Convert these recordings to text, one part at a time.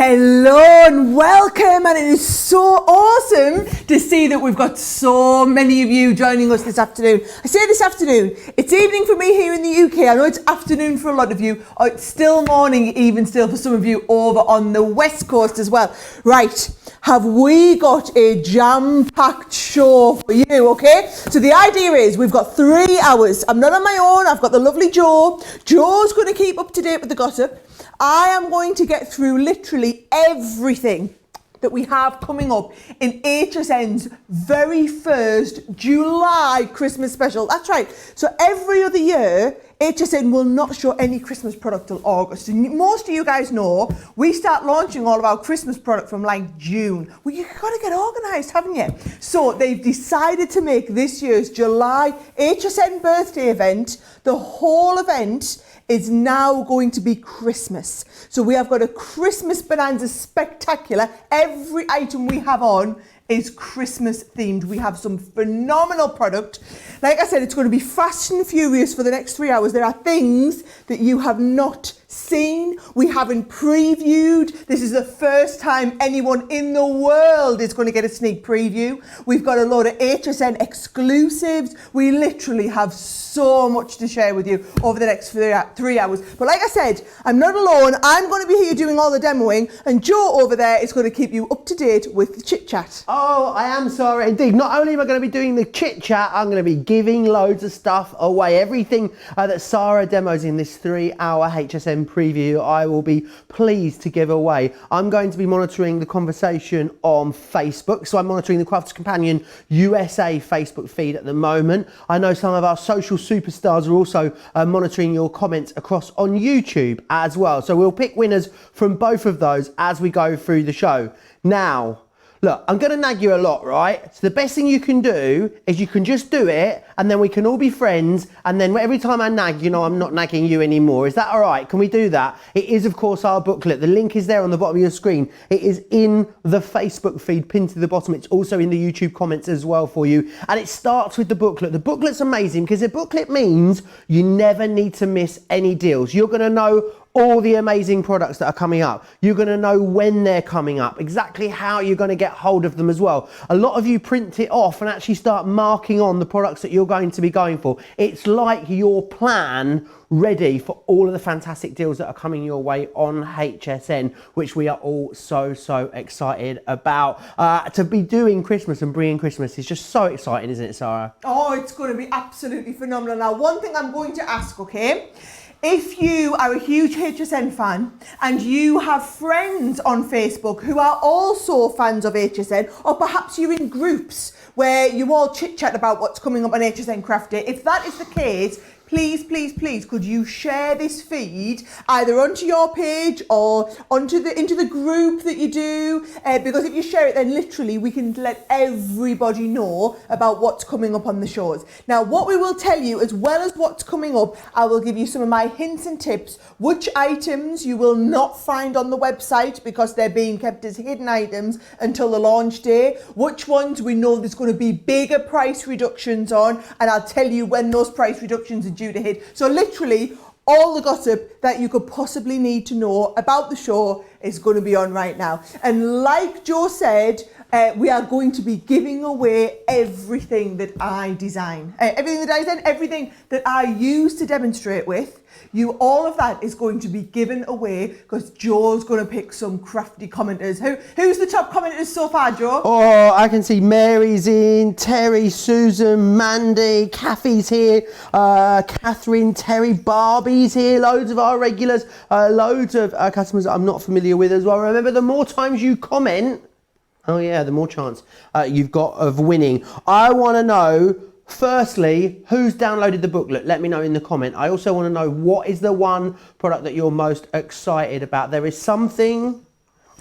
Hello and welcome, and it is so awesome to see that we've got so many of you joining us this afternoon. I say this afternoon, it's evening for me here in the UK. I know it's afternoon for a lot of you, or it's still morning even still for some of you over on the West Coast as well. Right, have we got a jam-packed show for you, okay? So the idea is we've got 3 hours. I'm not on my own, I've got the lovely Jo. Jo's going to keep up to date with the gossip. I am going to get through literally everything that we have coming up in HSN's very first July Christmas special. That's right. So every other year, HSN will not show any Christmas product till August. And most of you guys know we start launching all of our Christmas product from like June. Well, you've got to get organised, haven't you? So they've decided to make this year's July HSN birthday event, the whole event is now going to be Christmas. So we have got a Christmas Bonanza spectacular. Every item we have on is Christmas themed. We have some phenomenal product. Like I said, it's going to be fast and furious for the next 3 hours. There are things that you have not seen, we haven't previewed. This is the first time anyone in the world is going to get a sneak preview. We've got a load of HSN exclusives. We literally have so much to share with you over the next 3 hours. But like I said, I'm not alone. I'm going to be here doing all the demoing, and Jo over there is going to keep you up to date with the chit chat. Oh, I am, Sara, indeed. Not only am I going to be doing the chit chat, I'm going to be giving loads of stuff away. Everything that Sara demos in this 3-hour HSN preview, I will be pleased to give away. I'm going to be monitoring the conversation on Facebook. So I'm monitoring the Crafters Companion USA Facebook feed at the moment. I know some of our social superstars are also monitoring your comments across on YouTube as well. So we'll pick winners from both of those as we go through the show. Now, look, I'm going to nag you a lot, right? So the best thing you can do is you can just do it, and then we can all be friends, and then every time I nag, you know I'm not nagging you anymore. Is that all right? Can we do that? It is, of course, our booklet. The link is there on the bottom of your screen. It is in the Facebook feed, pinned to the bottom. It's also in the YouTube comments as well for you. And it starts with the booklet. The booklet's amazing because the booklet means you never need to miss any deals. You're going to know all the amazing products that are coming up. You're going to know when they're coming up, exactly how you're going to get hold of them as well. A lot of you print it off and actually start marking on the products that you're going to be going for. It's like your plan ready for all of the fantastic deals that are coming your way on HSN, which we are all so excited about. To be doing Christmas and bringing Christmas is just so exciting, isn't it, Sara? Oh, it's going to be absolutely phenomenal. Now, one thing I'm going to ask, okay? If you are a huge HSN fan and you have friends on Facebook who are also fans of HSN, or perhaps you're in groups where you all chit-chat about what's coming up on HSN Craft Day, if that is the case, please, could you share this feed either onto your page or into the group that you do? Because if you share it, then literally we can let everybody know about what's coming up on the shows. Now, what we will tell you, as well as what's coming up, I will give you some of my hints and tips, which items you will not find on the website because they're being kept as hidden items until the launch day, which ones we know there's going to be bigger price reductions on, and I'll tell you when those price reductions are due to hit. So literally all the gossip that you could possibly need to know about the show is going to be on right now. And like Jo said, we are going to be giving away everything that I design. Everything that I use to demonstrate with. All of that is going to be given away because Jo's going to pick some crafty commenters. Who's the top commenters so far, Jo? Oh, I can see Mary's in, Terry, Susan, Mandy, Kathy's here, Catherine, Terry, Barbie's here, loads of our regulars, loads of customers that I'm not familiar with as well. Remember, the more times you comment, oh yeah, the more chance you've got of winning. I want to know, firstly, who's downloaded the booklet? Let me know in the comment. I also want to know what is the one product that you're most excited about. There is something,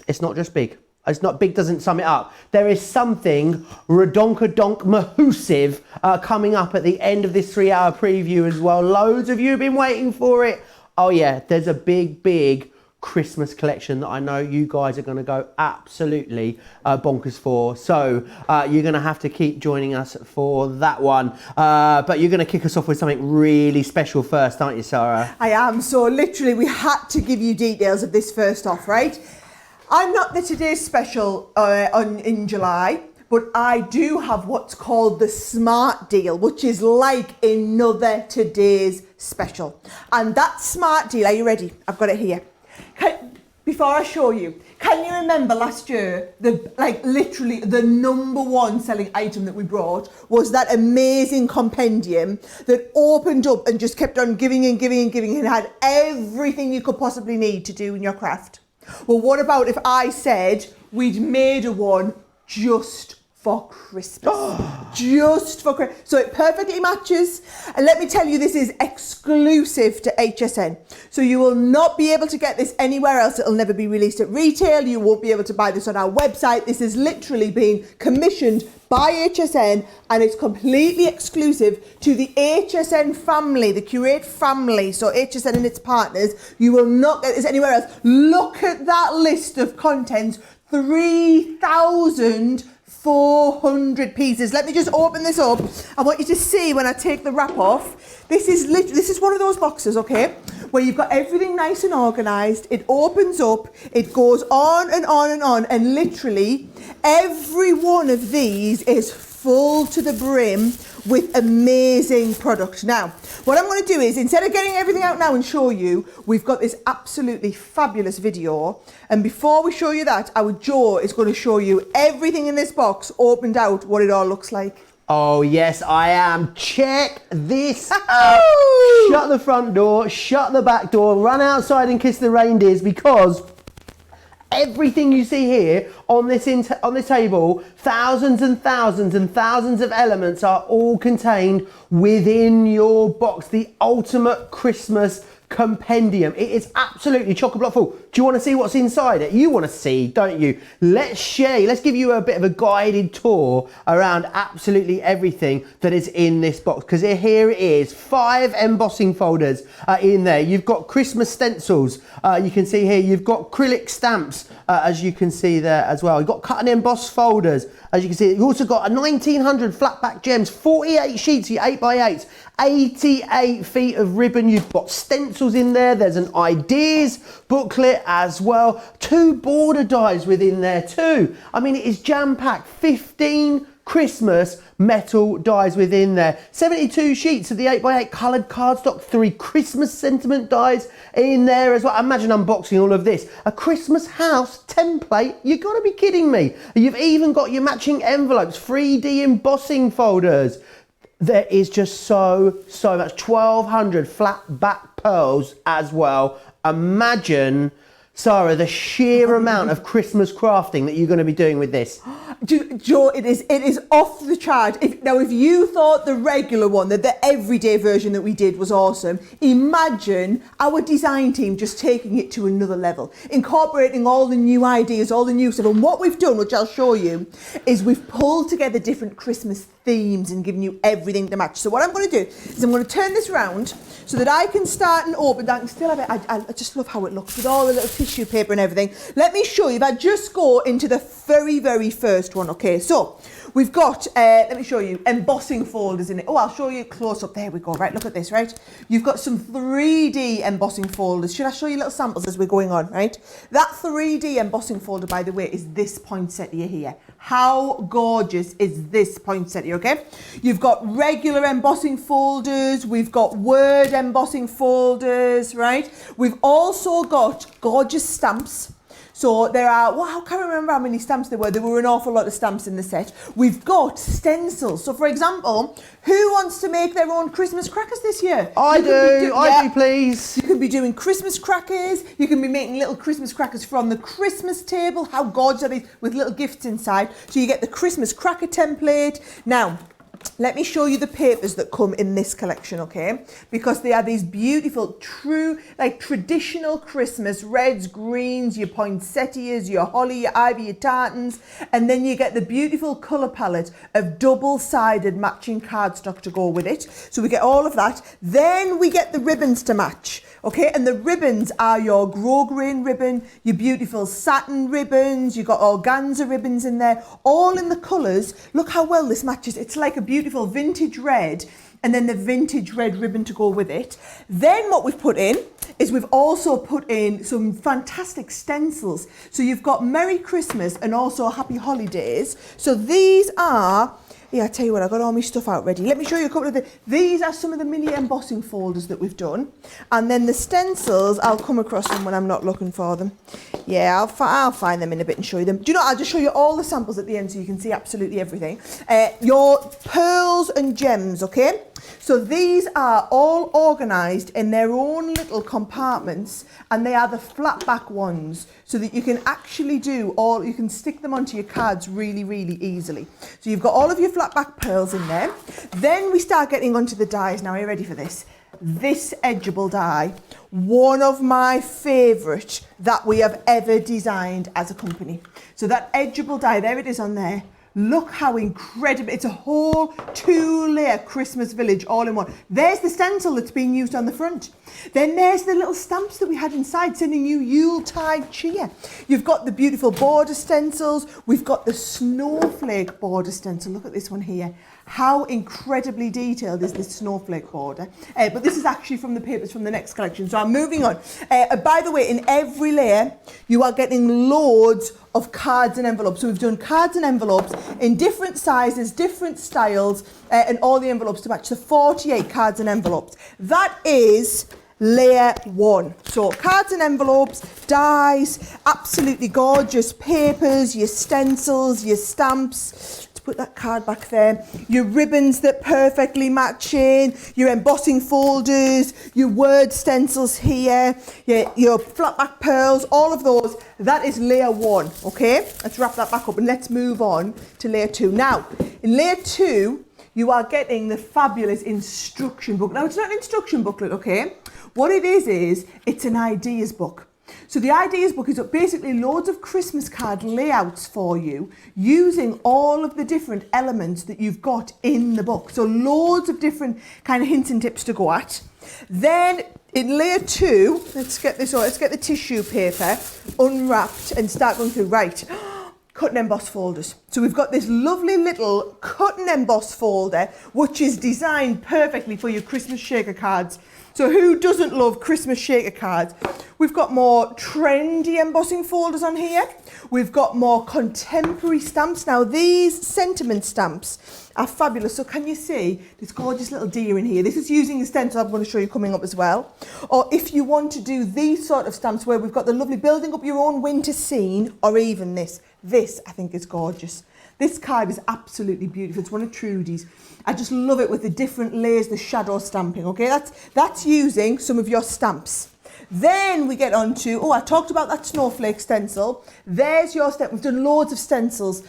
it's not just big. It's not big, doesn't sum it up. There is something redonkadonk mahoosive coming up at the end of this 3-hour preview as well. Loads of you have been waiting for it. Oh yeah, there's a big Christmas collection that I know you guys are going to go absolutely bonkers for. So you're going to have to keep joining us for that one. But you're going to kick us off with something really special first, aren't you, Sara? I am. So literally we had to give you details of this first off, right? I'm not the Today's Special in July, but I do have what's called the Smart Deal, which is like another Today's Special. And that Smart Deal, are you ready? I've got it here. Before I show you, can you remember last year, literally the #1 selling item that we brought was that amazing compendium that opened up and just kept on giving and giving and giving and had everything you could possibly need to do in your craft? Well, what about if I said we'd made a one just for Christmas? Just for Christmas. So it perfectly matches. And let me tell you, this is exclusive to HSN. So you will not be able to get this anywhere else. It'll never be released at retail. You won't be able to buy this on our website. This is literally being commissioned by HSN, and it's completely exclusive to the HSN family, the Curate family. So HSN and its partners, you will not get this anywhere else. Look at that list of contents, 3,400 pieces. Let me just open this up. I want you to see when I take the wrap off. This is one of those boxes, okay, where you've got everything nice and organised. It opens up, it goes on and on and on, and literally every one of these is full to the brim with amazing product. Now, what I'm going to do is, instead of getting everything out now and show you, we've got this absolutely fabulous video. And before we show you that, our Joe is going to show you everything in this box opened out, what it all looks like. Oh, yes, I am. Check this out. Shut the front door, shut the back door, run outside and kiss the reindeers, because everything you see here on this table, thousands and thousands and thousands of elements are all contained within your box. The ultimate Christmas compendium. It is absolutely chock-a-block full. Do you want to see what's inside it? You want to see, don't you? Let's give you a bit of a guided tour around absolutely everything that is in this box, because here it is, 5 embossing folders in there. You've got Christmas stencils, you can see here. You've got acrylic stamps, as you can see there as well. You've got cut and emboss folders, as you can see. You've also got a 1900 flat back gems, 48 sheets, your 8x8s, 88 feet of ribbon. You've got stencils in there. There's an ideas booklet as well. 2 border dies within there too. I mean, it is jam-packed. 15 Christmas metal dies within there. 72 sheets of the 8x8 coloured cardstock. 3 Christmas sentiment dies in there as well. Imagine unboxing all of this. A Christmas house template. You gotta be kidding me. You've even got your matching envelopes, 3D embossing folders. There is just so much. 1,200 flat back pearls as well. Imagine, Sarah, the sheer amount of Christmas crafting that you're going to be doing with this. Joe, it is off the chart. If you thought the regular one, the everyday version that we did was awesome, imagine our design team just taking it to another level, incorporating all the new ideas, all the new stuff. And what we've done, which I'll show you, is we've pulled together different Christmas themes and given you everything to match. So what I'm going to do is I'm going to turn this round so that I can start and open. I can still have it. I just love how it looks with all the little tissue paper and everything. Let me show you. If I just go into the very first one, okay? So we've got, let me show you, embossing folders in it. Oh, I'll show you close up. There we go. Right, look at this, right? You've got some 3D embossing folders. Should I show you little samples as we're going on, right? That 3D embossing folder, by the way, is this poinsettia here. How gorgeous is this poinsettia, okay? You've got regular embossing folders. We've got word embossing folders, right? We've also got gorgeous stamps. So there are, well, I can't remember how many stamps there were. There were an awful lot of stamps in the set. We've got stencils. So for example, who wants to make their own Christmas crackers this year? I do, please. You can be doing Christmas crackers. You can be making little Christmas crackers from the Christmas table. How gorgeous are these with little gifts inside? So you get the Christmas cracker template. Now, let me show you the papers that come in this collection, okay? Because they are these beautiful, true, like traditional Christmas reds, greens, your poinsettias, your holly, your ivy, your tartans, and then you get the beautiful colour palette of double-sided matching cardstock to go with it. So we get all of that. Then we get the ribbons to match. Okay, and the ribbons are your grosgrain ribbon, your beautiful satin ribbons, you've got organza ribbons in there, all in the colours. Look how well this matches. It's like a beautiful vintage red and then the vintage red ribbon to go with it. Then what we've put in is we've also put in some fantastic stencils. So you've got Merry Christmas and also Happy Holidays. So these are, yeah, I tell you what, I got all my stuff out ready. Let me show you a couple of these are some of the mini embossing folders that we've done. And then the stencils, I'll come across them when I'm not looking for them. Yeah, I'll find them in a bit and show you them. Do you know, I'll just show you all the samples at the end so you can see absolutely everything. Your pearls and gems, okay? So these are all organised in their own little compartments, and they are the flat back ones, so that you can actually you can stick them onto your cards really, really easily. So you've got all of your flat back pearls in there. Then we start getting onto the dies. Now, are you ready for this? This edgeable die, one of my favourite that we have ever designed as a company. So that edgeable die, there it is on there. Look how incredible, it's a whole 2-layer Christmas village all in one. There's the stencil that's being used on the front. Then there's the little stamps that we had inside sending you Yuletide cheer. You've got the beautiful border stencils. We've got the snowflake border stencil. Look at this one here. How incredibly detailed is this snowflake border? But this is actually from the papers from the next collection. So I'm moving on. By the way, in every layer, you are getting loads of cards and envelopes. So we've done cards and envelopes in different sizes, different styles, and all the envelopes to match the 48 cards and envelopes. That is layer 1. So cards and envelopes, dies, absolutely gorgeous papers, your stencils, your stamps. Put that card back there. Your ribbons that perfectly match in, your embossing folders, your word stencils here, your flat back pearls, all of those. That is layer 1, okay? Let's wrap that back up and let's move on to layer 2. Now, in layer 2, you are getting the fabulous instruction book. Now, it's not an instruction booklet, okay? What it is it's an ideas book. So the ideas book is basically loads of Christmas card layouts for you using all of the different elements that you've got in the book. So loads of different kind of hints and tips to go at. Then in layer 2, let's get the tissue paper unwrapped and start going through. Right, cut and emboss folders. So we've got this lovely little cut and emboss folder which is designed perfectly for your Christmas shaker cards. So who doesn't love Christmas shaker cards? We've got more trendy embossing folders on here. We've got more contemporary stamps. Now these sentiment stamps are fabulous. So can you see this gorgeous little deer in here? This is using a stencil I'm going to show you coming up as well. Or if you want to do these sort of stamps where we've got the lovely building up your own winter scene, or even this. This I think is gorgeous. This card is absolutely beautiful. It's one of Trudy's. I just love it with the different layers, the shadow stamping, okay? That's using some of your stamps. Then we get on to, I talked about that snowflake stencil. There's your stencil. We've done loads of stencils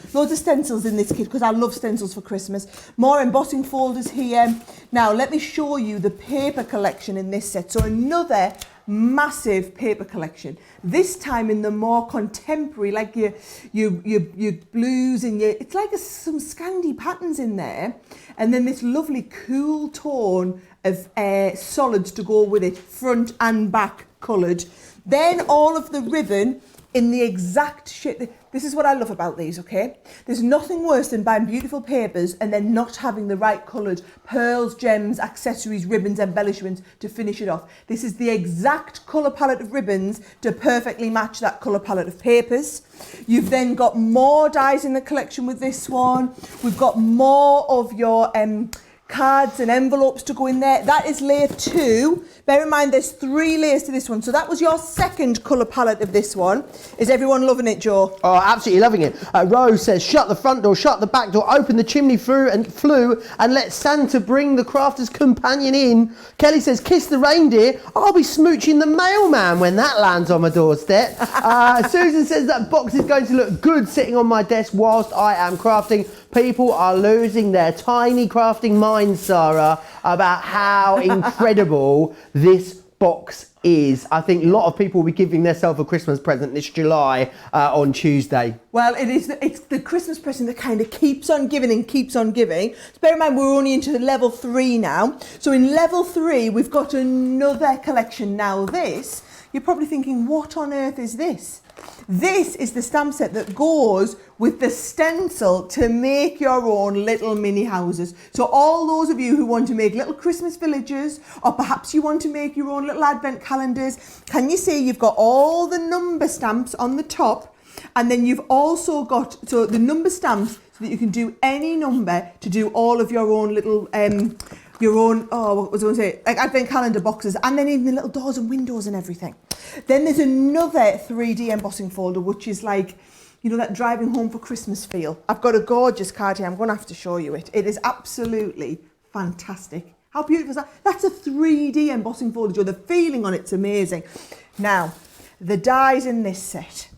in this kit because I love stencils for Christmas. More embossing folders here. Now, let me show you the paper collection in this set. So another massive paper collection. This time in the more contemporary, like your blues and it's like some Scandi patterns in there. And then this lovely cool tone of solids to go with it, front and back coloured. Then all of the ribbon in the exact shape. This is what I love about these, okay? There's nothing worse than buying beautiful papers and then not having the right coloured pearls, gems, accessories, ribbons, embellishments to finish it off. This is the exact colour palette of ribbons to perfectly match that colour palette of papers. You've then got more dies in the collection with this one. We've got more of your cards and envelopes to go in there. That is layer 2. Bear in mind there's 3 layers to this one. So that was your second colour palette of this one. Is everyone loving it, Joe? Oh, absolutely loving it. Rose says, shut the front door, shut the back door, open the chimney flue and let Santa bring the crafter's companion in. Kelly says, kiss the reindeer. I'll be smooching the mailman when that lands on my doorstep. Susan says that box is going to look good sitting on my desk whilst I am crafting. People are losing their tiny crafting minds, Sarah, about how incredible this box is. I think a lot of people will be giving themselves a Christmas present this July on Tuesday. Well, it's the Christmas present that kind of keeps on giving and keeps on giving. So bear in mind, we're only into level 3 now. So in level 3, we've got another collection. Now this, you're probably thinking, what on earth is this? This is the stamp set that goes with the stencil to make your own little mini houses. So all those of you who want to make little Christmas villages, or perhaps you want to make your own little advent calendars, can you see you've got all the number stamps on the top, and then you've also got, so the number stamps so that you can do any number to do all of your own little what was I going to say, like advent calendar boxes, and then even the little doors and windows and everything. Then there's another 3D embossing folder, which is like, you know, that driving home for Christmas feel. I've got a gorgeous card here. I'm going to have to show you it. It is absolutely fantastic. How beautiful is that? That's a 3D embossing folder, Joe. The feeling on it's amazing. Now, the dies in this set.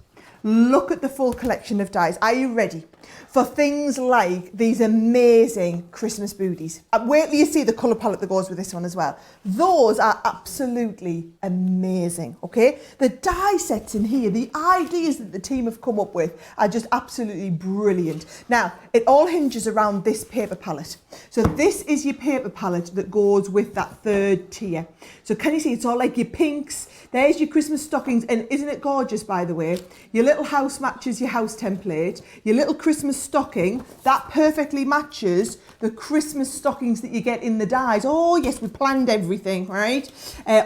Look at the full collection of dies. Are you ready for things like these amazing Christmas booties? Wait till you see the colour palette that goes with this one as well. Those are absolutely amazing, okay? The die sets in here, the ideas that the team have come up with are just absolutely brilliant. Now, it all hinges around this paper palette. So this is your paper palette that goes with that third tier. So can you see, it's all like your pinks, there's your Christmas stockings, and isn't it gorgeous, by the way? Your little house matches your house template. Your little Christmas stocking, that perfectly matches the Christmas stockings that you get in the dies. Oh yes, we planned everything, right?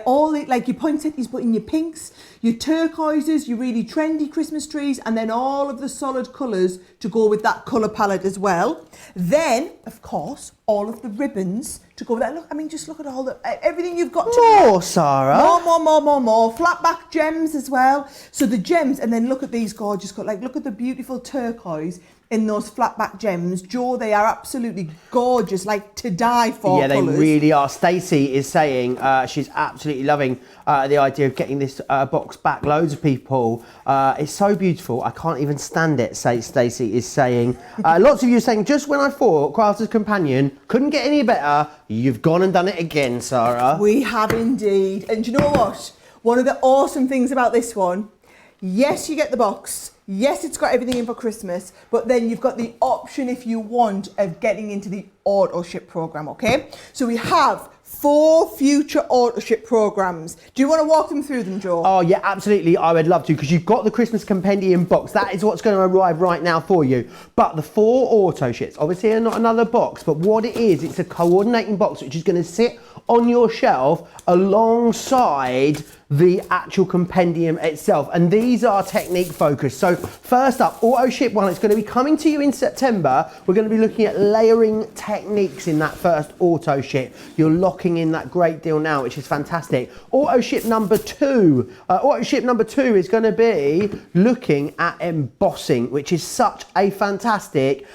All the, like your poinsettias, but in your pinks, your turquoises, your really trendy Christmas trees, and then all of the solid colours to go with that colour palette as well. Then, of course, all of the ribbons to go with that. Look, I mean, just look at all the everything you've got. More, Sarah. More. Flat back gems as well. So the gems, and then look at these gorgeous, like look at the beautiful turquoise in those flat back gems. Joe, they are absolutely gorgeous, like to die for. Yeah, they colours. really are. Stacey is saying she's absolutely loving the idea of getting this box back. Loads of people. It's so beautiful. I can't even stand it, Stacey is saying. Lots of you are saying, just when I thought Crafter's Companion couldn't get any better, you've gone and done it again, Sarah. We have indeed. And do you know what? One of the awesome things about this one, yes, you get the box. Yes, it's got everything in for Christmas, but then you've got the option, if you want, of getting into the auto ship program, okay? So we have 4 future auto ship programs. Do you want to walk them through them, Joe? Oh yeah, absolutely. I would love to, because you've got the Christmas Compendium box. That is what's going to arrive right now for you. But the 4 auto ships, obviously, are not another box, but what it is, it's a coordinating box which is going to sit on your shelf alongside the actual compendium itself, and these are technique focused. So first up, auto ship 1, it's going to be coming to you in September. We're going to be looking at layering techniques in that first auto ship. You're locking in that great deal now, which is fantastic. Auto ship number 2 is going to be looking at embossing, which is such a fantastic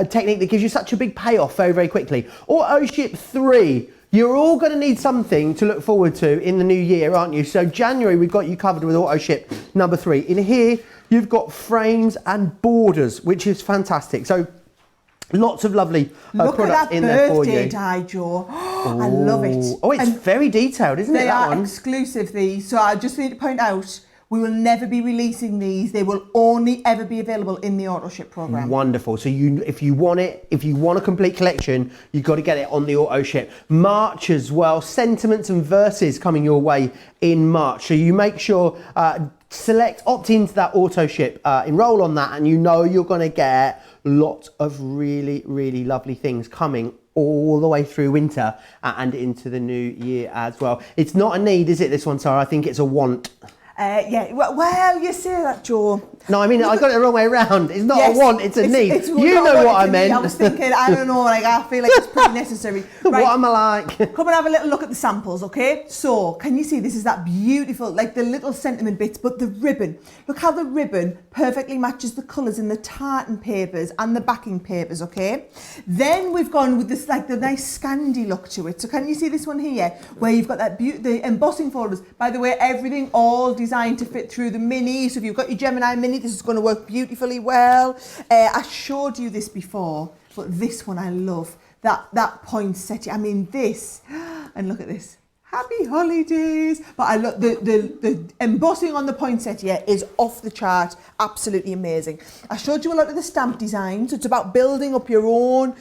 technique that gives you such a big payoff very, very quickly. Auto ship 3, you're all going to need something to look forward to in the new year, aren't you? So January, we've got you covered with auto ship number 3. In here, you've got frames and borders, which is fantastic. So lots of lovely products in there for you. Look at that birthday die, Joe. I love it. Oh, it's very detailed, isn't it, that one? They are exclusive, these. So I just need to point out, we will never be releasing these. They will only ever be available in the auto ship program. Wonderful. So if you want a complete collection, you've got to get it on the auto ship. March as well. Sentiments and verses coming your way in March. So you make sure opt into that auto ship, enroll on that, and you know you're going to get lots of really, really lovely things coming all the way through winter and into the new year as well. It's not a need, is it, this one, Sarah? I think it's a want. Yeah, well, you say that, Joe. No, I mean, I got it the wrong way around. It's not a want, it's a need. You know what I meant. I was thinking, I don't know, like I feel like it's pretty necessary. Right. What am I like? Come and have a little look at the samples, okay? So, can you see this is that beautiful, like the little sentiment bits, but the ribbon. Look how the ribbon perfectly matches the colours in the tartan papers and the backing papers, okay? Then we've gone with this, like the nice Scandi look to it. So can you see this one here, where you've got that the embossing folders? By the way, everything all designed to fit through the mini. So if you've got your Gemini mini, this is going to work beautifully well. I showed you this before, but this one I love. That poinsettia. I mean, this, and look at this. Happy holidays. But I love the embossing on the poinsettia is off the chart. Absolutely amazing. I showed you a lot of the stamp designs. It's about building up your own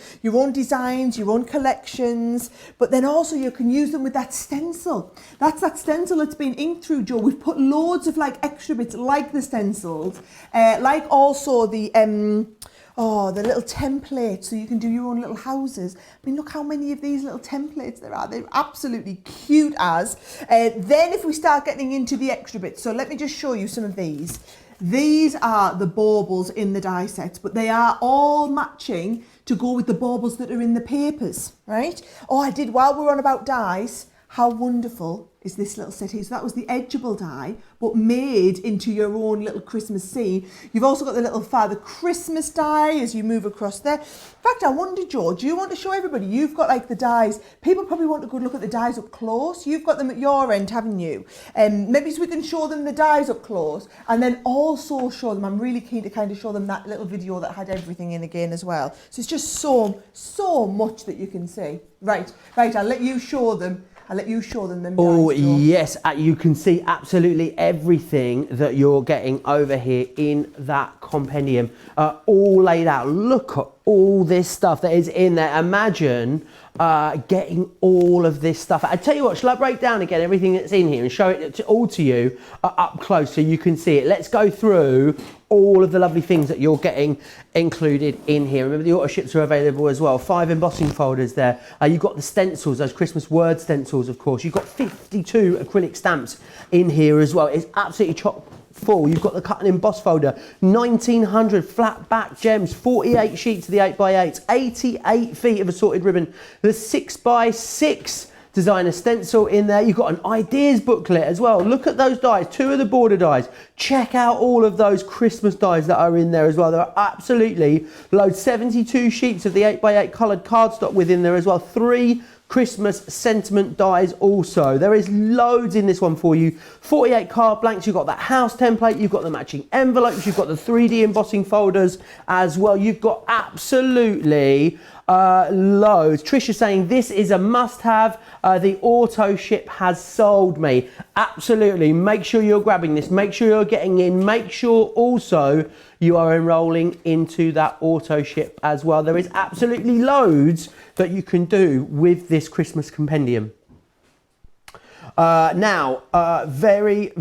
designs, your own collections. But then also you can use them with that stencil. That's that stencil that's been inked through, Joe. We've put loads of like extra bits like the stencils, like also the little templates, so you can do your own little houses. I mean, look how many of these little templates there are. They're absolutely cute as. Then if we start getting into the extra bits, so let me just show you some of these. These are the baubles in the die sets, but they are all matching to go with the baubles that are in the papers, right? Oh, I did, while we're on about dies, how wonderful is this little set here? So that was the edgeable die, but made into your own little Christmas scene. You've also got the little Father Christmas die as you move across there. In fact, I wonder, George, do you want to show everybody? You've got like the dies. People probably want to go look at the dies up close. You've got them at your end, haven't you? Maybe so we can show them the dies up close and then also show them, I'm really keen to kind of show them that little video that had everything in again as well. So it's just so much that you can see. Right, I'll let you show them. Them Oh, dies, Joe. yes, you can see absolutely everything that you're getting over here in that compendium, all laid out. Look at all this stuff that is in there. Imagine getting all of this stuff. I tell you what, shall I break down again everything that's in here and show it all to you up close so you can see it? Let's go through all of the lovely things that you're getting included in here. Remember, the auto ships are available as well. 5 embossing folders there. You've got the stencils, those Christmas word stencils, of course. You've got 52 acrylic stamps in here as well. It's absolutely chock full. You've got the cut and emboss folder, 1900 flat back gems, 48 sheets of the 8x8, 88 feet of assorted ribbon, the 6x6 designer stencil in there. You've got an ideas booklet as well. Look at those dies, 2 of the border dies. Check out all of those Christmas dies that are in there as well. There are absolutely loads. 72 sheets of the 8x8 coloured cardstock within there as well. 3 Christmas sentiment dies also. There is loads in this one for you. 48 card blanks. You've got that house template. You've got the matching envelopes. You've got the 3D embossing folders as well. You've got absolutely loads. Trisha's saying this is a must-have. The auto ship has sold me. Absolutely. Make sure you're grabbing this. Make sure you're getting in. Make sure also you are enrolling into that auto ship as well. There is absolutely loads that you can do with this Christmas compendium. Now, very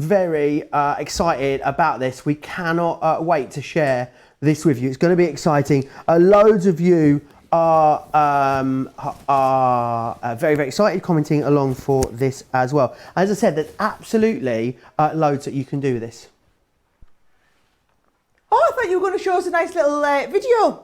excited about this. We cannot wait to share this with you. It's going to be exciting. Loads of you are very excited, commenting along for this as well. As I said, there's absolutely loads that you can do with this. Oh, I thought you were going to show us a nice little video.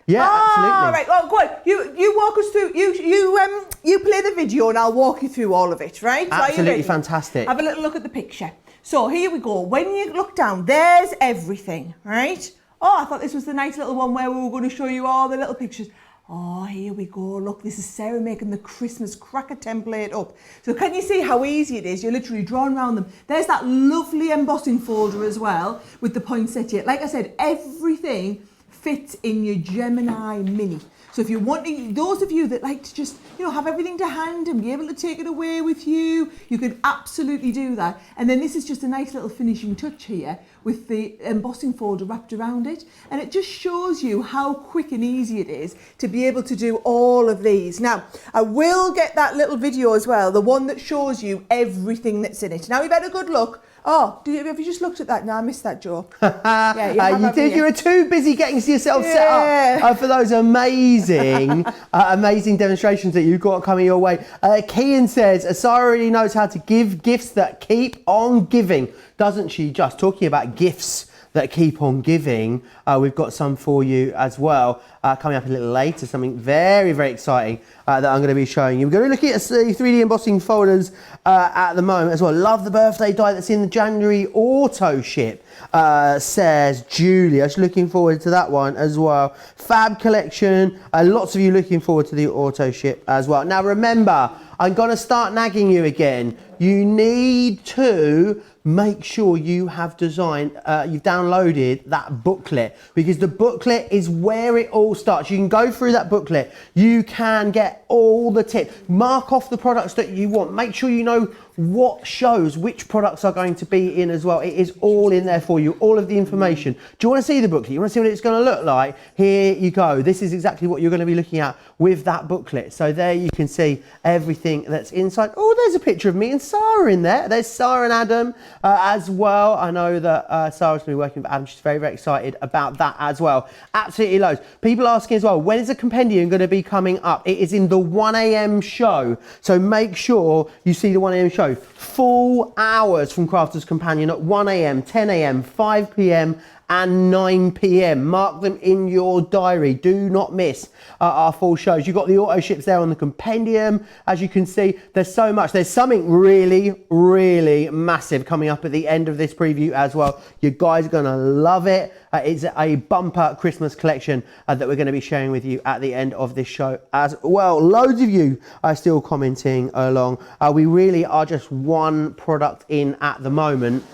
Yeah, absolutely. Right. Well, go on. You walk us through. You play the video, and I'll walk you through all of it. Right? Absolutely fantastic. Have a little look at the picture. So here we go. When you look down, there's everything. Right? Oh, I thought this was the nice little one where we were going to show you all the little pictures. Oh, here we go. Look, this is Sarah making the Christmas cracker template up. So can you see how easy it is? You're literally drawing around them. There's that lovely embossing folder as well with the poinsettia. Like I said, everything fits in your Gemini Mini. So if you're wanting, those of you that like to just, have everything to hand and be able to take it away with you, you can absolutely do that. And then this is just a nice little finishing touch here with the embossing folder wrapped around it. And it just shows you how quick and easy it is to be able to do all of these. Now, I will get that little video as well, the one that shows you everything that's in it. Now we've had a good look. Oh, have you just looked at that? No, I missed that, Joe. Yeah, you did. You were too busy getting yourself set up for those amazing demonstrations that you've got coming your way. Kian says, Sara really knows how to give gifts that keep on giving, doesn't she? Just talking about gifts that keep on giving. We've got some for you as well coming up a little later, something very exciting that I'm going to be showing you. We're going to be looking at the 3D embossing folders at the moment as well. Love the birthday die that's in the January auto ship, says Julia. Just looking forward to that one as well. Fab collection, lots of you looking forward to the auto ship as well. Now remember, I'm going to start nagging you again. You need to make sure you have designed, you've downloaded that booklet, because the booklet is where it all starts. You can go through that booklet. You can get get all the tips. Mark off the products that you want. Make sure you know what shows, which products are going to be in as well. It is all in there for you, all of the information. Do you want to see the booklet? You want to see what it's going to look like? Here you go. This is exactly what you're going to be looking at with that booklet. So there you can see everything that's inside. Oh, there's a picture of me and Sara in there. There's Sara and Adam as well. I know that Sara's going to be working with Adam. She's very, very excited about that as well. Absolutely loads. People asking as well, when is the Compendium going to be coming up? It is in the 1 a.m. show. So make sure you see the 1 a.m. show. Full hours from Crafters Companion at 1 a.m, 10 a.m, 5 p.m, and 9 p.m. Mark them in your diary. Do not miss our full shows. You've got the auto ships there on the Compendium. As you can see, there's so much. There's something really, really massive coming up at the end of this preview as well. You guys are going to love it. It's a bumper Christmas collection that we're going to be sharing with you at the end of this show as well. Loads of you are still commenting along. We really are just one product in at the moment,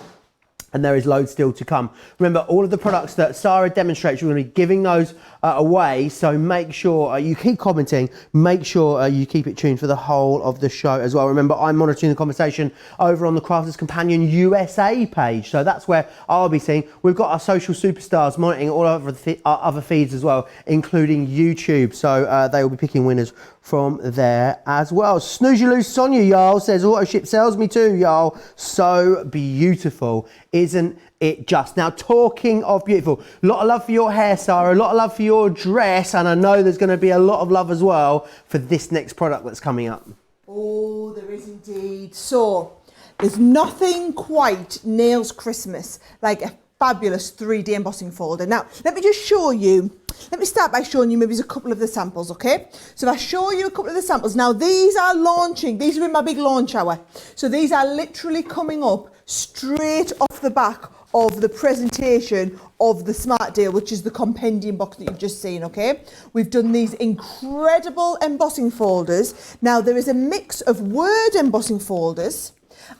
and there is loads still to come. Remember, all of the products that Sara demonstrates, we're going to be giving those away, so make sure you keep commenting, make sure you keep it tuned for the whole of the show as well. Remember, I'm monitoring the conversation over on the Crafters Companion USA page, so that's where I'll be seeing. We've got our social superstars monitoring all over our other feeds as well, including YouTube, so they will be picking winners from there as well. Snoozy Loose Sonia, y'all, says auto ship sells me too, y'all. So beautiful, isn't it just? Now, talking of beautiful, a lot of love for your hair, Sara, a lot of love for your dress, and I know there's going to be a lot of love as well for this next product that's coming up. Oh, there is indeed. So, there's nothing quite nails Christmas like a fabulous 3D embossing folder. Now, let me just show you. Let me start by showing you maybe a couple of the samples, okay? So if I show you a couple of the samples, now these are launching, these are in my big launch hour. So these are literally coming up straight off the back of the presentation of the Smart Deal, which is the Compendium box that you've just seen, okay? We've done these incredible embossing folders. Now there is a mix of word embossing folders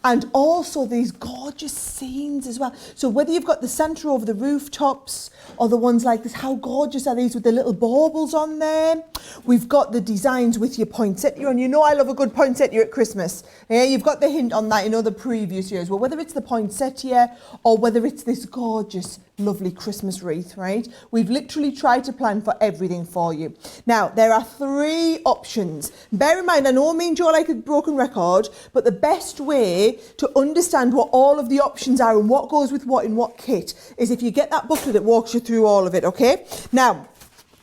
and also these gorgeous scenes as well. So whether you've got the Santa over the rooftops or the ones like this, how gorgeous are these with the little baubles on there? We've got the designs with your poinsettia on. You know I love a good poinsettia at Christmas. Yeah, you've got the hint on that in other previous years. Well, whether it's the poinsettia or whether it's this gorgeous, lovely Christmas wreath, right? We've literally tried to plan for everything for you. Now, there are 3 options. Bear in mind, I know me and Joe like a broken record, but the best way to understand what all of the options are and what goes with what in what kit is if you get that booklet that walks you through all of it, okay? Now,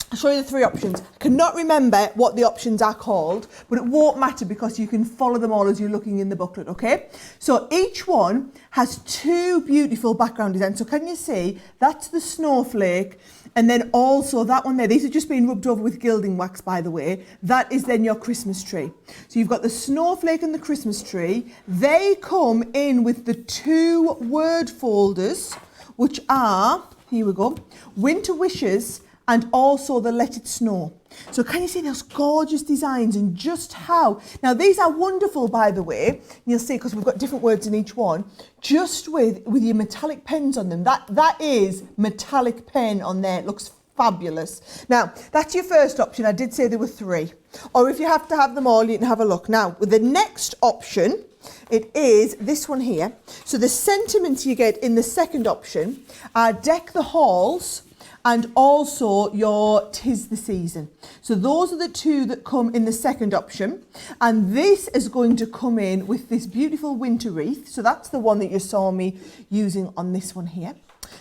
I'll show you the 3 options. I cannot remember what the options are called, but it won't matter because you can follow them all as you're looking in the booklet, okay? So each one has 2 beautiful background designs. So can you see, that's the snowflake, and then also that one there. These are just being rubbed over with gilding wax, by the way. That is then your Christmas tree. So you've got the snowflake and the Christmas tree. They come in with the 2 word folders, which are, here we go, Winter Wishes and also the Let It Snow. So can you see those gorgeous designs and just how, now these are wonderful, by the way, you'll see because we've got different words in each one, just with your metallic pens on them. That is metallic pen on there. It looks fabulous. Now, that's your first option. I did say there were 3. Or if you have to have them all, you can have a look. Now, with the next option, it is this one here. So the sentiments you get in the second option are Deck the Halls and also your 'Tis the Season. So those are the 2 that come in the second option. And this is going to come in with this beautiful winter wreath. So that's the one that you saw me using on this one here,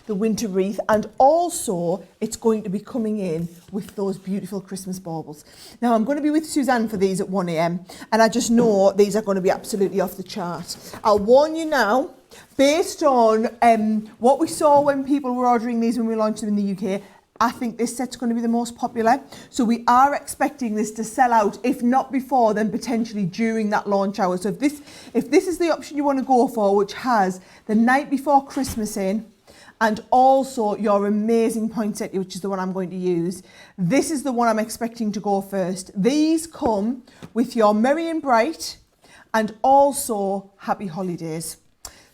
the winter wreath. And also it's going to be coming in with those beautiful Christmas baubles. Now I'm going to be with Suzanne for these at 1 a.m. and I just know these are going to be absolutely off the chart. I'll warn you now, based on what we saw when people were ordering these when we launched them in the UK, I think this set's going to be the most popular. So we are expecting this to sell out, if not before, then potentially during that launch hour. So if this is the option you want to go for, which has the night before Christmas in, and also your amazing poinsettia, which is the one I'm going to use, this is the one I'm expecting to go first. These come with your Merry and Bright and also Happy Holidays.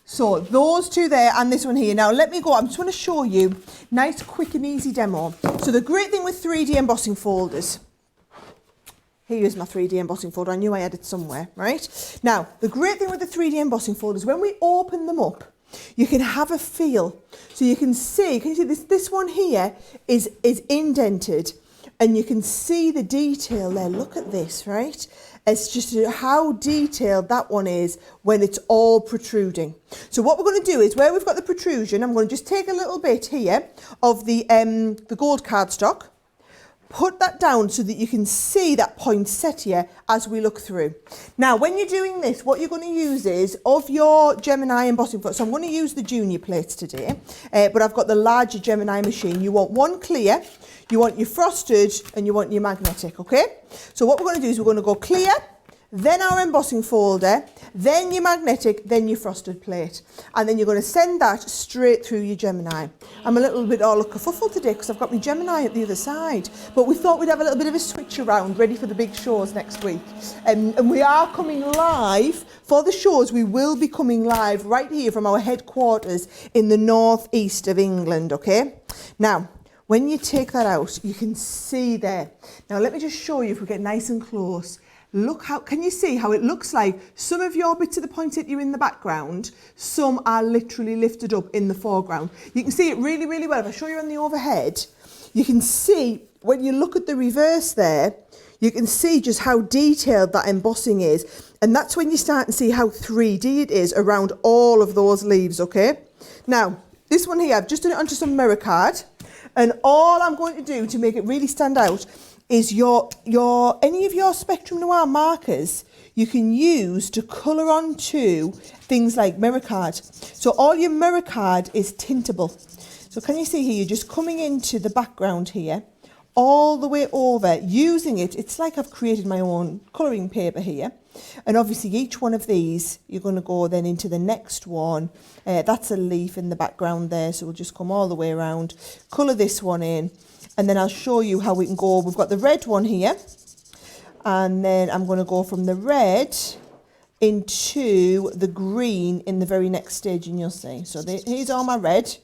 So those 2 there and this one here. Now let me go, I'm just going to show you nice, quick and easy demo. So the great thing with 3D embossing folders, Here's my 3D embossing folder. I knew I had it somewhere, right? Now, the great thing with the 3D embossing folder is when we open them up, you can have a feel. So you can see this one here is indented, and you can see the detail there. Look at this, right? It's just how detailed that one is when it's all protruding. So what we're going to do is, where we've got the protrusion, I'm going to just take a little bit here of the gold cardstock, put that down so that you can see that poinsettia as we look through. Now, when you're doing this, what you're going to use is, of your Gemini embossing foot, so I'm going to use the junior plates today, but I've got the larger Gemini machine. You want one clear, you want your frosted, and you want your magnetic, okay? So what we're going to do is we're going to go clear, then our embossing folder, then your magnetic, then your frosted plate. And then you're going to send that straight through your Gemini. I'm a little bit all kerfuffled today because I've got my Gemini at the other side. But we thought we'd have a little bit of a switch around, ready for the big shows next week. And we are coming live for the shows. We will be coming live right here from our headquarters in the northeast of England, okay? Now, when you take that out, you can see there. Now, let me just show you if we get nice and close. Look how, can you see how it looks like some of your bits of the poinsettia in the background, some are literally lifted up in the foreground. You can see it really, really well. If I show you on the overhead, you can see when you look at the reverse there, you can see just how detailed that embossing is. And that's when you start to see how 3D it is around all of those leaves, okay? Now, this one here, I've just done it onto some mirror card. And all I'm going to do to make it really stand out is any of your Spectrum Noir markers you can use to colour onto things like mirror card. So all your mirror card is tintable. So can you see here, you're just coming into the background here, all the way over, using it. It's like I've created my own colouring paper here. And obviously each one of these, you're going to go then into the next one. That's a leaf in the background there, so we'll just come all the way around, colour this one in. And then I'll show you how we can go. We've got the red one here. And then I'm going to go from the red into the green in the very next stage, and you'll see. So here's all my red.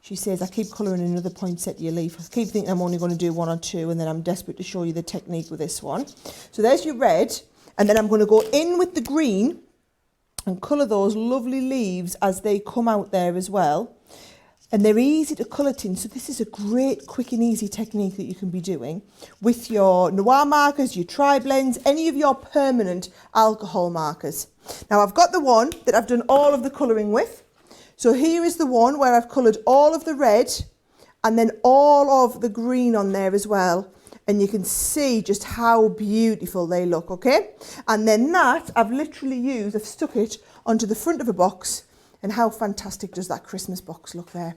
She says, I keep colouring another poinsettia leaf. I keep thinking I'm only going to do one or two, and then I'm desperate to show you the technique with this one. So there's your red. And then I'm going to go in with the green and colour those lovely leaves as they come out there as well. And they're easy to colour in, so this is a great, quick and easy technique that you can be doing with your noir markers, your tri-blends, any of your permanent alcohol markers. Now I've got the one that I've done all of the colouring with. So here is the one where I've coloured all of the red and then all of the green on there as well. And you can see just how beautiful they look, okay? And then that I've literally I've stuck it onto the front of a box. And how fantastic does that Christmas box look there?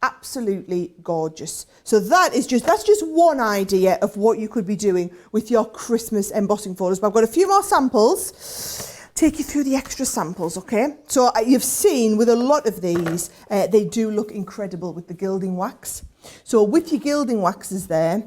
Absolutely gorgeous. So that's just one idea of what you could be doing with your Christmas embossing folders. But I've got a few more samples. Take you through the extra samples, okay? So you've seen with a lot of these, they do look incredible with the gilding wax. So with your gilding waxes there,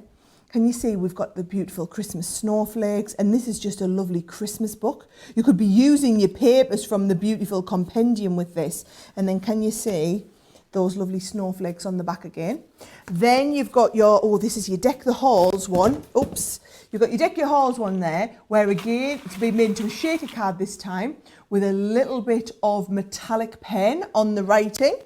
can you see we've got the beautiful Christmas snowflakes, and this is just a lovely Christmas book. You could be using your papers from the beautiful Compendium with this, and then can you see those lovely snowflakes on the back again? Then you've got your, this is your Deck the Halls one. Oops. You've got your Deck Your Halls one there, where again, it's been made into a shaker card this time, with a little bit of metallic pen on the writing.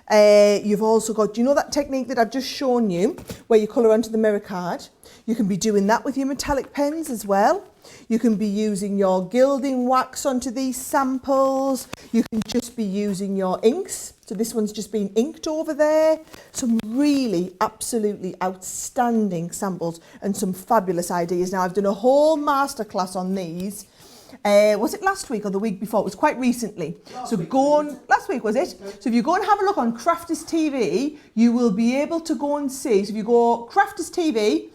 You've also got, do you know that technique that I've just shown you, where you colour onto the mirror card? You can be doing that with your metallic pens as well. You can be using your gilding wax onto these samples. You can just be using your inks. So this one's just been inked over there. Some really absolutely outstanding samples and some fabulous ideas. Now I've done a whole masterclass on these. Was it last week or the week before? It was quite recently. Last week was it? So if you go and have a look on Crafters TV, you will be able to go and see. So if you go Crafters TV,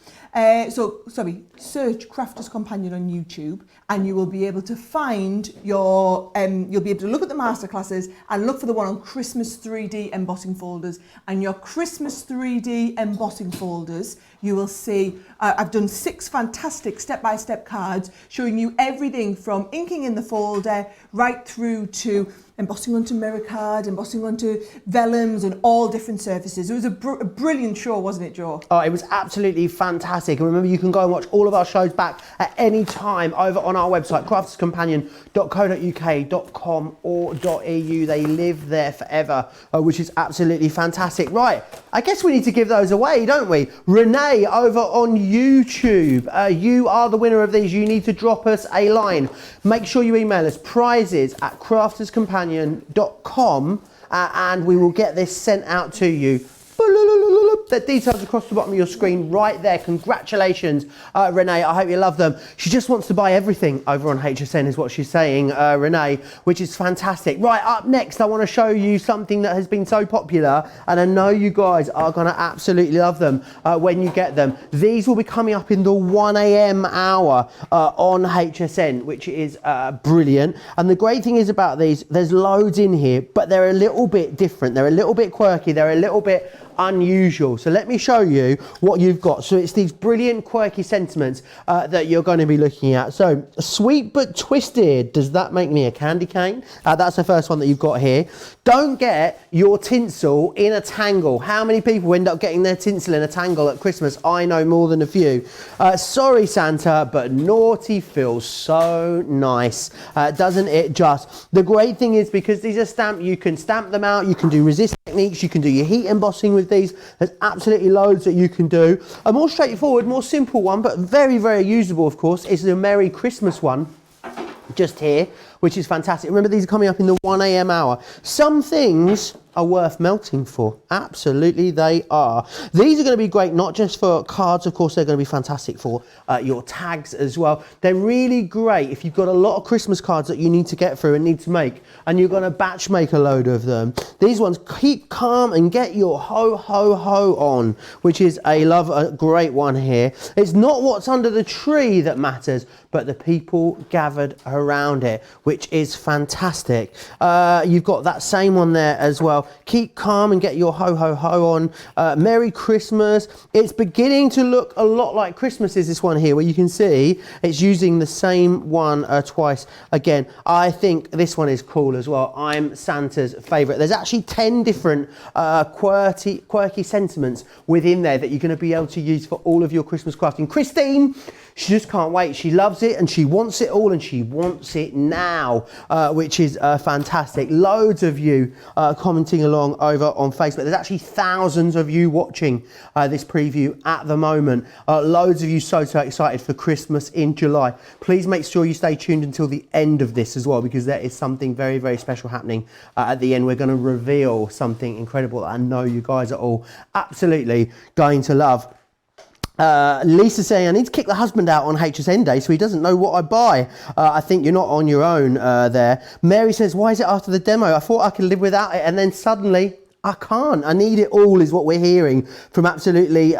search Crafters Companion on YouTube, and you will be able to find you'll be able to look at the masterclasses and look for the one on Christmas 3D embossing folders. And your Christmas 3D embossing folders you will see I've done 6 fantastic step-by-step cards showing you everything from inking in the folder right through to embossing onto mirror card, embossing onto vellums and all different surfaces. It was a brilliant show, wasn't it, Joe? Oh, it was absolutely fantastic. And remember, you can go and watch all of our shows back at any time over on our website, crafterscompanion.co.uk.com or .eu. They live there forever, which is absolutely fantastic. Right, I guess we need to give those away, don't we? Renee over on YouTube, you are the winner of these. You need to drop us a line. Make sure you email us prizes@crafterscompanion.com and we will get this sent out to you. The details across the bottom of your screen right there. Congratulations, Renee. I hope you love them. She just wants to buy everything over on HSN is what she's saying, Renee, which is fantastic. Right, up next, I want to show you something that has been so popular, and I know you guys are going to absolutely love them when you get them. These will be coming up in the 1 a.m. hour on HSN, which is brilliant. And the great thing is about these, there's loads in here, but they're a little bit different. They're a little bit quirky. They're a little bit unusual. So let me show you what you've got. So it's these brilliant quirky sentiments that you're going to be looking at. So sweet but twisted. Does that make me a candy cane? That's the first one that you've got here. Don't get your tinsel in a tangle. How many people end up getting their tinsel in a tangle at Christmas? I know more than a few. Sorry, Santa, but naughty feels so nice, doesn't it just? The great thing is because these are stamped, you can stamp them out, you can do resist techniques, you can do your heat embossing with these. There's absolutely loads that you can do. A more straightforward, more simple one, but very, very usable, of course, is the Merry Christmas one just here, which is fantastic. Remember, these are coming up in the 1 a.m. hour. Some things are worth melting for. Absolutely they are. These are going to be great, not just for cards, of course, they're going to be fantastic for your tags as well. They're really great if you've got a lot of Christmas cards that you need to get through and need to make, and you're going to batch make a load of them. These ones, keep calm and get your ho, ho, ho on, which is a great one here. It's not what's under the tree that matters, but the people gathered around it, which is fantastic. You've got that same one there as well. Keep calm and get your ho ho ho on. Merry Christmas. It's beginning to look a lot like Christmas is this one here, where you can see it's using the same one twice. Again, I think this one is cool as well. I'm Santa's favourite. There's actually 10 different quirky sentiments within there that you're going to be able to use for all of your Christmas crafting. Christine, she just can't wait. She loves it and she wants it all and she wants it now, which is fantastic. Loads of you commenting along over on Facebook. There's actually thousands of you watching this preview at the moment. Loads of you so excited for Christmas in July. Please make sure you stay tuned until the end of this as well, because there is something very, very special happening at the end. We're going to reveal something incredible that I know you guys are all absolutely going to love. Lisa saying, I need to kick the husband out on HSN day so he doesn't know what I buy. I think you're not on your own there. Mary says, why is it after the demo? I thought I could live without it, and then suddenly I can't. I need it all is what we're hearing from absolutely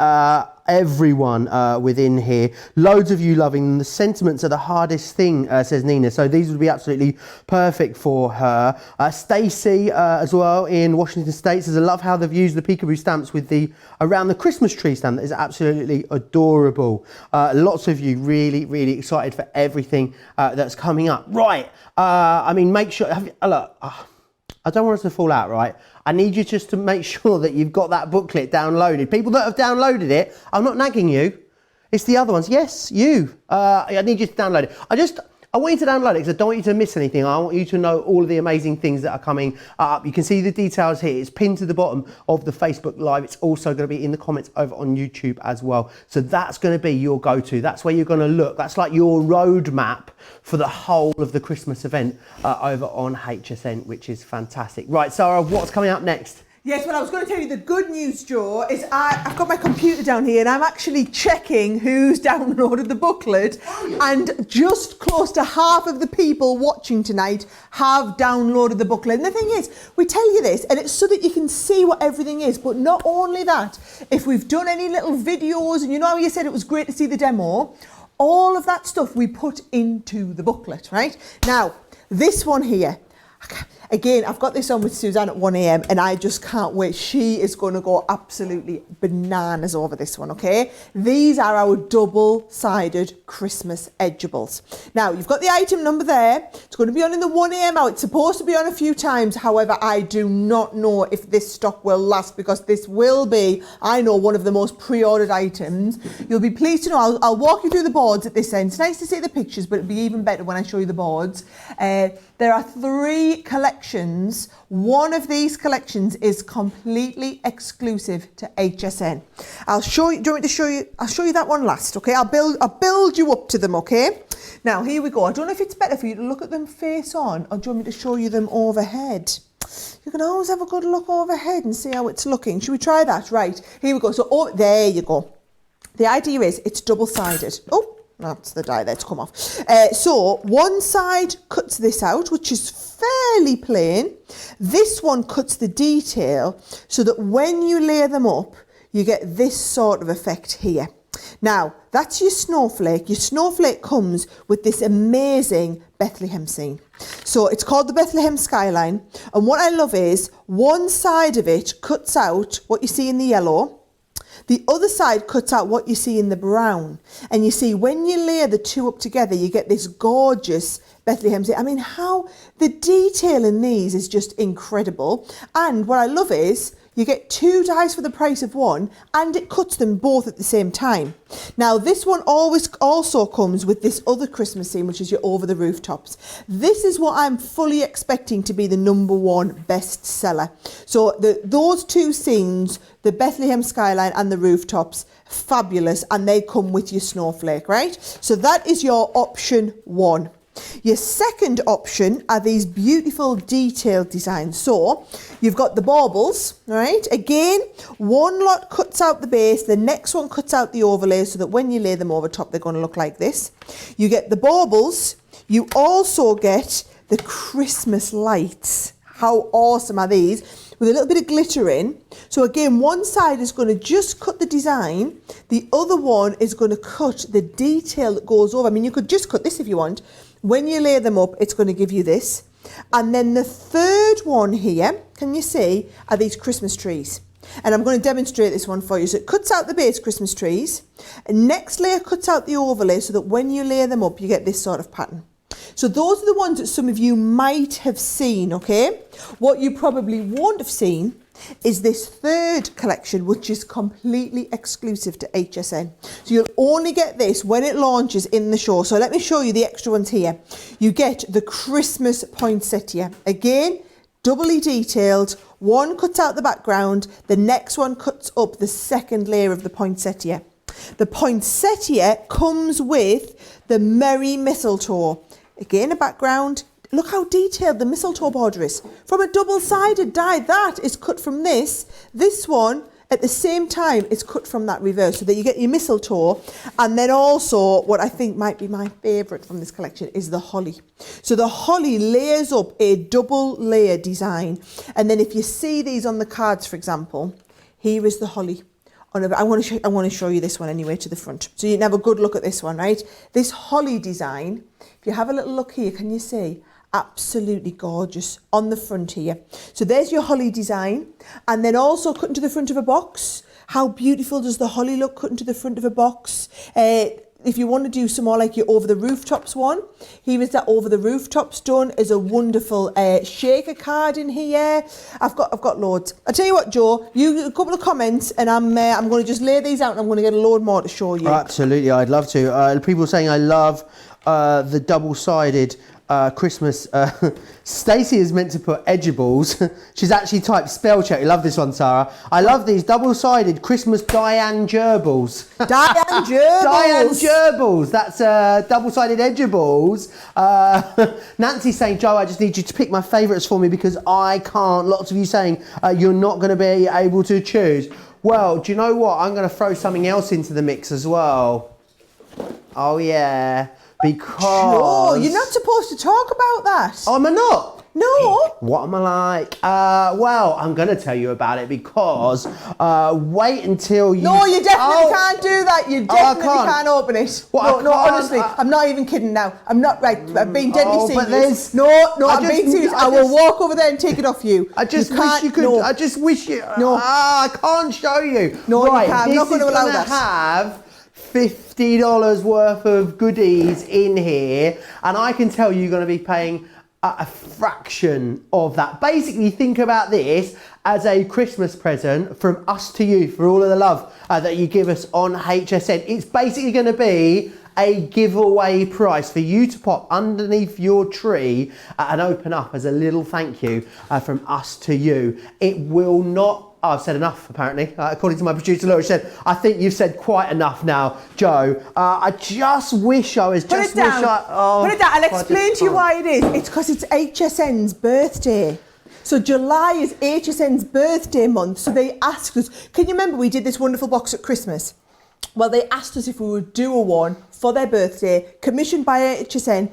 everyone within here. Loads of you loving them. The sentiments are the hardest thing, says Nina. So these would be absolutely perfect for her. Stacey as well in Washington State says, I love how they've used the Peekaboo stamps with the around the Christmas tree stamp. That is absolutely adorable. Lots of you really excited for everything that's coming up. Right. I mean, make sure, look, I don't want us to fall out, right? I need you just to make sure that you've got that booklet downloaded. People that have downloaded it, I'm not nagging you. It's the other ones. Yes, you. I need you to download it. I want you to download it because I don't want you to miss anything. I want you to know all of the amazing things that are coming up. You can see the details here. It's pinned to the bottom of the Facebook Live. It's also going to be in the comments over on YouTube as well. So that's going to be your go-to. That's where you're going to look. That's like your roadmap for the whole of the Christmas event over on HSN, which is fantastic. Right, Sarah, what's coming up next? Yes, well, I was going to tell you the good news, Joe, is I've got my computer down here and I'm actually checking who's downloaded the booklet, and just close to half of the people watching tonight have downloaded the booklet. And the thing is, we tell you this, and it's so that you can see what everything is, but not only that, if we've done any little videos, and you know how you said it was great to see the demo, all of that stuff we put into the booklet, right? Now, this one here, I Again, I've got this on with Suzanne at 1 a.m. and I just can't wait. She is going to go absolutely bananas over this one, okay? These are our double-sided Christmas edgeables. Now, you've got the item number there. It's going to be on in the 1 a.m. hour. It's supposed to be on a few times. However, I do not know if this stock will last because this will be, I know, one of the most pre-ordered items. You'll be pleased to know, I'll walk you through the boards at this end. It's nice to see the pictures, but it'll be even better when I show you the boards. There are 3 collections. One of these collections is completely exclusive to HSN. I'll show you. Do you want me to show you? I'll show you that one last. Okay. I'll build you up to them. Okay. Now here we go. I don't know if it's better for you to look at them face on, or do you want me to show you them overhead? You can always have a good look overhead and see how it's looking. Should we try that? Right. Here we go. So there you go. The idea is it's double-sided. Oh. That's the die that's come off. So one side cuts this out, which is fairly plain. This one cuts the detail so that when you layer them up, you get this sort of effect here. Now, that's your snowflake. Your snowflake comes with this amazing Bethlehem scene. So it's called the Bethlehem skyline. And what I love is one side of it cuts out what you see in the yellow. The other side cuts out what you see in the brown. And you see, when you layer the two up together, you get this gorgeous Bethlehem. I mean, how the detail in these is just incredible. And what I love is you get 2 dies for the price of one, and it cuts them both at the same time. Now, this one always also comes with this other Christmas scene, which is your Over the Rooftops. This is what I'm fully expecting to be the #1 bestseller. So those 2 scenes, the Bethlehem skyline and the rooftops, fabulous, and they come with your snowflake, right? So that is your option 1. Your second option are these beautiful detailed designs. So you've got the baubles, right? Again, one lot cuts out the base, the next one cuts out the overlay so that when you lay them over top, they're going to look like this. You get the baubles. You also get the Christmas lights. How awesome are these? With a little bit of glitter in. So again, one side is going to just cut the design. The other one is going to cut the detail that goes over. I mean, you could just cut this if you want. When you lay them up, it's going to give you this. And then the third one here, can you see, are these Christmas trees. And I'm going to demonstrate this one for you. So it cuts out the base Christmas trees. And next layer cuts out the overlay so that when you lay them up, you get this sort of pattern. So those are the ones that some of you might have seen, okay? What you probably won't have seen is this third collection, which is completely exclusive to HSN. So you'll only get this when it launches in the show. So let me show you the extra ones here. You get the Christmas poinsettia. Again, doubly detailed. One cuts out the background. The next one cuts up the second layer of the poinsettia. The poinsettia comes with the merry mistletoe. Again, a background. Look how detailed the mistletoe border is. From a double-sided die, that is cut from this. This one, at the same time, is cut from that reverse, so that you get your mistletoe. And then also, what I think might be my favourite from this collection is the holly. So the holly layers up a double-layer design. And then if you see these on the cards, for example, here is the holly. I want to show you this one anyway to the front. So you can have a good look at this one, right? This holly design, if you have a little look here, can you see? Absolutely gorgeous on the front here. So there's your holly design. And then also cut into the front of a box. How beautiful does the holly look cut into the front of a box? If you want to do some more like your Over the Rooftops one, here is that Over the Rooftops done as a wonderful shaker card in here. I've got loads. I'll tell you what, Joe, you a couple of comments and I'm going to just lay these out and I'm going to get a load more to show you. Absolutely, I'd love to. People saying I love the double-sided Christmas. Stacey is meant to put edgeables. She's actually typed spell check. You love this one, Sarah. I love these double-sided Christmas Diane gerbils. Diane gerbils. Diane gerbils. That's double-sided edgeables. Nancy's saying, Joe, I just need you to pick my favourites for me because I can't. Lots of you saying you're not going to be able to choose. Well, do you know what? I'm going to throw something else into the mix as well. Oh, yeah. Because... Sure, you're not supposed to talk about that. Oh, am I not? No. What am I like? Well, I'm going to tell you about it because wait until you... No, you definitely can't do that. You definitely can't open it. Well, no, honestly, I'm not even kidding now. I'm not, right, I'm being deadly but serious. I'm being serious. I will walk over there and take it off you. I just wish you could. No. I just wish you... No. I can't show you. No, right, you can't. I'm not going to allow that. Have $50 worth of goodies in here, and I can tell you're going to be paying a fraction of that. Basically, think about this as a Christmas present from us to you for all of the love that you give us on HSN. It's basically going to be a giveaway price for you to pop underneath your tree and open up as a little thank you from us to you. It will not... Oh, I've said enough, apparently. According to my producer, Laura, she said, I think you've said quite enough now, Joe. I just wish I was... Put it down. I'll explain to you why it is. It's because it's HSN's birthday. So July is HSN's birthday month. So they asked us... Can you remember we did this wonderful box at Christmas? Well, they asked us if we would do a one for their birthday, commissioned by HSN,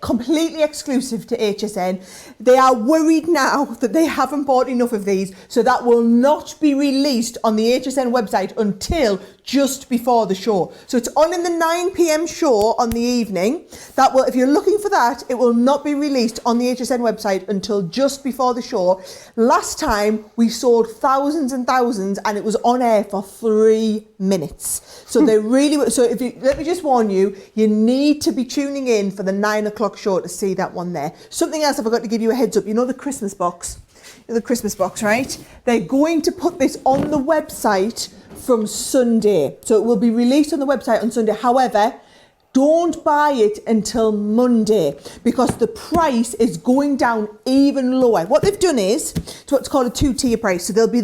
completely exclusive to HSN. They are worried now that they haven't bought enough of these, so that will not be released on the HSN website until just before the show. So it's on in the 9 p.m. show on the evening. That will, if you're looking for that, it will not be released on the HSN website until just before the show. Last time we sold thousands and thousands, and it was on air for 3 minutes. So they really, so if you, let me just warn you, you need to be tuning in for the 9 o'clock show to see that one there. Something else I forgot to give you a heads up. You know the Christmas box? The Christmas box, right? They're going to put this on the website from Sunday. So it will be released on the website on Sunday. However, don't buy it until Monday because the price is going down even lower. What they've done is it's what's called a 2-tier price. So there'll be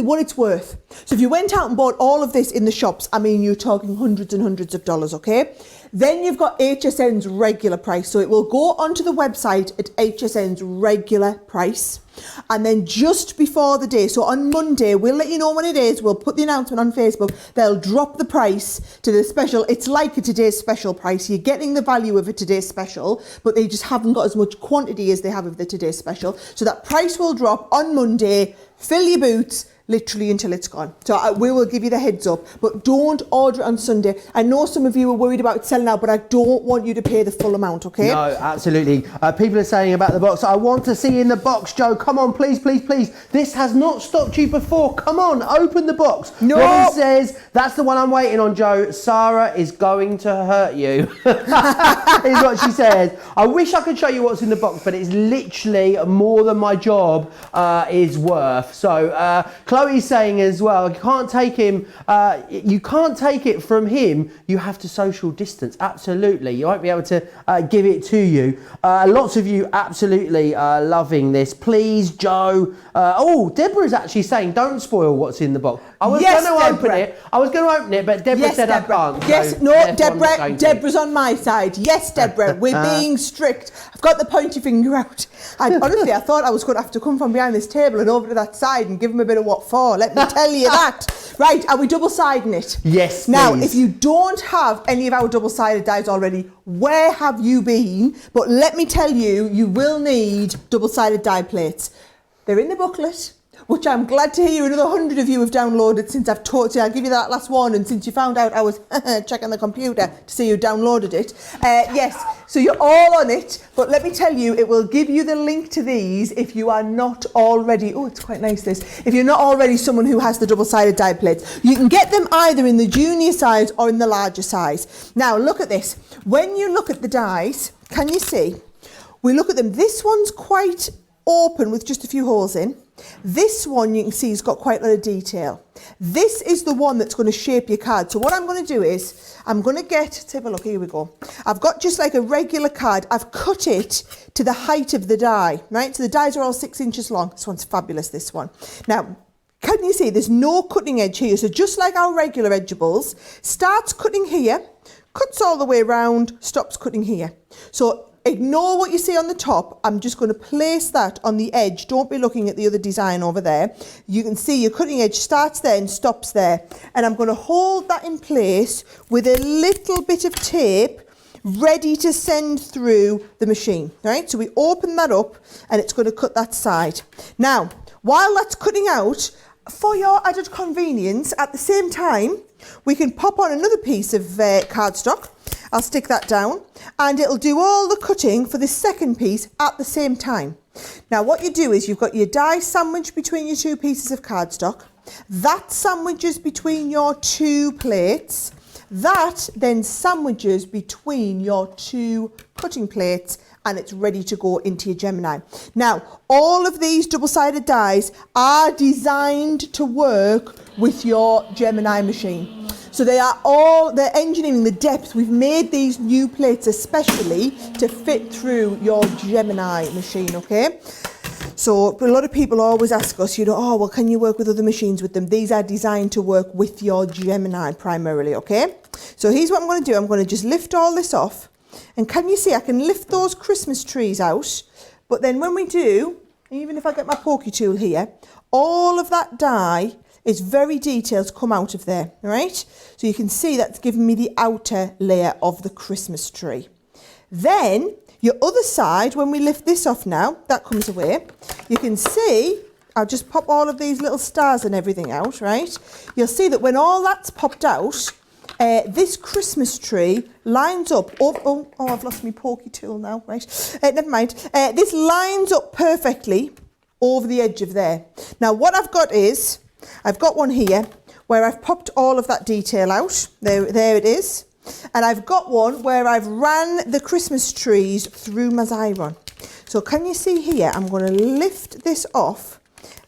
what it's worth. So if you went out and bought all of this in the shops, I mean, you're talking hundreds and hundreds of dollars, okay? Then you've got HSN's regular price. So it will go onto the website at HSN's regular price. And then just before the day, so on Monday, we'll let you know when it is. We'll put the announcement on Facebook. They'll drop the price to the special. It's like a today's special price. You're getting the value of a today's special, but they just haven't got as much quantity as they have of the today's special. So that price will drop on Monday. Fill your boots literally until it's gone. So we will give you the heads up, but don't order it on Sunday. I know some of you are worried about it selling out, but I don't want you to pay the full amount, okay? No, absolutely. People are saying about the box, I want to see in the box, Joe. Come on, please, please, please. This has not stopped you before. Come on, open the box. No. Robin says, that's the one I'm waiting on, Joe. Sara is going to hurt you, is what she says. I wish I could show you what's in the box, but it's literally more than my job is worth. So, Chloe's saying as well, you can't take him, you can't take it from him, you have to social distance. Absolutely, you won't be able to give it to you. Lots of you absolutely loving this. Please, Joe. Oh, Deborah's actually saying, don't spoil what's in the box. I was going to open it. I was going to open it, but Deborah said Deborah. I can't. Yes, so no, Deborah. Deborah's on my side. Yes, Deborah. We're being strict. I've got the pointy finger out. Honestly, I thought I was going to have to come from behind this table and over to that side and give him a bit of what for. Let me tell you that. Right, are we double-siding it? Yes, Now, please. if you don't have any of our double-sided dies already, where have you been? But let me tell you, you will need double-sided die plates. They're in the booklet, which I'm glad to hear another 100 of you have downloaded since I've taught you. I'll give you that last one, and since you found out I was checking the computer to see you downloaded it. Yes, so you're all on it, but let me tell you, it will give you the link to these if you are not already, oh, it's quite nice this, if you're not already someone who has the double-sided die plates. You can get them either in the junior size or in the larger size. Now, look at this. When you look at the dies, can you see? We look at them. This one's quite open with just a few holes in. This one you can see has got quite a lot of detail. This is the one that's going to shape your card. So what I'm going to do is I'm going to let's have a look, here we go. I've got just like a regular card. I've cut it to the height of the die, right? So the dies are all 6 inches long. This one's fabulous, this one. Now, can you see there's no cutting edge here? So just like our regular edgeables, starts cutting here, cuts all the way around, stops cutting here. So ignore what you see on the top. I'm just going to place that on the edge. Don't be looking at the other design over there. You can see your cutting edge starts there and stops there. And I'm going to hold that in place with a little bit of tape ready to send through the machine, right? So we open that up and it's going to cut that side. Now, while that's cutting out, for your added convenience, at the same time, we can pop on another piece of cardstock. I'll stick that down and it'll do all the cutting for the second piece at the same time. Now what you do is you've got your die sandwiched between your two pieces of cardstock. That sandwiches between your two plates. That then sandwiches between your two cutting plates and it's ready to go into your Gemini. Now, all of these double-sided dies are designed to work with your Gemini machine. So they're engineering the depth. We've made these new plates especially to fit through your Gemini machine, okay? So a lot of people always ask us, oh, well, can you work with other machines with them? These are designed to work with your Gemini primarily, okay? So here's what I'm going to do. I'm going to just lift all this off. And can you see, I can lift those Christmas trees out. But then when we do, even if I get my pokey tool here, all of that die is very detailed to come out of there, right? So you can see that's giving me the outer layer of the Christmas tree. Then your other side, when we lift this off now, that comes away. You can see, I'll just pop all of these little stars and everything out, right? You'll see that when all that's popped out, this Christmas tree lines up. Oh, I've lost my pokey tool now, right? Never mind. This lines up perfectly over the edge of there. Now, what I've got is, I've got one here where I've popped all of that detail out. There it is. And I've got one where I've ran the Christmas trees through my Xyron. So can you see here? I'm going to lift this off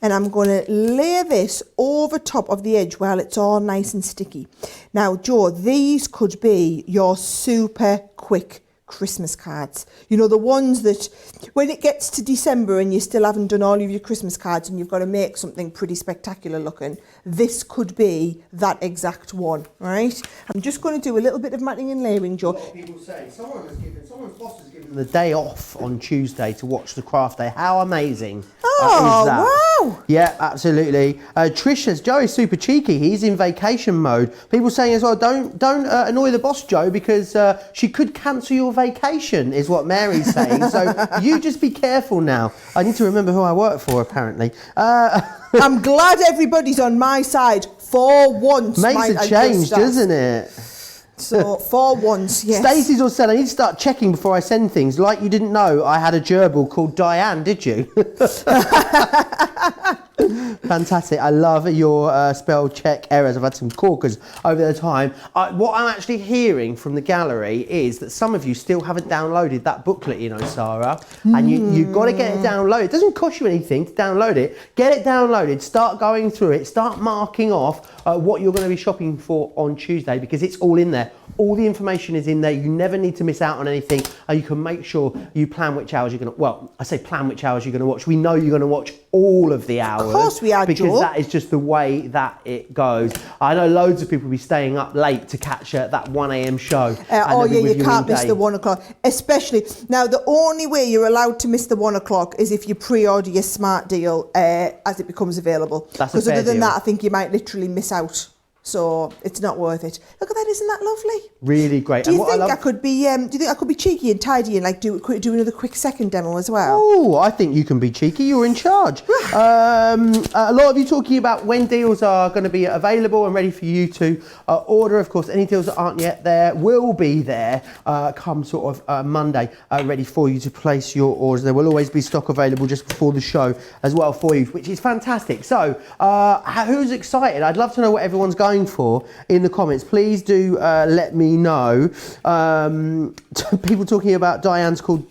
and I'm going to layer this over top of the edge while it's all nice and sticky. Now, Joe, these could be your super quick Christmas cards. You know, the ones that when it gets to December and you still haven't done all of your Christmas cards and you've got to make something pretty spectacular looking, this could be that exact one, right? I'm just going to do a little bit of matting and layering, Joe. A lot of people say someone's boss has given the day off on Tuesday to watch the craft day. How amazing! Oh, is that? wow! Yeah, absolutely. Trish says Joey's super cheeky. He's in vacation mode. People saying as well, don't annoy the boss, Joe, because she could cancel your vacation, is what Mary's saying. So you just be careful now. I need to remember who I work for, apparently. I'm glad everybody's on my side for once. Makes a change, doesn't it? So for once, yes. Stacey's all said, I need to start checking before I send things. Like you didn't know I had a gerbil called Diane, did you? Fantastic. I love your spell check errors. I've had some corkers over the time. What I'm actually hearing from the gallery is that some of you still haven't downloaded that booklet, you know, Sarah. And you've got to get it downloaded. It doesn't cost you anything to download it. Get it downloaded. Start going through it. Start marking off what you're going to be shopping for on Tuesday, because it's all in there. All the information is in there. You never need to miss out on anything. You can make sure you plan which hours you're going to, well, I say plan which hours you're going to watch. We know you're going to watch all of the hours. Of course we are, because Joe. that is just the way that it goes. I know loads of people will be staying up late to catch that 1 a.m. show. Oh yeah, you can't miss the 1 o'clock. Especially, now the only way you're allowed to miss the 1 o'clock is if you pre-order your smart deal as it becomes available. Because other than that, I think you might literally miss out. So it's not worth it. Look at that, isn't that lovely? Really great. Do you think I could be? Do you think I could be cheeky and tidy and like do another quick second demo as well? Oh, I think you can be cheeky. You're in charge. A lot of you talking about when deals are going to be available and ready for you to order. Of course, any deals that aren't yet there will be there come sort of Monday, ready for you to place your orders. There will always be stock available just before the show as well for you, which is fantastic. So, who's excited? I'd love to know what everyone's going for in the comments. Please do let me know. People talking about Diane's called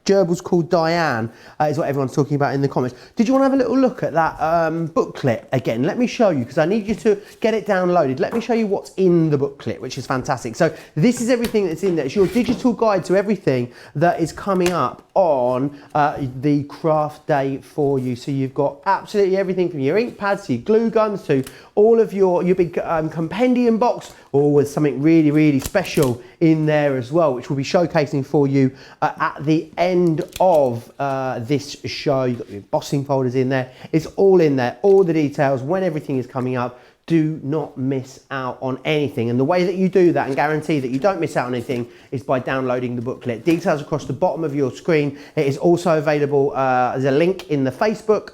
gerbils called Diane is what everyone's talking about in the comments. Did you want to have a little look at that booklet again? Let me show you, because I need you to get it downloaded. Let me show you what's in the booklet, which is fantastic. So this is everything that's in there. It's your digital guide to everything that is coming up on the craft day for you. So you've got absolutely everything from your ink pads to your glue guns to all of your big compendium box, or with something really, really special in there as well, which we'll be showcasing for you at the end of this show. You've got your embossing folders in there. It's all in there, all the details, when everything is coming up. do not miss out on anything. And the way that you do that and guarantee that you don't miss out on anything is by downloading the booklet. Details across the bottom of your screen. It is also available, there's a link in the Facebook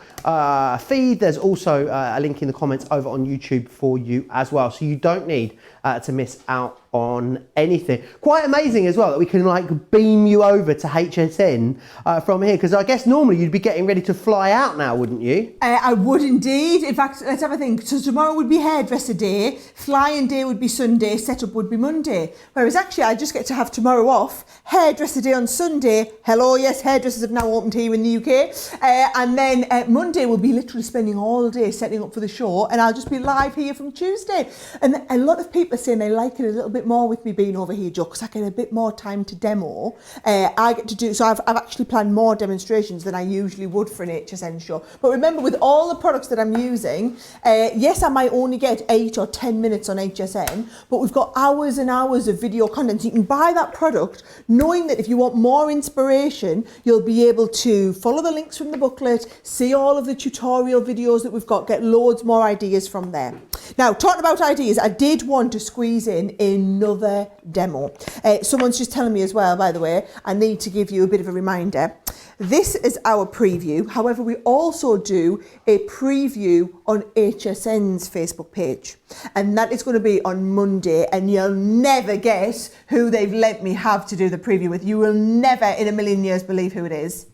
feed. There's also a link in the comments over on YouTube for you as well. So you don't need to miss out on anything. Quite amazing as well that we can like beam you over to HSN from here, because I guess normally you'd be getting ready to fly out now, wouldn't you? I would indeed. In fact, let's have a think. So tomorrow would be hairdresser day, flying day would be Sunday, setup would be Monday. Whereas actually I just get to have tomorrow off, hairdresser day on Sunday. Hello, yes, hairdressers have now opened here in the UK. And then Monday we'll be literally spending all day setting up for the show, and I'll just be live here from Tuesday. And a lot of people are saying they like it a little bit more with me being over here, Jo, because I get a bit more time to demo. I get to do, so I've actually planned more demonstrations than I usually would for an HSN show. But remember, with all the products that I'm using, yes, I might only get 8 or 10 minutes on HSN, but we've got hours and hours of video content. So you can buy that product knowing that if you want more inspiration, you'll be able to follow the links from the booklet, see all of the tutorial videos that we've got, get loads more ideas from there. Now, talking about ideas, I did want to squeeze in another demo. Someone's just telling me as well, by the way, I need to give you a bit of a reminder. This is our preview. However, we also do a preview on HSN's Facebook page. And that is going to be on Monday. And you'll never guess who they've let me have to do the preview with. You will never in a million years believe who it is.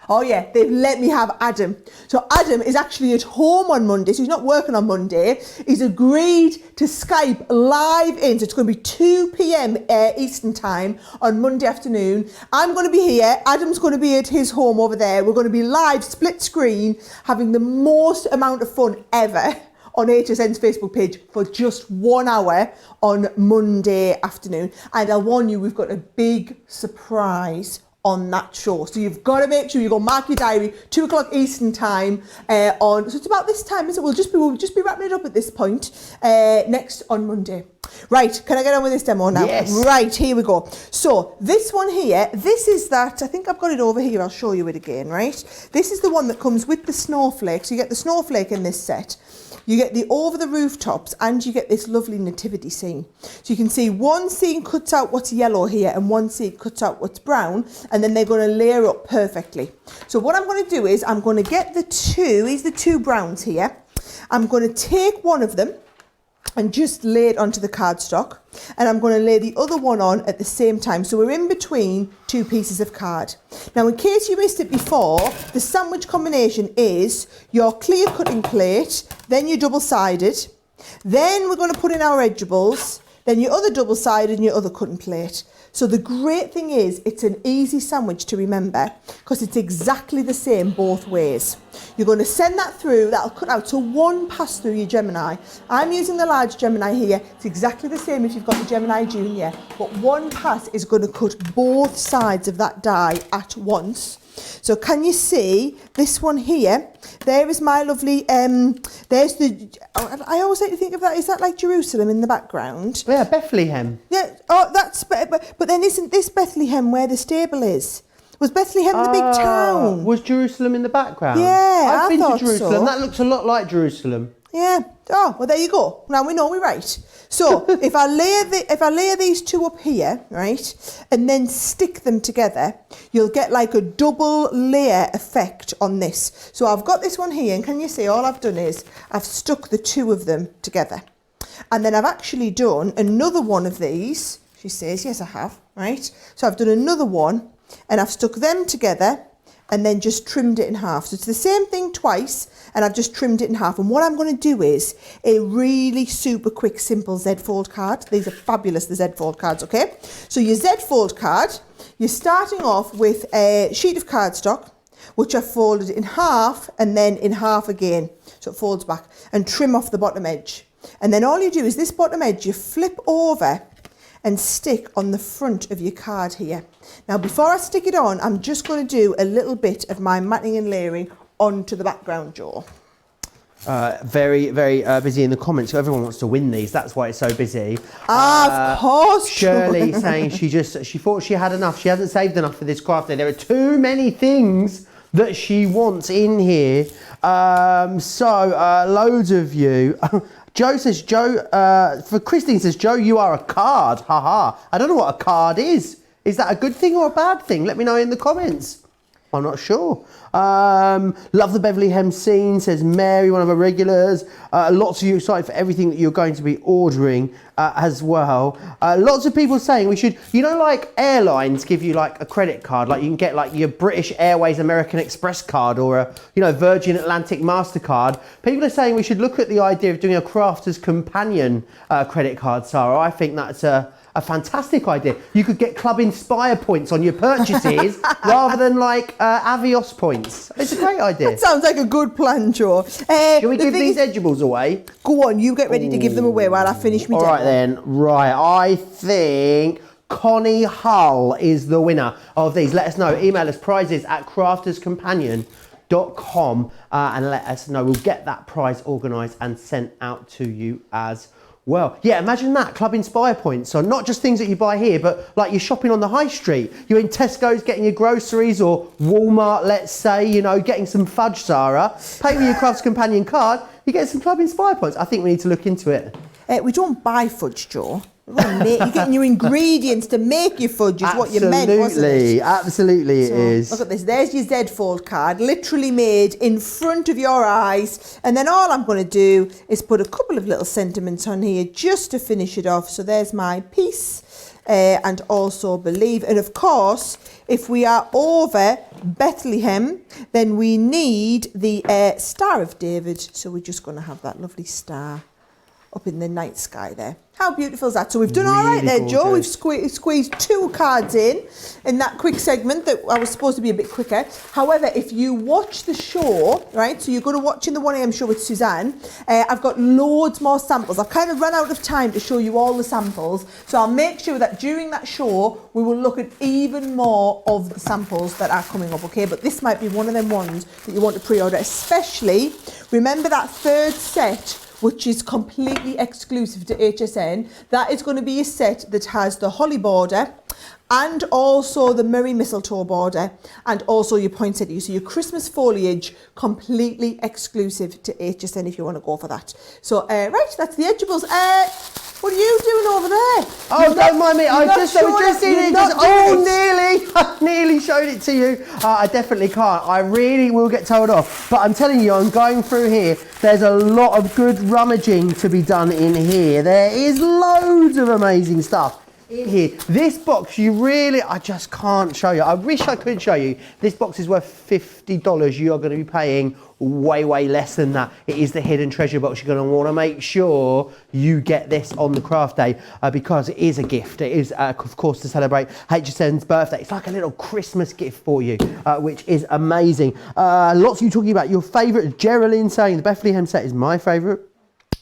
Oh yeah, they've let me have Adam. So Adam is actually at home on Monday, so he's not working on Monday. He's agreed to Skype live in, so it's going to be 2 p.m. Eastern time on Monday afternoon. I'm going to be here, Adam's going to be at his home over there. We're going to be live, split screen, having the most amount of fun ever on HSN's Facebook page for just 1 hour on Monday afternoon. And I'll warn you, we've got a big surprise on that show. So you've got to make sure you go mark your diary, 2 o'clock Eastern time on, so it's about this time, is it? We'll just be wrapping it up at this point next on Monday. Right, can I get on with this demo now? Yes. Right, here we go. So this one here, this is that, I think I've got it over here, I'll show you it again, right? This is the one that comes with the snowflake. So you get the snowflake in this set. You get the over the rooftops, and you get this lovely nativity scene. So you can see one scene cuts out what's yellow here and one scene cuts out what's brown, and then they're going to layer up perfectly. So what I'm going to do is I'm going to get the two browns here. I'm going to take one of them and just lay it onto the cardstock, and I'm going to lay the other one on at the same time. So we're in between 2 pieces of card. Now, in case you missed it before, the sandwich combination is your clear cutting plate, then your double-sided, then we're going to put in our edgeables, then your other double-sided and your other cutting plate. So the great thing is it's an easy sandwich to remember because it's exactly the same both ways. You're going to send that through, that'll cut out, so one pass through your Gemini. I'm using the large Gemini here. It's exactly the same if you've got the Gemini Junior, but one pass is going to cut both sides of that die at once. So can you see this one here? There is my lovely, there's the, I always like to think of that, is that like Jerusalem in the background? Yeah, Bethlehem. Yeah, oh, that's, but then isn't this Bethlehem where the stable is? Was Bethlehem the big town? Was Jerusalem in the background? Yeah, I've been to Jerusalem. So. That looks a lot like Jerusalem. Yeah. Oh, well, there you go. Now we know we're right. So if I layer these two up here, right, and then stick them together, you'll get like a double layer effect on this. So I've got this one here, and can you see all I've done is I've stuck the two of them together. And then I've actually done another one of these. She says, yes, I have, right? So I've done another one, and I've stuck them together and then just trimmed it in half. So it's the same thing twice, and I've just trimmed it in half. And what I'm going to do is a really super quick, simple Z-fold card. These are fabulous, the Z-fold cards, okay? So your Z-fold card, you're starting off with a sheet of cardstock, which I've folded in half and then in half again. So it folds back, and trim off the bottom edge. And then all you do is this bottom edge, you flip over and stick on the front of your card here. Now, before I stick it on, I'm just going to do a little bit of my matting and layering onto the background jaw. Very, very busy in the comments. So everyone wants to win these. That's why it's so busy. Of course. Shirley saying she thought she had enough. She hasn't saved enough for this craft day. There are too many things that she wants in here. Loads of you. Joe says, for Christine says, Joe, you are a card. Haha. I don't know what a card is. Is that a good thing or a bad thing? Let me know in the comments. I'm not sure. Love the Beverly Hem scene, says Mary, one of our regulars. Lots of you excited for everything that you're going to be ordering as well. Lots of people saying we should, you know, like airlines give you like a credit card, like you can get like your British Airways American Express card or a, you know, Virgin Atlantic MasterCard. People are saying we should look at the idea of doing a Crafter's Companion credit card, Sarah. I think that's a fantastic idea. You could get Club Inspire points on your purchases rather than like Avios points. It's a great idea. That sounds like a good plan, Joe. Shall we give these edibles away? Go on, you get ready to give them away while I finish my All demo. right then, right. I think Connie Hull is the winner of these. Let us know. Email us prizes@crafterscompanion.com and let us know. We'll get that prize organised and sent out to you as well. Yeah, imagine that, Club Inspire points. So not just things that you buy here, but like you're shopping on the high street. You're in Tesco's getting your groceries, or Walmart, let's say, you know, getting some fudge, Sarah. Pay with your Crafter's Companion card, you get some Club Inspire points. I think we need to look into it. We don't buy fudge, Joe. You're getting your ingredients to make your fudge is what you meant, wasn't it? Absolutely, it is. Look at this. There's your Z Fold card, literally made in front of your eyes. And then all I'm going to do is put a couple of little sentiments on here just to finish it off. So there's my peace and also believe. And of course, if we are over Bethlehem, then we need the Star of David. So we're just going to have that lovely star up in the night sky there. How beautiful is that? So we've done all right there, Joe. We've squeezed 2 cards in that quick segment that I was supposed to be a bit quicker. However, if you watch the show, right, so you're going to watch in the 1am show with Suzanne, I've got loads more samples. I've kind of run out of time to show you all the samples. So I'll make sure that during that show, we will look at even more of the samples that are coming up, okay? But this might be one of them ones that you want to pre-order, especially, remember that 3rd set, which is completely exclusive to HSN. That is going to be a set that has the holly border and also the Merry Mistletoe border and also your poinsettia. So your Christmas foliage, completely exclusive to HSN if you want to go for that. So, right, that's the edibles. What are you doing over there? Oh, don't mind me. I just nearly showed it to you. I definitely can't. I really will get told off. But I'm telling you, I'm going through here. There's a lot of good rummaging to be done in here. There is loads of amazing stuff in here. This box, I just can't show you. I wish I could show you. This box is worth $50. You are going to be paying way less than that. It is the hidden treasure box. You're going to want to make sure you get this on the craft day because it is a gift. It is, of course, to celebrate HSN's birthday. It's like a little Christmas gift for you, which is amazing. Lots of you talking about your favourite. Geraldine saying the Bethlehem set is my favourite.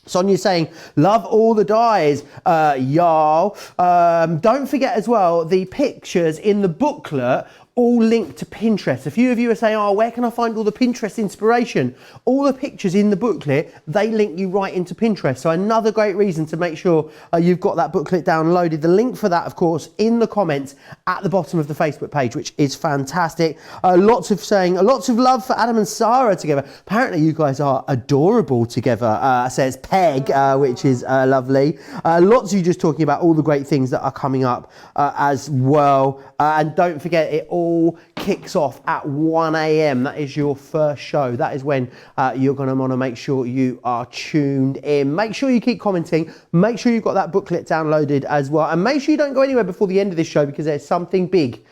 Sonia saying, love all the dyes, y'all. Don't forget as well, the pictures in the booklet all linked to Pinterest. A few of you are saying, oh, where can I find all the Pinterest inspiration? All the pictures in the booklet, they link you right into Pinterest. So another great reason to make sure you've got that booklet downloaded. The link for that, of course, in the comments at the bottom of the Facebook page, which is fantastic. Lots of love for Adam and Sara together. Apparently you guys are adorable together, says Peg, which is lovely. Lots of you just talking about all the great things that are coming up as well. And don't forget, it all kicks off at 1 a.m. That is your first show. That is when you're going to want to make sure you are tuned in. Make sure you keep commenting. Make sure you've got that booklet downloaded as well. And make sure you don't go anywhere before the end of this show because there's something big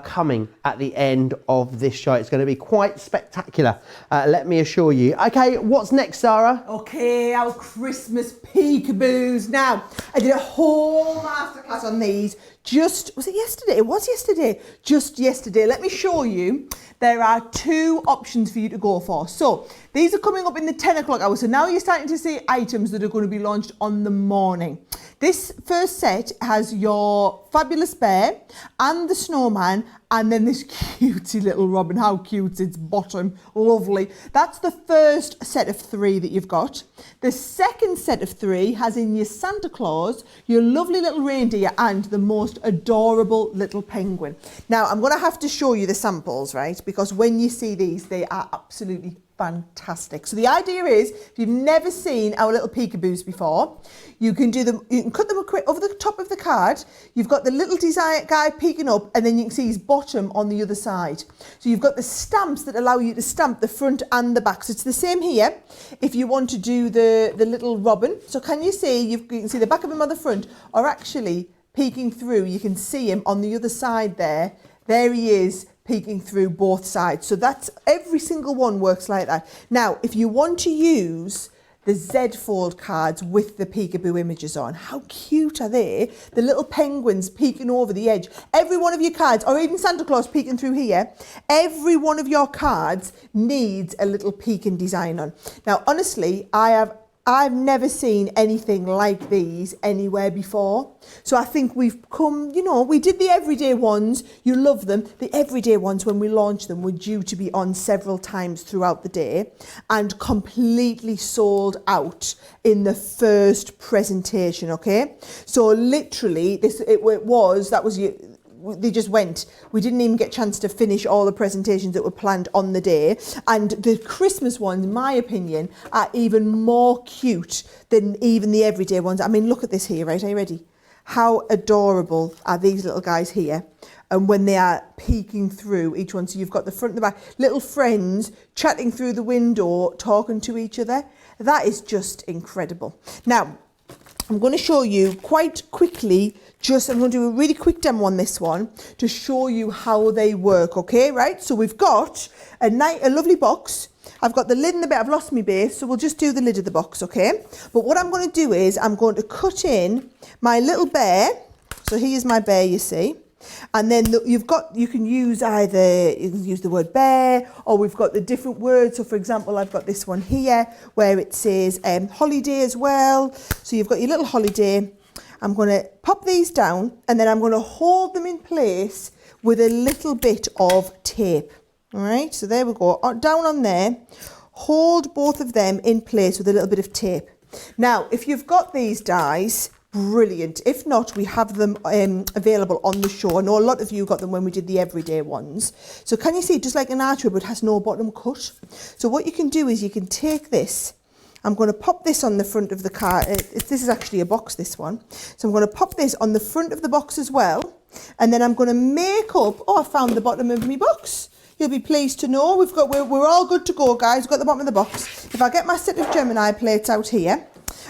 coming at the end of this show. It's going to be quite spectacular, let me assure you. Okay, what's next, Sarah? Okay, our Christmas peekaboos. Now, I did a whole masterclass on these was it yesterday? It was yesterday. Just yesterday. Let me show you. There are 2 options for you to go for. So these are coming up in the 10 o'clock hour. So now you're starting to see items that are going to be launched on the morning. This first set has your fabulous bear and the snowman and then this cutesy little robin. How cute, its bottom, lovely. That's the first set of 3 that you've got. The second set of 3 has in your Santa Claus, your lovely little reindeer and the most adorable little penguin. Now I'm going to have to show you the samples, right? Because when you see these, they are absolutely fantastic. So the idea is, if you've never seen our little peekaboos before, you can do them, you can cut them over the top of the card. You've got the little design guy peeking up, and then you can see his bottom on the other side. So you've got the stamps that allow you to stamp the front and the back. So it's the same here if you want to do the little robin. So can you see, you can see the back of him on the front, or actually peeking through, you can see him on the other side there. There he is, peeking through both sides. So that's, every single one works like that. Now, if you want to use the Z fold cards with the peekaboo images on, how cute are they? The little penguins peeking over the edge. Every one of your cards, or even Santa Claus peeking through here, every one of your cards needs a little peeking design on. Now, honestly, I've never seen anything like these anywhere before. So I think we've come, you know, we did the everyday ones, you love them. The everyday ones, when we launched them, were due to be on several times throughout the day and completely sold out in the first presentation, okay? So literally, they just went. We didn't even get a chance to finish all the presentations that were planned on the day. And the Christmas ones, in my opinion, are even more cute than even the everyday ones. I mean, look at this here, right? Are you ready? How adorable are these little guys here? And when they are peeking through each one. So you've got the front and the back, little friends chatting through the window, talking to each other. That is just incredible. Now, I'm going to show you quite quickly, I'm going to do a really quick demo on this one to show you how they work, okay, right? So we've got a lovely box. I've got the lid in the bit, I've lost my base, so we'll just do the lid of the box, okay? But what I'm going to do is I'm going to cut in my little bear. So here's my bear, you see. And then you can use the word bear, or we've got the different words. So for example, I've got this one here where it says holiday as well. So you've got your little holiday. I'm going to pop these down, and then I'm going to hold them in place with a little bit of tape. All right, so there we go, down on there. Hold both of them in place with a little bit of tape. Now, if you've got these dies, brilliant. If not, we have them available on the show. I know a lot of you got them when we did the everyday ones. So can you see, just like an archway, but it has no bottom cut? So what you can do is you can take this. I'm going to pop this on the front of the card. This is actually a box, this one. So I'm going to pop this on the front of the box as well. And then I'm going to make up, I found the bottom of my box. You'll be pleased to know we're all good to go, guys. We've got the bottom of the box. If I get my set of Gemini plates out here,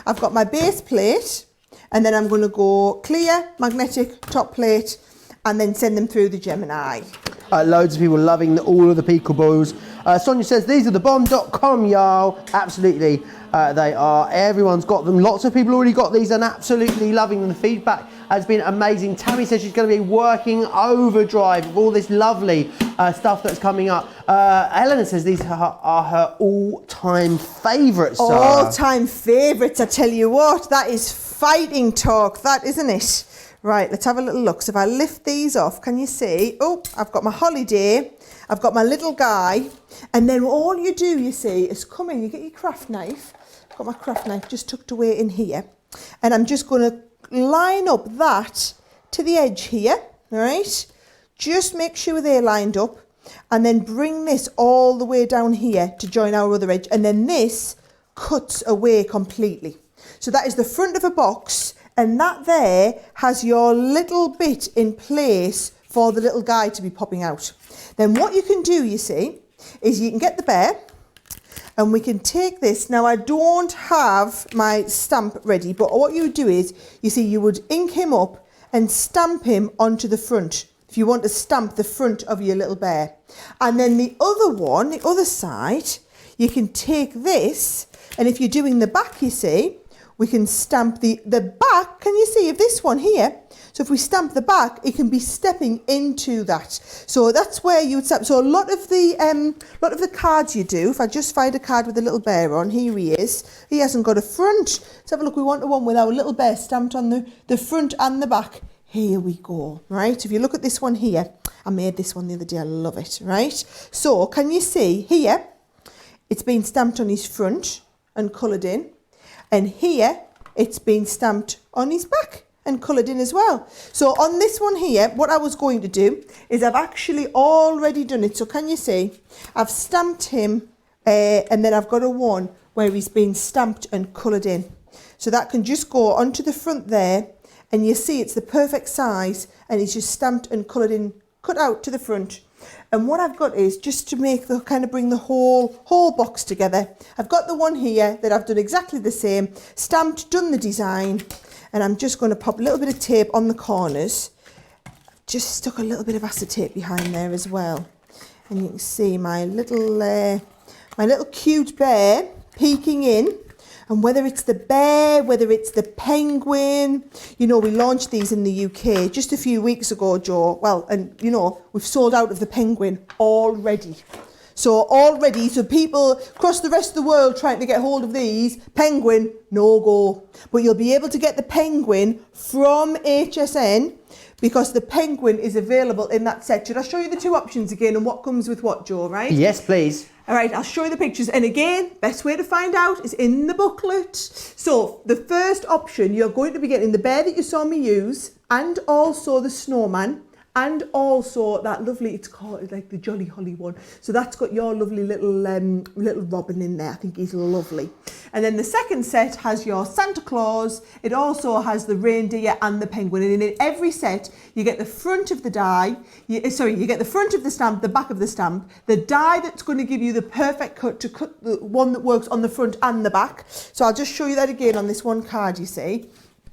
I've got my base plate, and then I'm going to go clear, magnetic, top plate, and then send them through the Gemini. Loads of people loving all of the peekaboos. Sonia says, these are the bomb.com, y'all. Absolutely, they are. Everyone's got them. Lots of people already got these and absolutely loving them. The feedback has been amazing. Tammy says she's going to be working overdrive with all this lovely stuff that's coming up. Eleanor says these are her all-time favourites. All-time favourites, I tell you what. That is fighting talk, that, isn't it? Right, let's have a little look. So if I lift these off, can you see? Oh, I've got my holiday, I've got my little guy, and then all you do, you see, is come in, you get your craft knife. I've got my craft knife just tucked away in here, and I'm just going to line up that to the edge here, all right? Just make sure they're lined up, and then bring this all the way down here to join our other edge, and then this cuts away completely. So that is the front of a box, and that there has your little bit in place for the little guy to be popping out. Then what you can do, you see, is you can get the bear, and we can take this. Now, I don't have my stamp ready, but what you would do is, you see, you would ink him up and stamp him onto the front, if you want to stamp the front of your little bear. And then the other one, the other side, you can take this, and if you're doing the back, you see, we can stamp the back, can you see, of this one here? So if we stamp the back, it can be stepping into that. So that's where you would stamp. So a lot of the cards you do, if I just find a card with a little bear on, here he is. He hasn't got a front. Let's have a look. We want the one with our little bear stamped on the front and the back. Here we go, right? If you look at this one here, I made this one the other day. I love it, right? So can you see here, it's been stamped on his front and coloured in. And here, it's been stamped on his back and coloured in as well. So on this one here, what I was going to do is I've actually already done it. So can you see? I've stamped him and then I've got a one where he's been stamped and coloured in. So that can just go onto the front there, and you see it's the perfect size, and it's just stamped and coloured in, cut out to the front. And what I've got is, just to make the kind of bring the whole box together, I've got the one here that I've done exactly the same, stamped, done the design, and I'm just going to pop a little bit of tape on the corners. Just stuck a little bit of acetate behind there as well, and you can see my little cute bear peeking in. And whether it's the bear, whether it's the penguin, you know, we launched these in the UK just a few weeks ago, Joe. Well, and you know, we've sold out of the penguin already. So people across the rest of the world trying to get hold of these, penguin, no go. But you'll be able to get the penguin from HSN, because the penguin is available in that set. Should I show you the two options again and what comes with what, Joe, right? Yes, please. All right, I'll show you the pictures. And again, best way to find out is in the booklet. So the first option, you're going to be getting the bear that you saw me use, and also the snowman, and also that lovely, it's called like the Jolly Holly one. So that's got your lovely little Robin in there. I think he's lovely. And then the second set has your Santa Claus. It also has the reindeer and the penguin. And in every set, you get the front of the die. You get the front of the stamp, the back of the stamp, the die that's going to give you the perfect cut to cut the one that works on the front and the back. So I'll just show you that again on this one card, you see.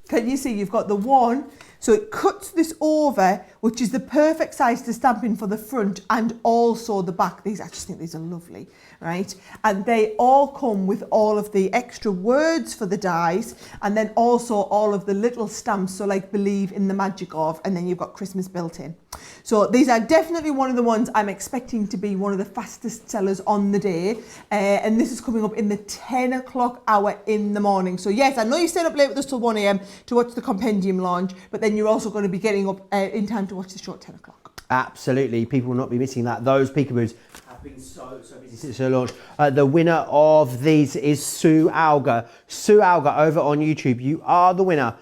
Can you see you've got the one? So it cuts this over, which is the perfect size to stamp in for the front and also the back. I just think these are lovely, right? And they all come with all of the extra words for the dies, and then also all of the little stamps, so like believe in the magic of, and then you've got Christmas built in. So these are definitely one of the ones I'm expecting to be one of the fastest sellers on the day. And this is coming up in the 10 o'clock hour in the morning. So yes, I know you stayed up late with us till 1 a.m. to watch the Compendium launch, but then you're also going to be getting up in time to watch the show at 10 o'clock. Absolutely. People will not be missing that. Those Peekaboos have been so busy since the launch. The winner of these is Sue Alga. Sue Alga over on YouTube. You are the winner.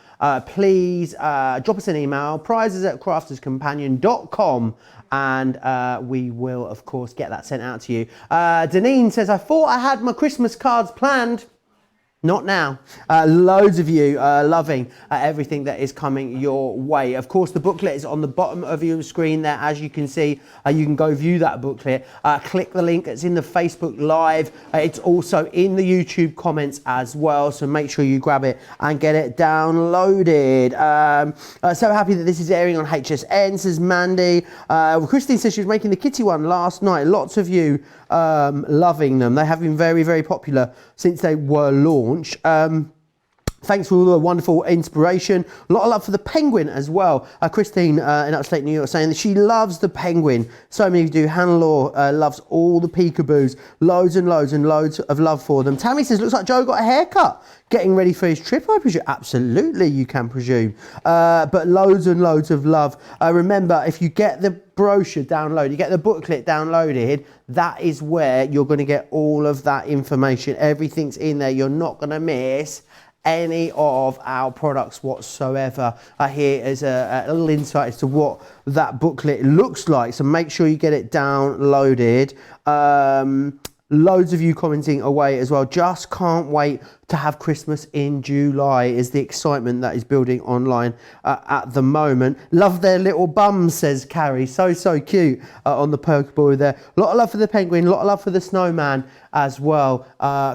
Please drop us an email, prizes@crafterscompanion.com, and we will, of course, get that sent out to you. Deneen says, I thought I had my Christmas cards planned. Not now. Loads of you loving everything that is coming your way. Of course, the booklet is on the bottom of your screen there. As you can see, you can go view that booklet. Click the link. It's in the Facebook Live. It's also in the YouTube comments as well. So make sure you grab it and get it downloaded. So happy that this is airing on HSN, says Mandy. Christine says she was making the kitty one last night. Lots of you loving them. They have been very, very popular since they were launched. Thanks for all the wonderful inspiration. A lot of love for the penguin as well. Christine in upstate New York saying that she loves the penguin. So many of you do. Hannah Law loves all the Peekaboos. Loads and loads and loads of love for them. Tammy says, looks like Joe got a haircut. Getting ready for his trip, I presume. Absolutely, you can presume. But loads and loads of love. Remember, if you get the brochure downloaded, you get the booklet downloaded, that is where you're going to get all of that information. Everything's in there. You're not going to miss any of our products whatsoever. Here is a little insight as to what that booklet looks like. So make sure you get it downloaded. Loads of you commenting away as well. Just can't wait to have Christmas in July is the excitement that is building online at the moment. Love their little bums, says Carrie. So cute on the Peekaboo there. A lot of love for the penguin, a lot of love for the snowman as well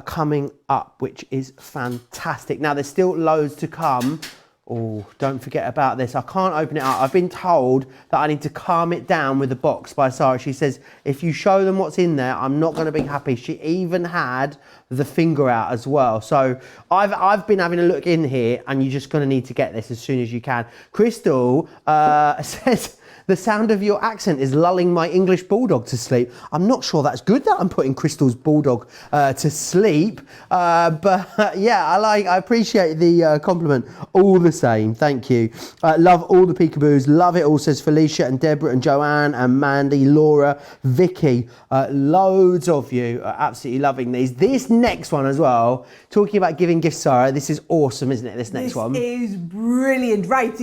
coming up, which is fantastic. Now, there's still loads to come. Oh, don't forget about this. I can't open it up. I've been told that I need to calm it down with the box by Sara. She says, if you show them what's in there, I'm not going to be happy. She even had the finger out as well. So I've been having a look in here, and you're just going to need to get this as soon as you can. Crystal says, the sound of your accent is lulling my English bulldog to sleep. I'm not sure that's good that I'm putting Crystal's bulldog to sleep. But yeah, I appreciate the compliment all the same. Thank you. Love all the Peekaboos. Love it all, says Felicia and Deborah and Joanne and Mandy, Laura, Vicky. Loads of you are absolutely loving these. This next one as well, talking about giving gifts, Sara, this is awesome, isn't it? This next one. This is brilliant. Right.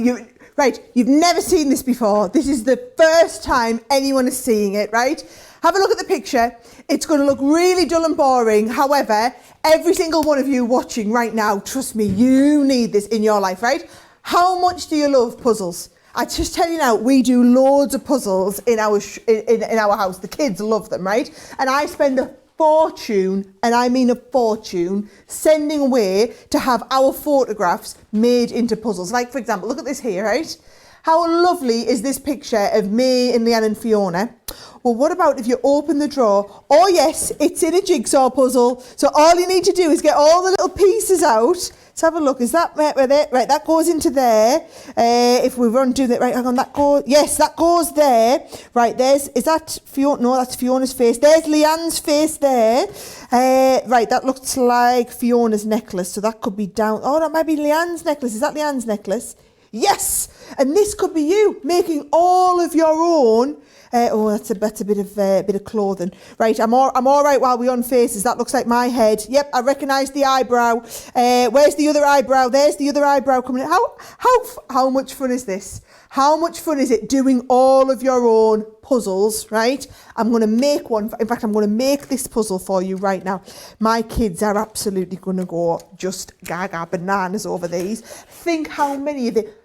Right, you've never seen this before. This is the first time anyone is seeing it, right? Have a look at the picture. It's going to look really dull and boring. However, every single one of you watching right now, trust me, you need this in your life, right? How much do you love puzzles? I just tell you now, we do loads of puzzles in our house. The kids love them, right? And I spend a fortune, and I mean a fortune, sending away to have our photographs made into puzzles. Like, for example, look at this here, right? How lovely is this picture of me and Leanne and Fiona? Well, what about if you open the drawer? Oh yes, it's in a jigsaw puzzle. So all you need to do is get all the little pieces out. Let's have a look. Is that right with it? Right, that goes into there. If we run to that, right, hang on, that goes, yes, that goes there. Right, is that Fiona? No, that's Fiona's face. There's Leanne's face there. Right, that looks like Fiona's necklace. So that could be down. Oh, that might be Leanne's necklace. Is that Leanne's necklace? Yes, and this could be you making all of your own. Oh, that's a bit of clothing. Right, I'm all right while we're on faces. That looks like my head. Yep, I recognise the eyebrow. Where's the other eyebrow? There's the other eyebrow coming in. How much fun is this? How much fun is it doing all of your own puzzles, right? I'm going to make one. In fact, I'm going to make this puzzle for you right now. My kids are absolutely going to go just gaga bananas over these. Think how many of it.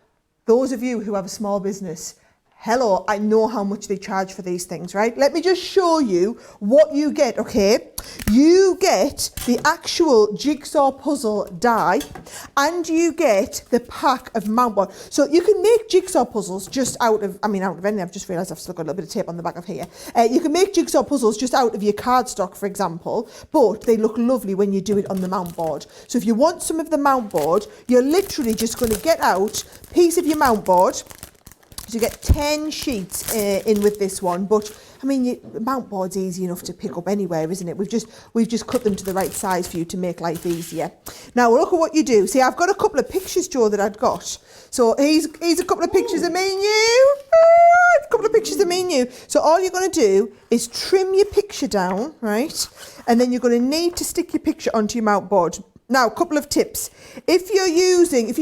Those of you who have a small business, hello, I know how much they charge for these things, right? Let me just show you what you get, okay? You get the actual jigsaw puzzle die, and you get the pack of mount board. So you can make jigsaw puzzles just out of anything. I've just realised I've still got a little bit of tape on the back of here. You can make jigsaw puzzles just out of your cardstock, for example, but they look lovely when you do it on the mount board. So if you want some of the mount board, you're literally just going to get out a piece of your mount board. So you get 10 sheets in with this one, but I mean, mount board's easy enough to pick up anywhere, isn't it? We've just cut them to the right size for you to make life easier. Now look at what you do. See, I've got a couple of pictures, Joe, that I'd got. So here's a couple of pictures of me and you. A couple of pictures of me and you. So all you're going to do is trim your picture down, right? And then you're going to need to stick your picture onto your mount board. Now, a couple of tips. If you're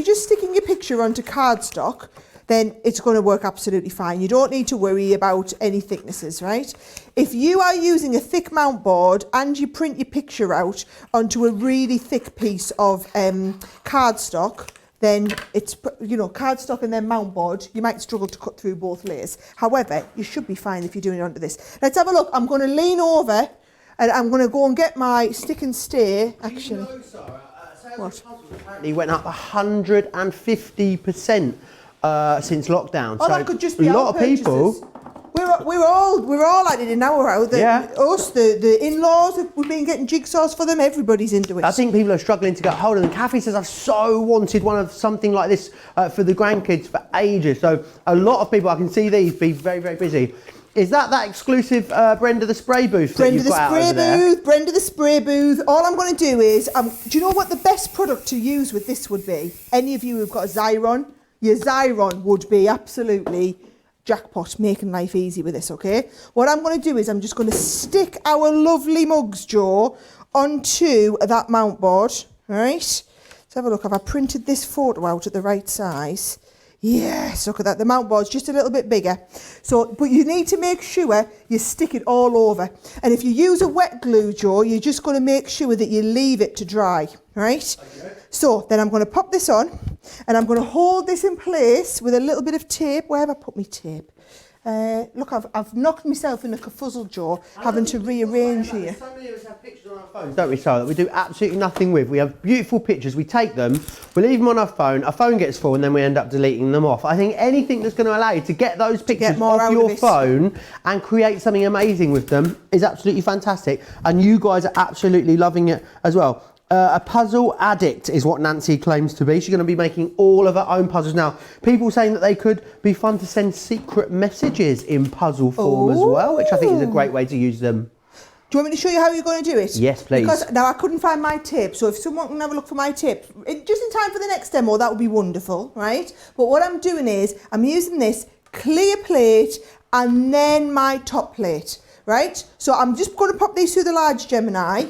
just sticking your picture onto cardstock, then it's going to work absolutely fine. You don't need to worry about any thicknesses, right? If you are using a thick mount board and you print your picture out onto a really thick piece of cardstock, then it's, cardstock and then mount board, you might struggle to cut through both layers. However, you should be fine if you're doing it onto this. Let's have a look. I'm going to lean over and I'm going to go and get my stick and stay, actually. You know, Sara, what? Apparently went up 150%. Since lockdown. Oh, so that could just be a lot of people. We're all at it in our house. Us, the in-laws, we've been getting jigsaws for them. Everybody's into it. I think people are struggling to get hold of them. Kathy says, I've so wanted one of something like this for the grandkids for ages. So a lot of people, I can see these be very, very busy. Is that exclusive Brenda the Spray booth that you've got out over there? Brenda the Spray booth. All I'm going to do is, do you know what the best product to use with this would be? Any of you who've got a Xyron? Your Xyron would be absolutely jackpot, making life easy with this, okay? What I'm going to do is I'm just going to stick our lovely mugs, Joe, onto that mount board, all right? Let's have a look. Have I printed this photo out at the right size? Yes, look at that. The mount board's just a little bit bigger. So, but you need to make sure you stick it all over. And if you use a wet glue, Joe, you're just going to make sure that you leave it to dry, right? Okay. So then I'm going to pop this on and I'm going to hold this in place with a little bit of tape. Where have I put my tape? Look, I've knocked myself in a kerfuzzle, Joe, having to rearrange here. So many of us have pictures on our phones, don't we, Sara, that we do absolutely nothing with. We have beautiful pictures, we take them, we leave them on our phone gets full, and then we end up deleting them off. I think anything that's going to allow you to get those pictures off your phone and create something amazing with them is absolutely fantastic. And you guys are absolutely loving it as well. A puzzle addict is what Nancy claims to be. She's going to be making all of her own puzzles. Now, people saying that they could be fun to send secret messages in puzzle form as well, which I think is a great way to use them. Do you want me to show you how you're going to do it? Yes, please. Because now I couldn't find my tape, so if someone can have a look for my tape, just in time for the next demo, that would be wonderful, right? But what I'm doing is, I'm using this clear plate and then my top plate, right? So I'm just going to pop these through the large Gemini.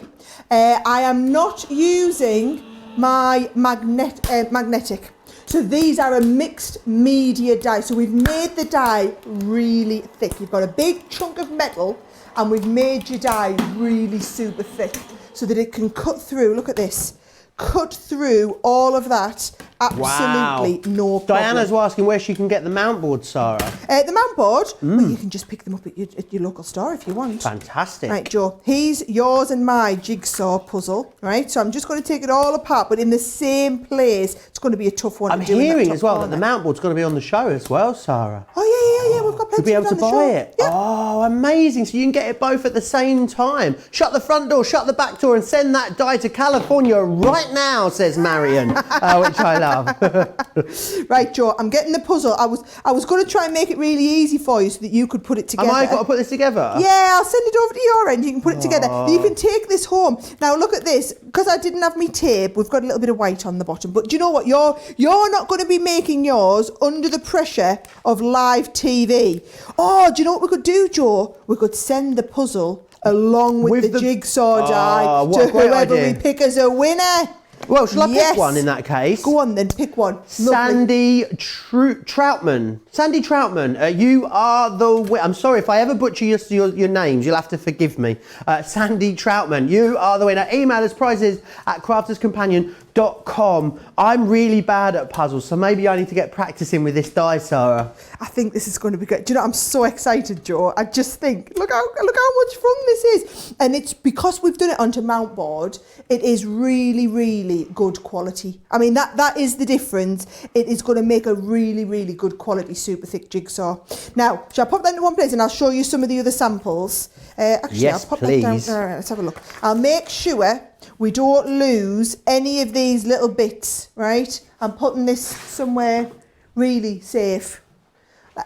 I am not using my magnetic. So these are a mixed media die. So we've made the die really thick. You've got a big chunk of metal and we've made your die really super thick so that it can cut through. Look at this. Cut through all of that. Absolutely no problem. Diana's asking where she can get the mount board, Sarah. The mount board, well, you can just pick them up at your local store if you want. Fantastic. Right, Joe, here's yours and my jigsaw puzzle, right? So I'm just going to take it all apart, but in the same place. It's going to be a tough one I'm to do. hearing as well that the mount board's going to be on the show as well, Sarah. Oh, yeah. We've got plenty To be able to on the buy show. it. Yeah. Oh, amazing. So you can get it both at the same time. Shut the front door, shut the back door, and send that die to California right now, says Marion, which I love. Right, Joe, I'm getting the puzzle. I was going to try and make it really easy for you so that you could put it together. Am I got to put this together? Yeah, I'll send it over to your end. You can put it together. You can take this home. Now look at this. Because I didn't have my tape, we've got a little bit of white on the bottom. But do you know what? You're not going to be making yours under the pressure of live TV. Oh, do you know what we could do, Joe? We could send the puzzle along with the jigsaw die to whoever we pick as a winner. Well, shall I pick one in that case? Go on then, pick one. Sandy Troutman. Sandy Troutman, you are the... I'm sorry, if I ever butcher your names, you'll have to forgive me. Sandy Troutman, you are the winner. Email us prizes@crafterscompanion.com. I'm really bad at puzzles, so maybe I need to get practicing with this die, Sarah. I think this is going to be good. Do you know, I'm so excited, Joe. I just think, look how much fun this is. And it's because we've done it onto mount board, it is really, really good quality. I mean, that is the difference. It is going to make a really, really good quality, super thick jigsaw. Now, shall I pop that into one place and I'll show you some of the other samples? Actually, yes, I'll pop please. that down. All right, let's have a look. I'll make sure we don't lose any of these little bits, right? I'm putting this somewhere really safe.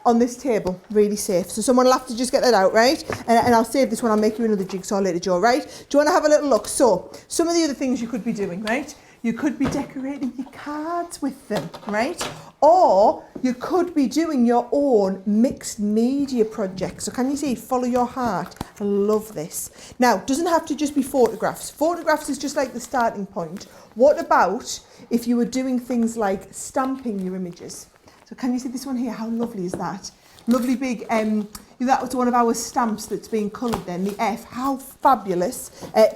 On this table, really safe. So someone will have to just get that out, right? And I'll save this one. I'll make you another jigsaw later, Joe, right? Do you want to have a little look? So, some of the other things you could be doing, right? You could be decorating your cards with them, right? Or you could be doing your own mixed media project. So can you see, follow your heart? I love this. Now, it doesn't have to just be photographs. Photographs is just like the starting point. What about if you were doing things like stamping your images? So can you see this one here? How lovely is that? Lovely big, that was one of our stamps that's being coloured then, the F. How fabulous.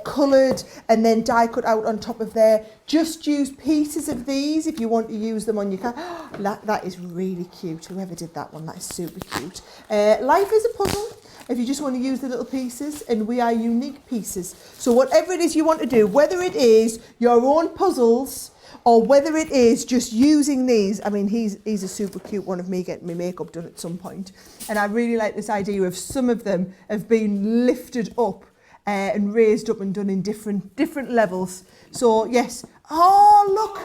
Coloured and then die cut out on top of there. Just use pieces of these if you want to use them on your card. That is really cute. Whoever did that one, that is super cute. Life is a puzzle. If you just want to use the little pieces, and we are unique pieces. So whatever it is you want to do, whether it is your own puzzles, or whether it is just using these. I mean, he's a super cute one of me getting my makeup done at some point. And I really like this idea of some of them have been lifted up and raised up and done in different levels. So, yes. Oh, look.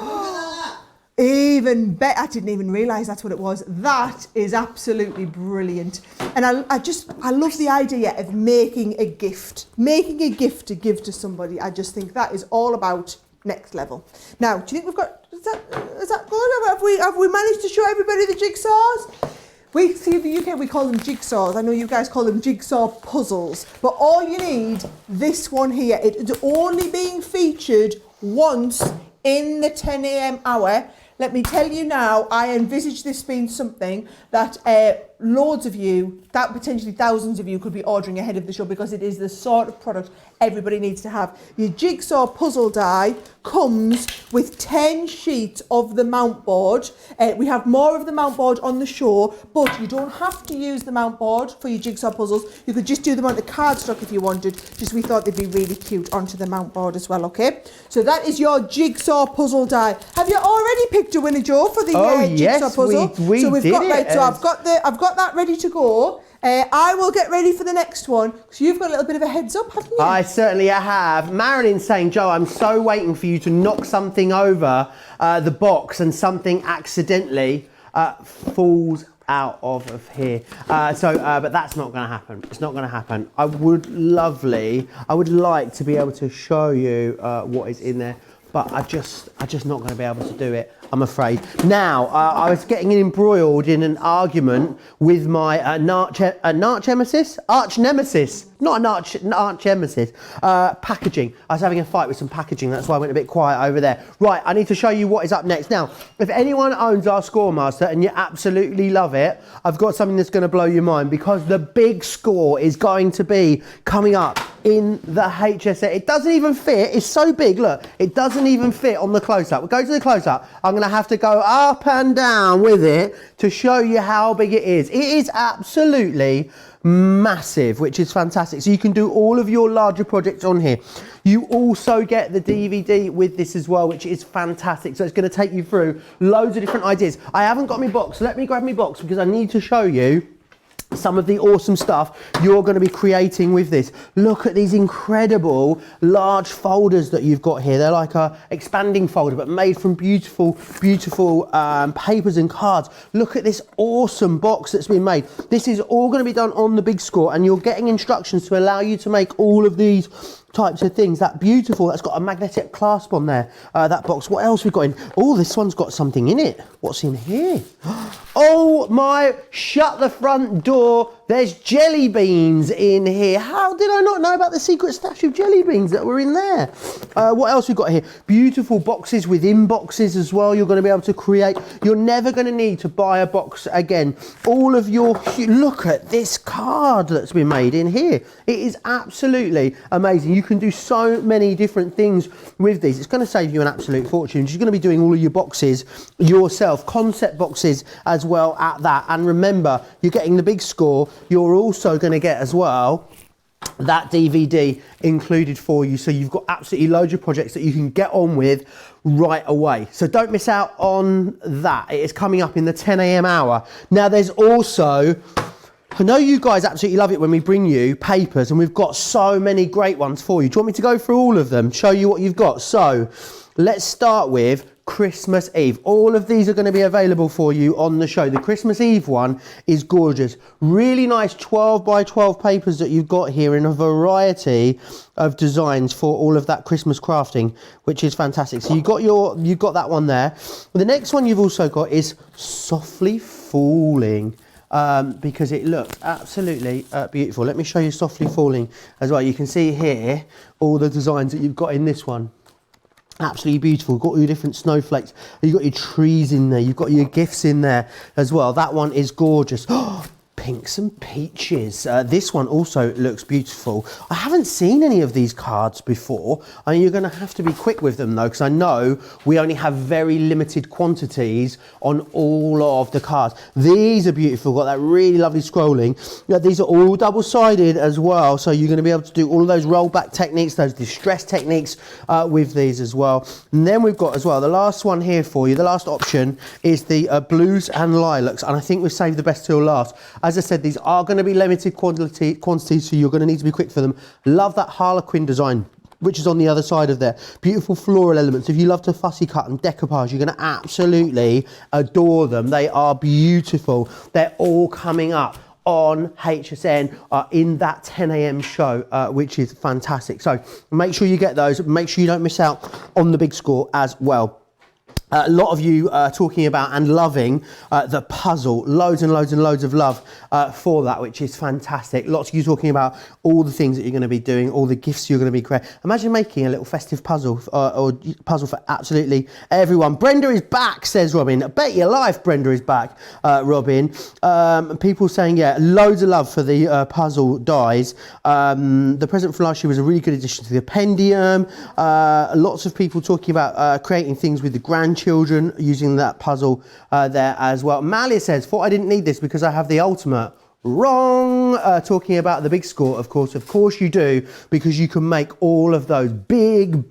Look at that. Even better. I didn't even realise that's what it was. That is absolutely brilliant. And I love the idea of making a gift. Making a gift to give to somebody. I just think that is all about next level. Now, do you think we've got, is that good? Have we managed to show everybody the jigsaws? We see in the UK we call them jigsaws. I know you guys call them jigsaw puzzles, but all you need, this one here, it is only being featured once in the 10 a.m. hour. Let me tell you now, I envisage this being something that loads of you, that potentially thousands of you could be ordering ahead of the show, because it is the sort of product everybody needs to have. Your jigsaw puzzle die comes with 10 sheets of the mount board. We have more of the mount board on the show, but you don't have to use the mount board for your jigsaw puzzles. You could just do them onto cardstock if you wanted. Just we thought they'd be really cute onto the mount board as well, okay? So that is your jigsaw puzzle die. Have you already picked a winner, Joe, for the jigsaw puzzle? We so we've did got it. right. So I've got that ready to go. I will get ready for the next one. So you've got a little bit of a heads up, haven't you? I certainly have. Marilyn's saying, Joe, I'm so waiting for you to knock something over the box and something accidentally falls out of here. But that's not going to happen. It's not going to happen. I would like to be able to show you what is in there, but I'm just not going to be able to do it. I'm afraid. Now, I was getting embroiled in an argument with my arch nemesis, not an arch nemesis, packaging. I was having a fight with some packaging, that's why I went a bit quiet over there. Right, I need to show you what is up next. Now, if anyone owns our Scoremaster and you absolutely love it, I've got something that's going to blow your mind, because the big score is going to be coming up in the HSN. It doesn't even fit, it's so big, look, it doesn't even fit on the close-up. We'll go to the close-up. I'm going to have to go up and down with it to show you how big it is. It is absolutely massive, which is fantastic. So you can do all of your larger projects on here. You also get the DVD with this as well, which is fantastic. So it's going to take you through loads of different ideas. I haven't got my box, so let me grab my box, because I need to show you some of the awesome stuff you're going to be creating with this. Look at these incredible large folders that you've got here. They're like a expanding folder, but made from beautiful papers and cards. Look at this awesome box that's been made. This is all going to be done on the big score, and you're getting instructions to allow you to make all of these types of things. That beautiful, that's got a magnetic clasp on there, that box. What else we got in? Oh, this one's got something in it. What's in here? Oh my, shut the front door. There's jelly beans in here. How did I not know about the secret stash of jelly beans that were in there? What else we got here? Beautiful boxes within boxes as well. You're going to be able to create. You're never going to need to buy a box again. All of your, look at this card that's been made in here. It is absolutely amazing. You can do so many different things with these. It's going to save you an absolute fortune. You're going to be doing all of your boxes yourself, concept boxes as well at that. And remember, you're getting the big score. You're also going to get as well that DVD included for you, so you've got absolutely loads of projects that you can get on with right away. So don't miss out on that. It is coming up in the 10 a.m. hour. Now there's also, I know you guys absolutely love it when we bring you papers, and we've got so many great ones for you. Do you want me to go through all of them, show you what you've got? So let's start with Christmas Eve. All of these are going to be available for you on the show. The Christmas Eve one is gorgeous. Really nice 12 by 12 papers that you've got here in a variety of designs for all of that Christmas crafting, which is fantastic. So you've got that one there. The next one you've also got is Softly Falling. Because it looks absolutely beautiful. Let me show you Softly Falling as well. You can see here all the designs that you've got in this one. Absolutely beautiful. You've got all your different snowflakes. You've got your trees in there. You've got your gifts in there as well. That one is gorgeous. Pinks and peaches. This one also looks beautiful. I haven't seen any of these cards before. I mean, you're going to have to be quick with them though, because I know we only have very limited quantities on all of the cards. These are beautiful. Got that really lovely scrolling. Now, these are all double-sided as well, so you're going to be able to do all of those rollback techniques, those distress techniques with these as well. And then we've got as well the last one here for you. The last option is the blues and lilacs, and I think we've saved the best till last. As I said, these are going to be limited quantities, so you're going to need to be quick for them. Love that Harlequin design, which is on the other side of there. Beautiful floral elements. If you love to fussy cut and decoupage, you're going to absolutely adore them. They are beautiful. They're all coming up on HSN in that 10 a.m. show, which is fantastic. So make sure you get those. Make sure you don't miss out on the big score as well. A lot of you are talking about and loving the puzzle. Loads and loads and loads of love for that, which is fantastic. Lots of you talking about all the things that you're going to be doing, all the gifts you're going to be creating. Imagine making a little festive puzzle or puzzle for absolutely everyone. Brenda is back, says Robin. Bet your life Brenda is back, Robin. People saying, yeah, loads of love for the puzzle dies. The present from last year was a really good addition to the Compendium. Lots of people talking about creating things with the grandchildren, using that puzzle there as well. Malia says, thought I didn't need this because I have the ultimate. Wrong. Talking about the big score, of course you do, because you can make all of those big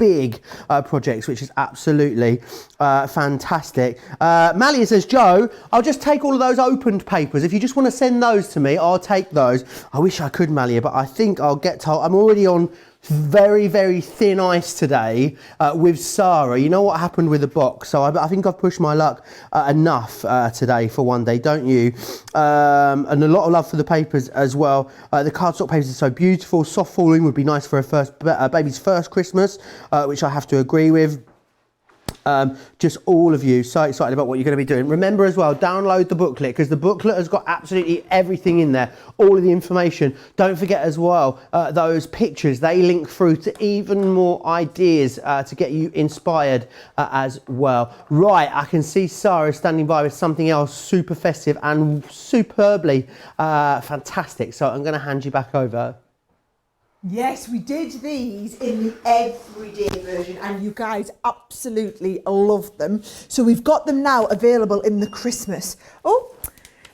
projects, which is absolutely fantastic. Malia says, Joe, I'll just take all of those opened papers. If you just want to send those to me, I'll take those. I wish I could, Malia, but I think I'll get told. I'm already on very thin ice today with Sara. You know what happened with the box, so I think I've pushed my luck enough today for one day, don't you? And a lot of love for the papers as well. The cardstock papers are so beautiful. Soft falling would be nice for a baby's first Christmas, which I have to agree with. Just all of you so excited about what you're going to be doing. Remember as well, download the booklet because the booklet has got absolutely everything in there, all of the information. Don't forget as well, those pictures, they link through to even more ideas to get you inspired as well. Right, I can see Sara standing by with something else super festive and superbly fantastic. So I'm going to hand you back over. Yes, we did these in the everyday version and you guys absolutely loved them. So we've got them now available in the Christmas. Oh,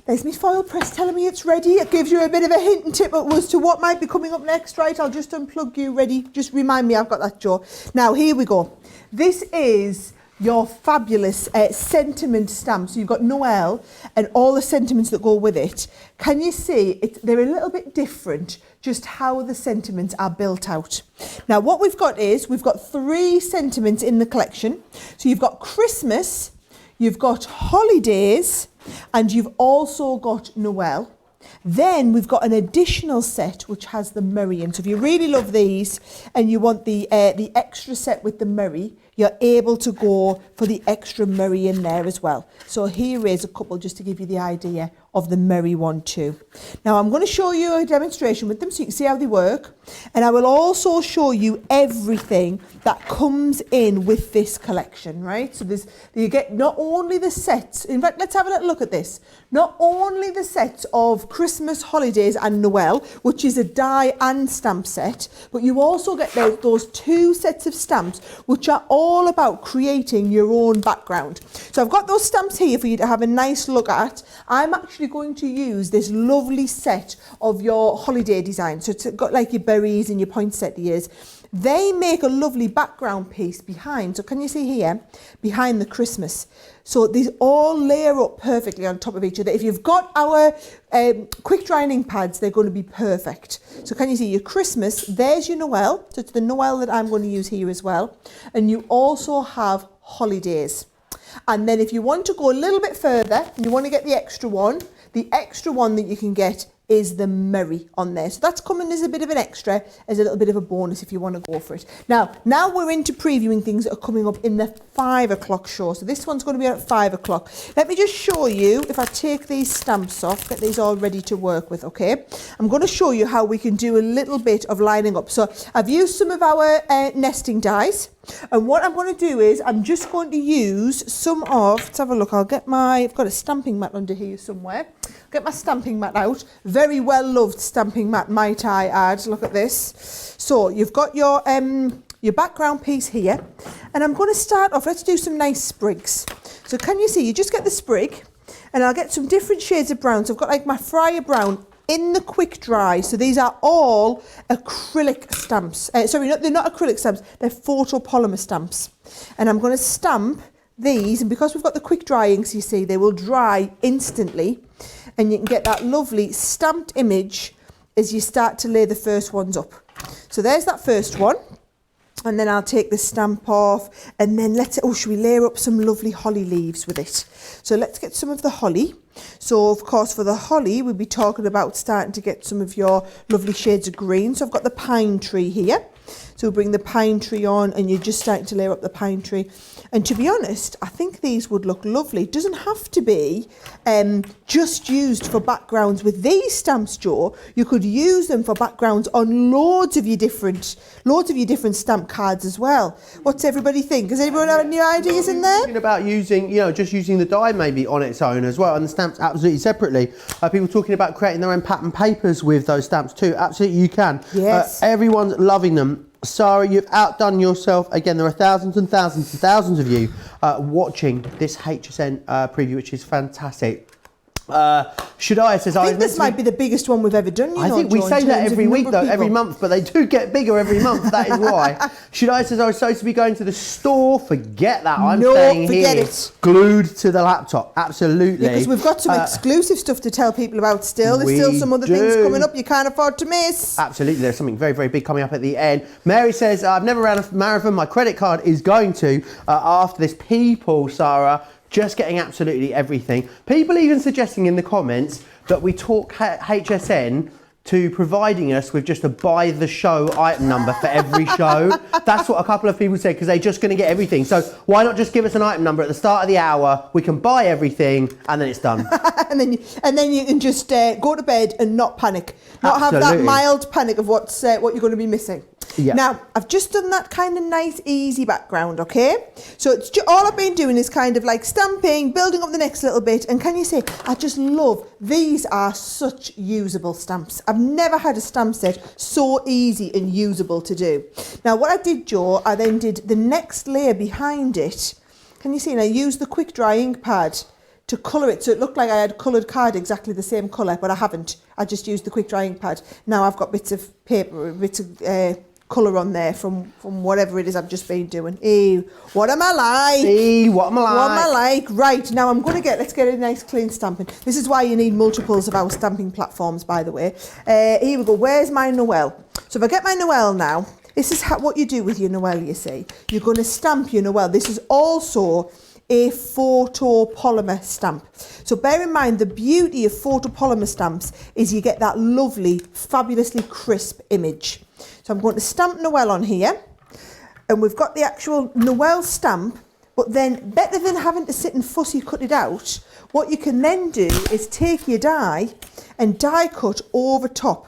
there's my foil press telling me it's ready. It gives you a bit of a hint and tip as to what might be coming up next, right? I'll just unplug you, ready. Just remind me I've got that jaw. Now, here we go. This is your fabulous sentiment stamp. So you've got Noel and all the sentiments that go with it. Can you see they're a little bit different, just how the sentiments are built out. Now what we've got is, we've got 3 sentiments in the collection. So you've got Christmas, you've got holidays, and you've also got Noel. Then we've got an additional set which has the Murray in. So if you really love these and you want the extra set with the Murray, you're able to go for the extra Murray in there as well. So here is a couple just to give you the idea of the Murray one too. Now I'm going to show you a demonstration with them so you can see how they work, and I will also show you everything that comes in with this collection, right? So you get not only the sets, in fact let's have a little look at this, not only the sets of Christmas, holidays and Noel, which is a die and stamp set, but you also get those 2 sets of stamps which are all about creating your own background. So I've got those stamps here for you to have a nice look at. I'm actually going to use this lovely set of your holiday design. So it's got like your berries and your poinsettias. They make a lovely background piece behind. So can you see here, behind the Christmas? So these all layer up perfectly on top of each other. If you've got our quick drying ink pads, they're going to be perfect. So can you see your Christmas? There's your Noel. So it's the Noel that I'm going to use here as well. And you also have holidays. And then if you want to go a little bit further, and you want to get the extra one that you can get is the Murray on there. So that's coming as a bit of an extra, as a little bit of a bonus if you want to go for it. Now we're into previewing things that are coming up in the 5 o'clock show. So this one's going to be at 5 o'clock. Let me just show you, if I take these stamps off, get these all ready to work with, okay? I'm going to show you how we can do a little bit of lining up. So I've used some of our nesting dies. And what I'm going to do is I'm just going to use some of, let's have a look, I've got a stamping mat under here somewhere. Get my stamping mat out. Very well loved stamping mat, might I add. Look at this. So you've got your background piece here. And I'm going to start off, let's do some nice sprigs. So can you see, you just get the sprig and I'll get some different shades of brown. So I've got like my Friar Brown in the quick dry. So these are all acrylic stamps. Sorry, they're not acrylic stamps, they're photopolymer stamps. And I'm going to stamp these, and because we've got the quick dry inks, you see, they will dry instantly. And you can get that lovely stamped image as you start to lay the first ones up. So there's that first one. And then I'll take the stamp off, and then should we layer up some lovely holly leaves with it? So let's get some of the holly. So of course for the holly, we'll be talking about starting to get some of your lovely shades of green. So I've got the pine tree here. So we'll bring the pine tree on, and you're just starting to layer up the pine tree. And to be honest, I think these would look lovely. It doesn't have to be just used for backgrounds with these stamps, Joe. You could use them for backgrounds on loads of your different stamp cards as well. What's everybody think? Does anyone have any ideas in there? Thinking about using, just using the die maybe on its own as well, and the stamps absolutely separately. People talking about creating their own pattern papers with those stamps too. Absolutely, you can. Yes. Everyone's loving them. Sara, you've outdone yourself. Again, there are thousands and thousands and thousands of you watching this HSN preview, which is fantastic. Shadaya says, I think this might be the biggest one we've ever done. I think we say that every week, though, every month, but they do get bigger every month. That is why. Shadaya says, I was supposed to be going to the store. Forget that. I'm staying here, glued to the laptop. Absolutely. Because we've got some exclusive stuff to tell people about still. There's still some other things coming up you can't afford to miss. Absolutely. There's something very, very big coming up at the end. Mary says, I've never ran a marathon. My credit card is going to after this. People, Sara, just getting absolutely everything. People even suggesting in the comments that we talk HSN to providing us with just a by the show item number for every show. That's what a couple of people said, because they're just going to get everything. So why not just give us an item number at the start of the hour? We can buy everything and then it's done. and then you can just go to bed and not panic, not Absolutely. have that mild panic of what you're going to be missing. Yeah. Now, I've just done that kind of nice, easy background, okay? So it's all I've been doing is kind of like stamping, building up the next little bit. And can you say, I just love, these are such usable stamps. I've never had a stamp set so easy and usable to do. Now, what I did, Joe, I then did the next layer behind it. Can you see? And I used the quick dry ink pad to colour it, so it looked like I had coloured card exactly the same colour, but I haven't. I just used the quick dry ink pad. Now I've got bits of paper, bits of colour on there from whatever it is I've just been doing. Ew, what am I like? Ew, what am I like? What am I like? Right, now I'm going to let's get a nice clean stamping. This is why you need multiples of our stamping platforms, by the way. Here we go, where's my Noel? So if I get my Noel now, this is what you do with your Noel, you see. You're going to stamp your Noel. This is also a photopolymer stamp. So bear in mind, the beauty of photopolymer stamps is you get that lovely, fabulously crisp image. So I'm going to stamp Noel on here, and we've got the actual Noel stamp, but then better than having to sit and fussy cut it out, what you can then do is take your die and die cut over top.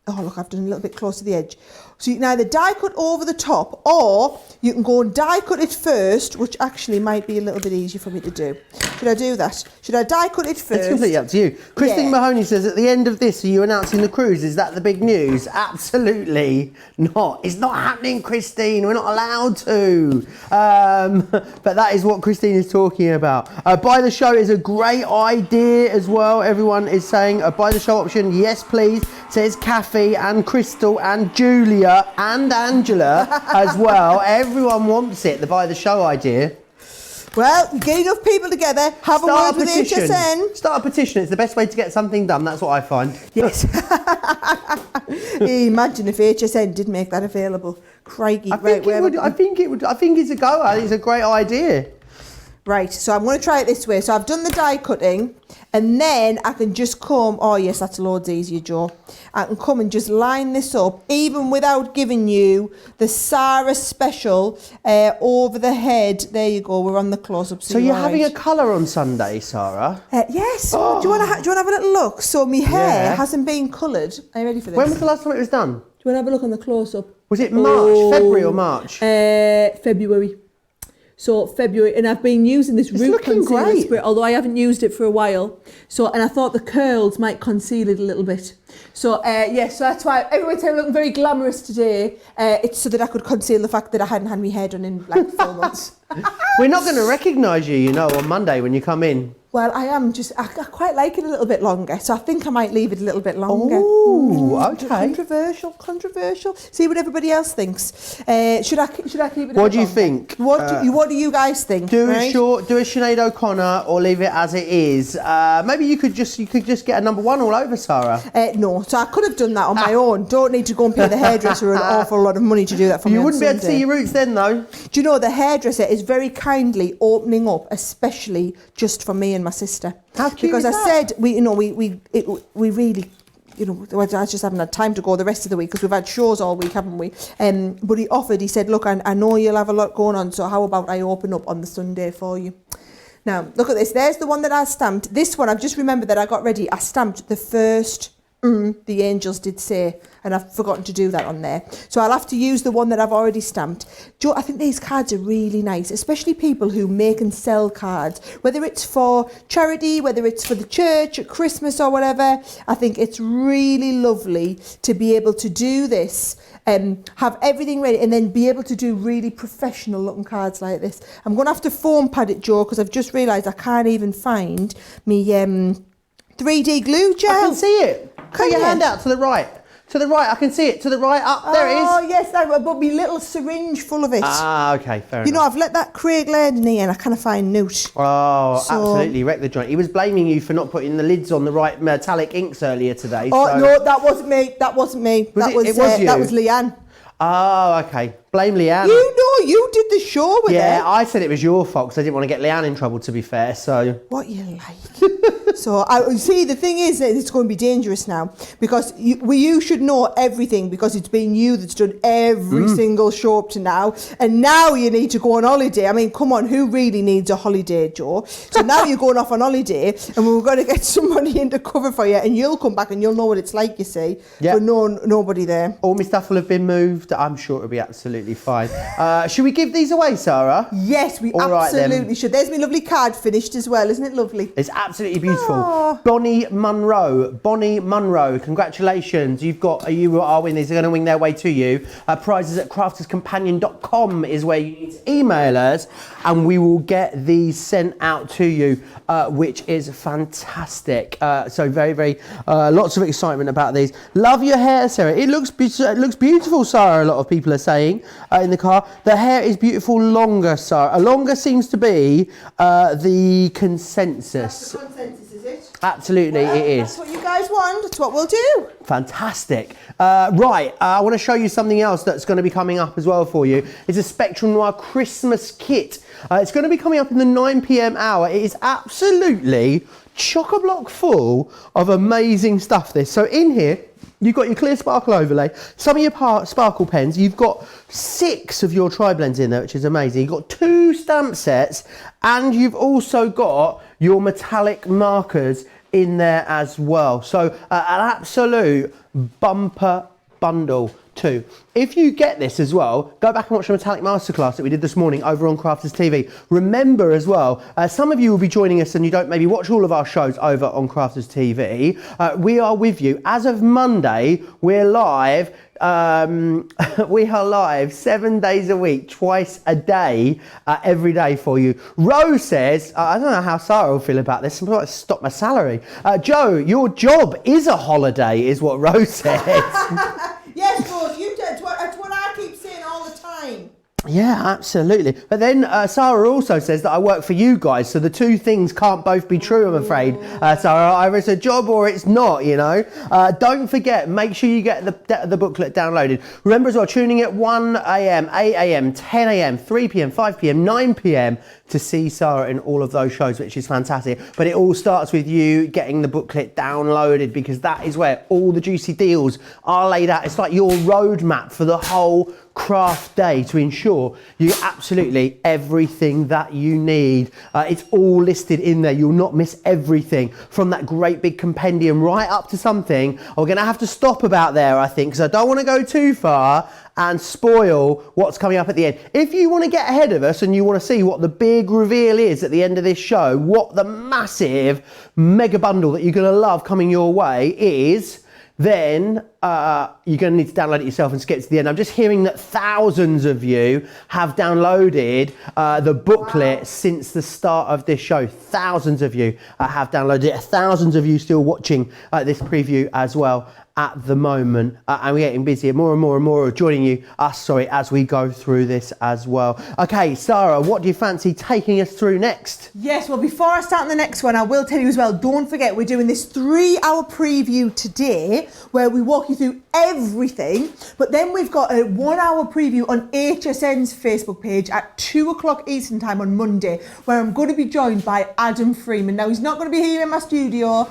Oh look, I've done a little bit close to the edge. So you can either die cut over the top, or you can go and die cut it first, which actually might be a little bit easier for me to do. Should I do that? Should I die cut it first? It's completely up to you. Christine Yeah. Mahoney says, at the end of this, are you announcing the cruise? Is that the big news? Absolutely not. It's not happening, Christine. We're not allowed to. But that is what Christine is talking about. Buy the show is a great idea as well. Everyone is saying a buy the show option. Yes, please. Says Kathy and Crystal and Julia and Angela as well. Everyone wants it, the buy the show idea. Well, get enough people together, have a word with HSN. Start a petition. It's the best way to get something done. That's what I find. Yes. Imagine if HSN did make that available. Crikey. I think it would. I think it's a go. I think it's a great idea. Right, so I'm going to try it this way. So I've done the die cutting, and then I can just come, oh yes, that's loads easier, Joe. I can come and just line this up, even without giving you the Sara special over the head. There you go, we're on the close-up. So you're having a colour on Sunday, Sara? Yes, do you want to have a little look? So my hair hasn't been coloured. Are you ready for this? When was the last time it was done? Do you want to have a look on the close-up? Was it March, February or March? February. So February, and I've been using this root concealer spray, although I haven't used it for a while. So, and I thought the curls might conceal it a little bit. So, yes, so that's why everyone's looking very glamorous today. It's so that I could conceal the fact that I hadn't had my hair done in like 4 months. We're not going to recognise you, you know, on Monday when you come in. Well, I quite like it a little bit longer, so I think I might leave it a little bit longer. Oh, okay. Controversial. See what everybody else thinks. Should I keep it? What do you think? What do you guys think? Do a Sinead O'Connor or leave it as it is. Maybe you could just get a number 1 all over, Sara. No, so I could have done that on my own. Don't need to go and pay the hairdresser an awful lot of money to do that for me. You wouldn't be able to see your roots then, though. Do you know the hairdresser is very kindly opening up, especially just for me and my sister. How cute because is I that? said we really, you know, I just haven't had time to go the rest of the week because we've had shows all week, haven't we? But he said, look, I know you'll have a lot going on, so how about I open up on the Sunday for you? Now, look at this. There's the one that I stamped. This one, I've just remembered that I got ready. I stamped the first the angels did say, and I've forgotten to do that on there. So I'll have to use the one that I've already stamped. Joe, I think these cards are really nice, especially people who make and sell cards, whether it's for charity, whether it's for the church at Christmas or whatever. I think it's really lovely to be able to do this and have everything ready and then be able to do really professional looking cards like this. I'm going to have to foam pad it, Joe, because I've just realised I can't even find me 3D glue gel. I can see it. Put your hand out to the right. To the right, I can see it. To the right, up, there it is. Oh, yes, that but my little syringe full of it. Ah, okay, fair enough. You know, I've let that Craig land in here and I kind of find newt. Oh, absolutely wrecked the joint. He was blaming you for not putting the lids on the right metallic inks earlier today. Oh, so. no, that wasn't me. That wasn't me. Was it was you? That was Leanne. Oh, okay. Blame Leanne. You know, you did the show with her. Yeah, I said it was your fault because I didn't want to get Leanne in trouble, to be fair, so... What you like. So you see, the thing is that it's going to be dangerous now because you should know everything because it's been you that's done every single show up to now, and now you need to go on holiday. I mean, come on, who really needs a holiday, Joe? So now you're going off on holiday, and we're going to get somebody in to cover for you, and you'll come back and you'll know what it's like. You see, for nobody there. All my stuff will have been moved. I'm sure it'll be absolutely fine. Should we give these away, Sarah? Yes, we absolutely should. There's my lovely card finished as well. Isn't it lovely? It's absolutely beautiful. Bonnie Munro, congratulations. You are winning. These are going to wing their way to you. Prizes at crafterscompanion.com is where you need to email us, and we will get these sent out to you, which is fantastic. So very, very, lots of excitement about these. Love your hair, Sarah. It looks beautiful, Sarah. A lot of people are saying in the car. The hair is beautiful longer, Sarah. Longer seems to be the consensus. That's the consensus, is it? Absolutely, it is. That's what you guys want. That's what we'll do. Fantastic. Right, I want to show you something else that's going to be coming up as well for you. It's a Spectrum Noir Christmas kit. It's going to be coming up in the 9 p.m. hour. It is absolutely chock-a-block full of amazing stuff, this. So in here, you've got your clear sparkle overlay, some of your sparkle pens, you've got 6 of your tri-blends in there, which is amazing. You've got 2 stamp sets, and you've also got your metallic markers in there as well. So an absolute bumper bundle too. If you get this as well, go back and watch the metallic masterclass that we did this morning over on Crafters TV. Remember as well, some of you will be joining us and you don't maybe watch all of our shows over on Crafters TV. We are with you. As of Monday, we're live. We are live 7 days a week, twice a day, every day for you. Rose says, I don't know how Sara will feel about this. I'm going to stop my salary. Joe, your job is a holiday, is what Rose says. Yes, Rose, that's what I keep saying all the time. Yeah, absolutely. But then Sara also says that I work for you guys, so the two things can't both be true, I'm afraid. Sara, either it's a job or it's not, you know. Don't forget, make sure you get the booklet downloaded. Remember as well, tuning at 1 a.m, 8 a.m, 10 a.m, 3 p.m, 5 p.m, 9 p.m, to see Sara in all of those shows, which is fantastic. But it all starts with you getting the booklet downloaded, because that is where all the juicy deals are laid out. It's like your roadmap for the whole craft day to ensure you get absolutely everything that you need. It's all listed in there. You'll not miss everything, from that great big compendium right up to something. We're going to have to stop about there, I think, because I don't want to go too far and spoil what's coming up at the end. If you want to get ahead of us and you want to see what the big reveal is at the end of this show, what the massive mega bundle that you're going to love coming your way is, then you're going to need to download it yourself and skip to the end. I'm just hearing that thousands of you have downloaded the booklet since the start of this show. Thousands of you have downloaded it. Thousands of you still watching this preview as well at the moment, and we're getting busier. More and more are joining us as we go through this as well. Okay, Sara, what do you fancy taking us through next? Yes, well, before I start on the next one, I will tell you as well, don't forget we're doing this 3-hour preview today where we walk you through everything, but then we've got a 1-hour preview on HSN's Facebook page at 2 o'clock Eastern time on Monday, where I'm going to be joined by Adam Freeman. Now, he's not going to be here in my studio.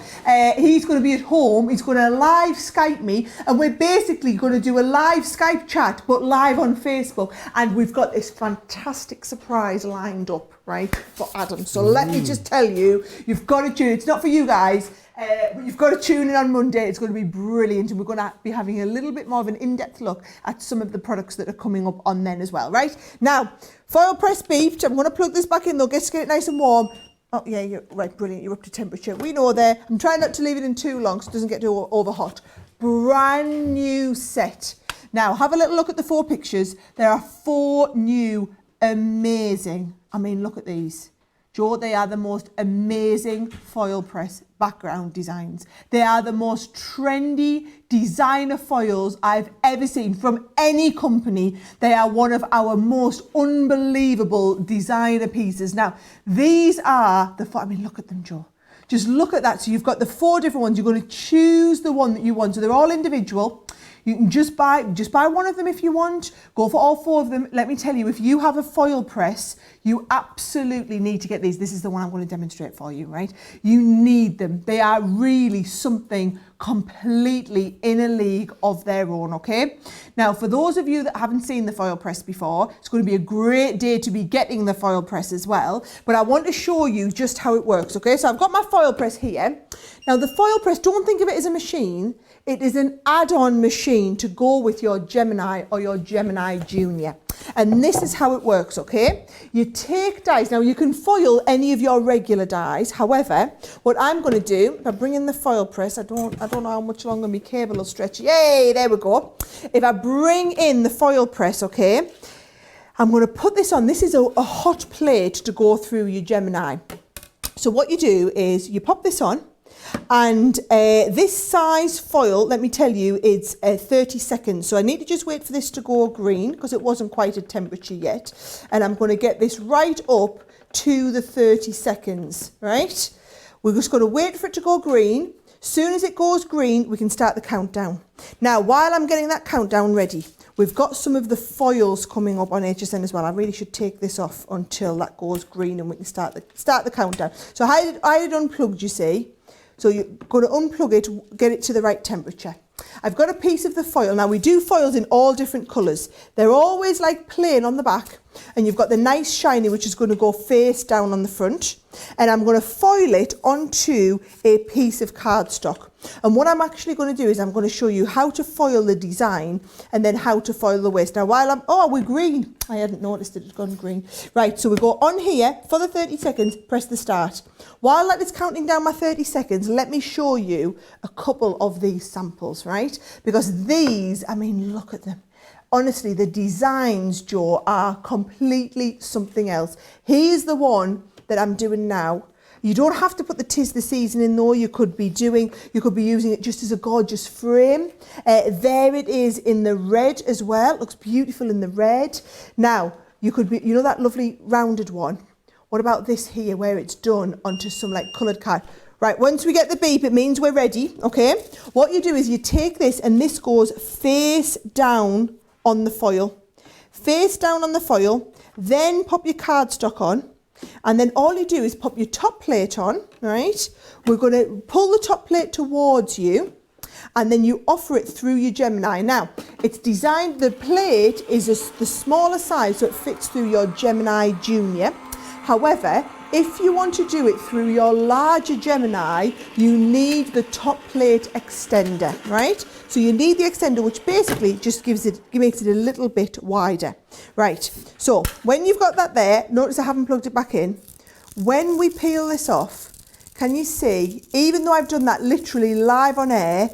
He's going to be at home. He's going to live Skype me, and we're basically going to do a live Skype chat, but live on Facebook. And we've got this fantastic surprise lined up, right, for Adam. So let me just tell you, you've got to tune in. It's not for you guys, but you've got to tune in on Monday. It's going to be brilliant, and we're going to be having a little bit more of an in-depth look at some of the products that are coming up on then as well, right? Now, foil press beefed. I'm going to plug this back in though, get it nice and warm. Oh yeah, you're right, brilliant. You're up to temperature. We know there. I'm trying not to leave it in too long so it doesn't get too over hot. Brand new set. Now, have a little look at the 4 pictures. There are 4 new, amazing, I mean, look at these. Joe, they are the most amazing foil press background designs. They are the most trendy designer foils I've ever seen from any company. They are one of our most unbelievable designer pieces. Now, these are the, I mean, look at them, Joe. Just look at that. So you've got the 4 different ones. You're going to choose the one that you want. So they're all individual. You can just buy one of them if you want. Go for all 4 of them. Let me tell you, if you have a foil press, you absolutely need to get these. This is the one I'm going to demonstrate for you, right? You need them. They are really something completely in a league of their own, okay? Now, for those of you that haven't seen the foil press before, it's going to be a great day to be getting the foil press as well. But I want to show you just how it works, okay? So I've got my foil press here. Now, the foil press, don't think of it as a machine. It is an add-on machine to go with your Gemini or your Gemini Junior. And this is how it works, okay? You take dies. Now, you can foil any of your regular dies. However, what I'm going to do, if I bring in the foil press, I don't know how much longer my cable will stretch. Yay, there we go. If I bring in the foil press, okay, I'm going to put this on. This is a hot plate to go through your Gemini. So what you do is you pop this on. And this size foil, let me tell you, it's 30 seconds. So I need to just wait for this to go green because it wasn't quite at temperature yet. And I'm going to get this right up to the 30 seconds, right? We're just going to wait for it to go green. Soon as it goes green, we can start the countdown. Now, while I'm getting that countdown ready, we've got some of the foils coming up on HSN as well. I really should take this off until that goes green and we can start the countdown. So I had it unplugged, you see. So you're going to unplug it, get it to the right temperature. I've got a piece of the foil. Now we do foils in all different colours. They're always like plain on the back, and you've got the nice shiny which is going to go face down on the front. And I'm going to foil it onto a piece of cardstock. And what I'm actually going to do is I'm going to show you how to foil the design and then how to foil the waist. Now while we're green. I hadn't noticed it had gone green. Right, so we go on here for the 30 seconds, press the start. While that is counting down my 30 seconds, let me show you a couple of these samples, right? Because these, I mean, look at them. Honestly, the designs, Joe, are completely something else. Here's the one that I'm doing now. You don't have to put the 'tis the season in though. You could be using it just as a gorgeous frame. There it is in the red as well. It looks beautiful in the red. Now, you could be, you know that lovely rounded one? What about this here where it's done onto some like coloured card? Right, once we get the beep, it means we're ready, okay? What you do is you take this and this goes face down on the foil. Face down on the foil, then pop your cardstock on. And then all you do is pop your top plate on, right? We're going to pull the top plate towards you and then you offer it through your Gemini. Now, it's designed, the plate is the smaller size so it fits through your Gemini Junior. However, if you want to do it through your larger Gemini, you need the top plate extender, right? So you need the extender, which basically just makes it a little bit wider. Right, so when you've got that there, notice I haven't plugged it back in. When we peel this off, can you see, even though I've done that literally live on air,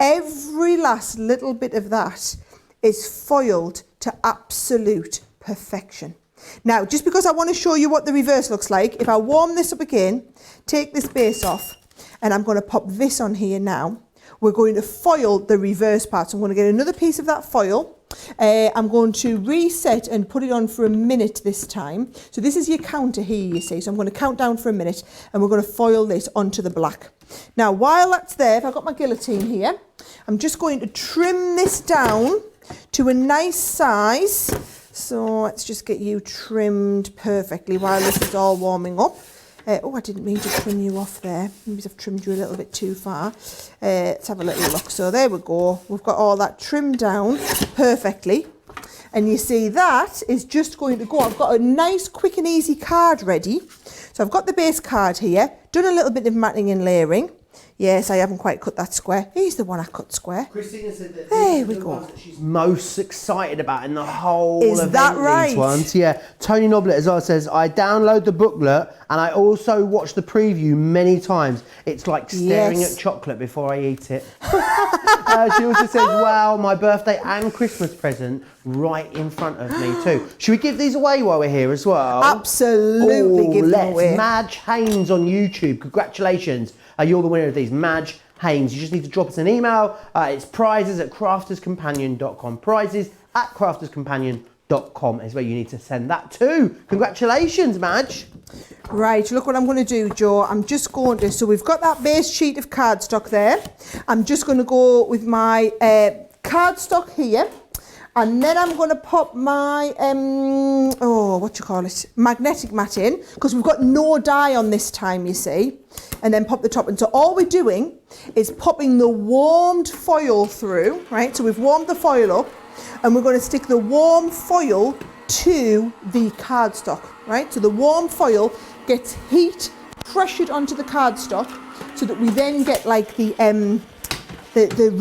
every last little bit of that is foiled to absolute perfection. Now, just because I want to show you what the reverse looks like, if I warm this up again, take this base off, and I'm going to pop this on here now, we're going to foil the reverse part. So I'm going to get another piece of that foil. I'm going to reset and put it on for a minute this time. So this is your counter here, you see. So I'm going to count down for a minute, and we're going to foil this onto the black. Now, while that's there, if I've got my guillotine here, I'm just going to trim this down to a nice size. So let's just get you trimmed perfectly while this is all warming up. Oh, I didn't mean to trim you off there. Maybe I've trimmed you a little bit too far. Let's have a little look. So there we go. We've got all that trimmed down perfectly. And you see that is just going to go. I've got a nice, quick and easy card ready. So I've got the base card here, done a little bit of matting and layering. Yes, I haven't quite cut that square. Here's the one I cut square. Christina said that there these we are the go. ones that she's most excited about in the whole Is event. that right? These ones, yeah. Tony Noblet as well says, I download the booklet and I also watch the preview many times. It's like staring at chocolate before I eat it. She also says, wow, my birthday and Christmas present right in front of me too. Should we give these away while we're here as well? Absolutely, give them away. Madge Haynes on YouTube, congratulations. You're the winner of these, Madge Haynes. You just need to drop us an email. It's prizes@crafterscompanion.com. Prizes@crafterscompanion.com is where you need to send that to. Congratulations, Madge. Right, look what I'm going to do, Joe. I'm just going to, so we've got that base sheet of cardstock there. I'm just going to go with my cardstock here. And then I'm going to pop my, magnetic mat in, because we've got no die on this time, you see. And then pop the top. And so all we're doing is popping the warmed foil through, right? So we've warmed the foil up, and we're going to stick the warm foil to the cardstock, right? So the warm foil gets heat pressured onto the cardstock, so that we then get like the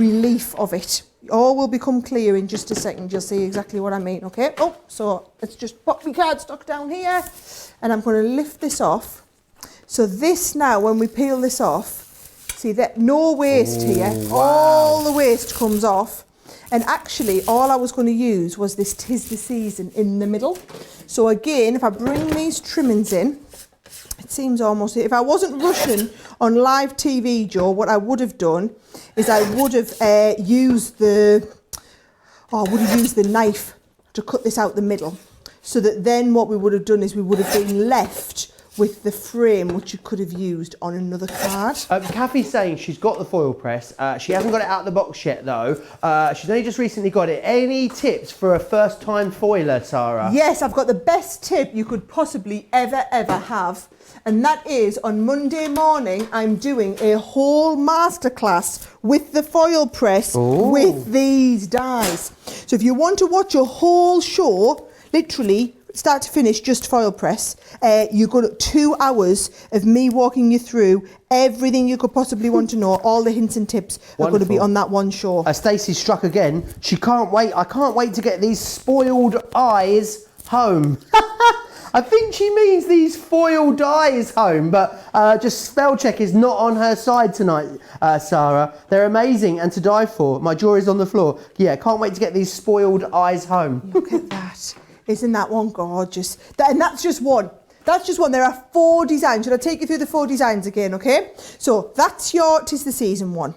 relief of it. All will become clear in just a second. You'll see exactly what I mean, okay? Oh, so let's just pop my cardstock down here, and I'm going to lift this off. So this now, when we peel this off, see that no waste here. Wow. All the waste comes off. And actually, all I was going to use was this 'Tis the Season in the middle. So again, if I bring these trimmings in, it seems almost, if I wasn't rushing on live TV, Joe, what I would have done is I would have used the knife to cut this out the middle. So that then what we would have done is we would have been left with the frame, which you could have used on another card. Kathy's saying she's got the foil press. She hasn't got it out of the box yet, though. She's only just recently got it. Any tips for a first-time foiler, Sara? Yes, I've got the best tip you could possibly ever have. And that is, on Monday morning, I'm doing a whole masterclass with the foil press with these dies. So if you want to watch a whole show, literally, start to finish, just foil press, you got 2 hours of me walking you through everything you could possibly want to know. All the hints and tips are going to be on that one show. Stacey struck again. She can't wait. I can't wait to get these spoiled eyes home. I think she means these foil dies home, but just spell check is not on her side tonight, Sara. They're amazing and to die for. My jaw is on the floor. Yeah, can't wait to get these spoiled eyes home. Look at that. Isn't that one gorgeous? And that's just one. That's just one. There are 4 designs. Should I take you through the 4 designs again, okay? So that's your 'Tis the Season one.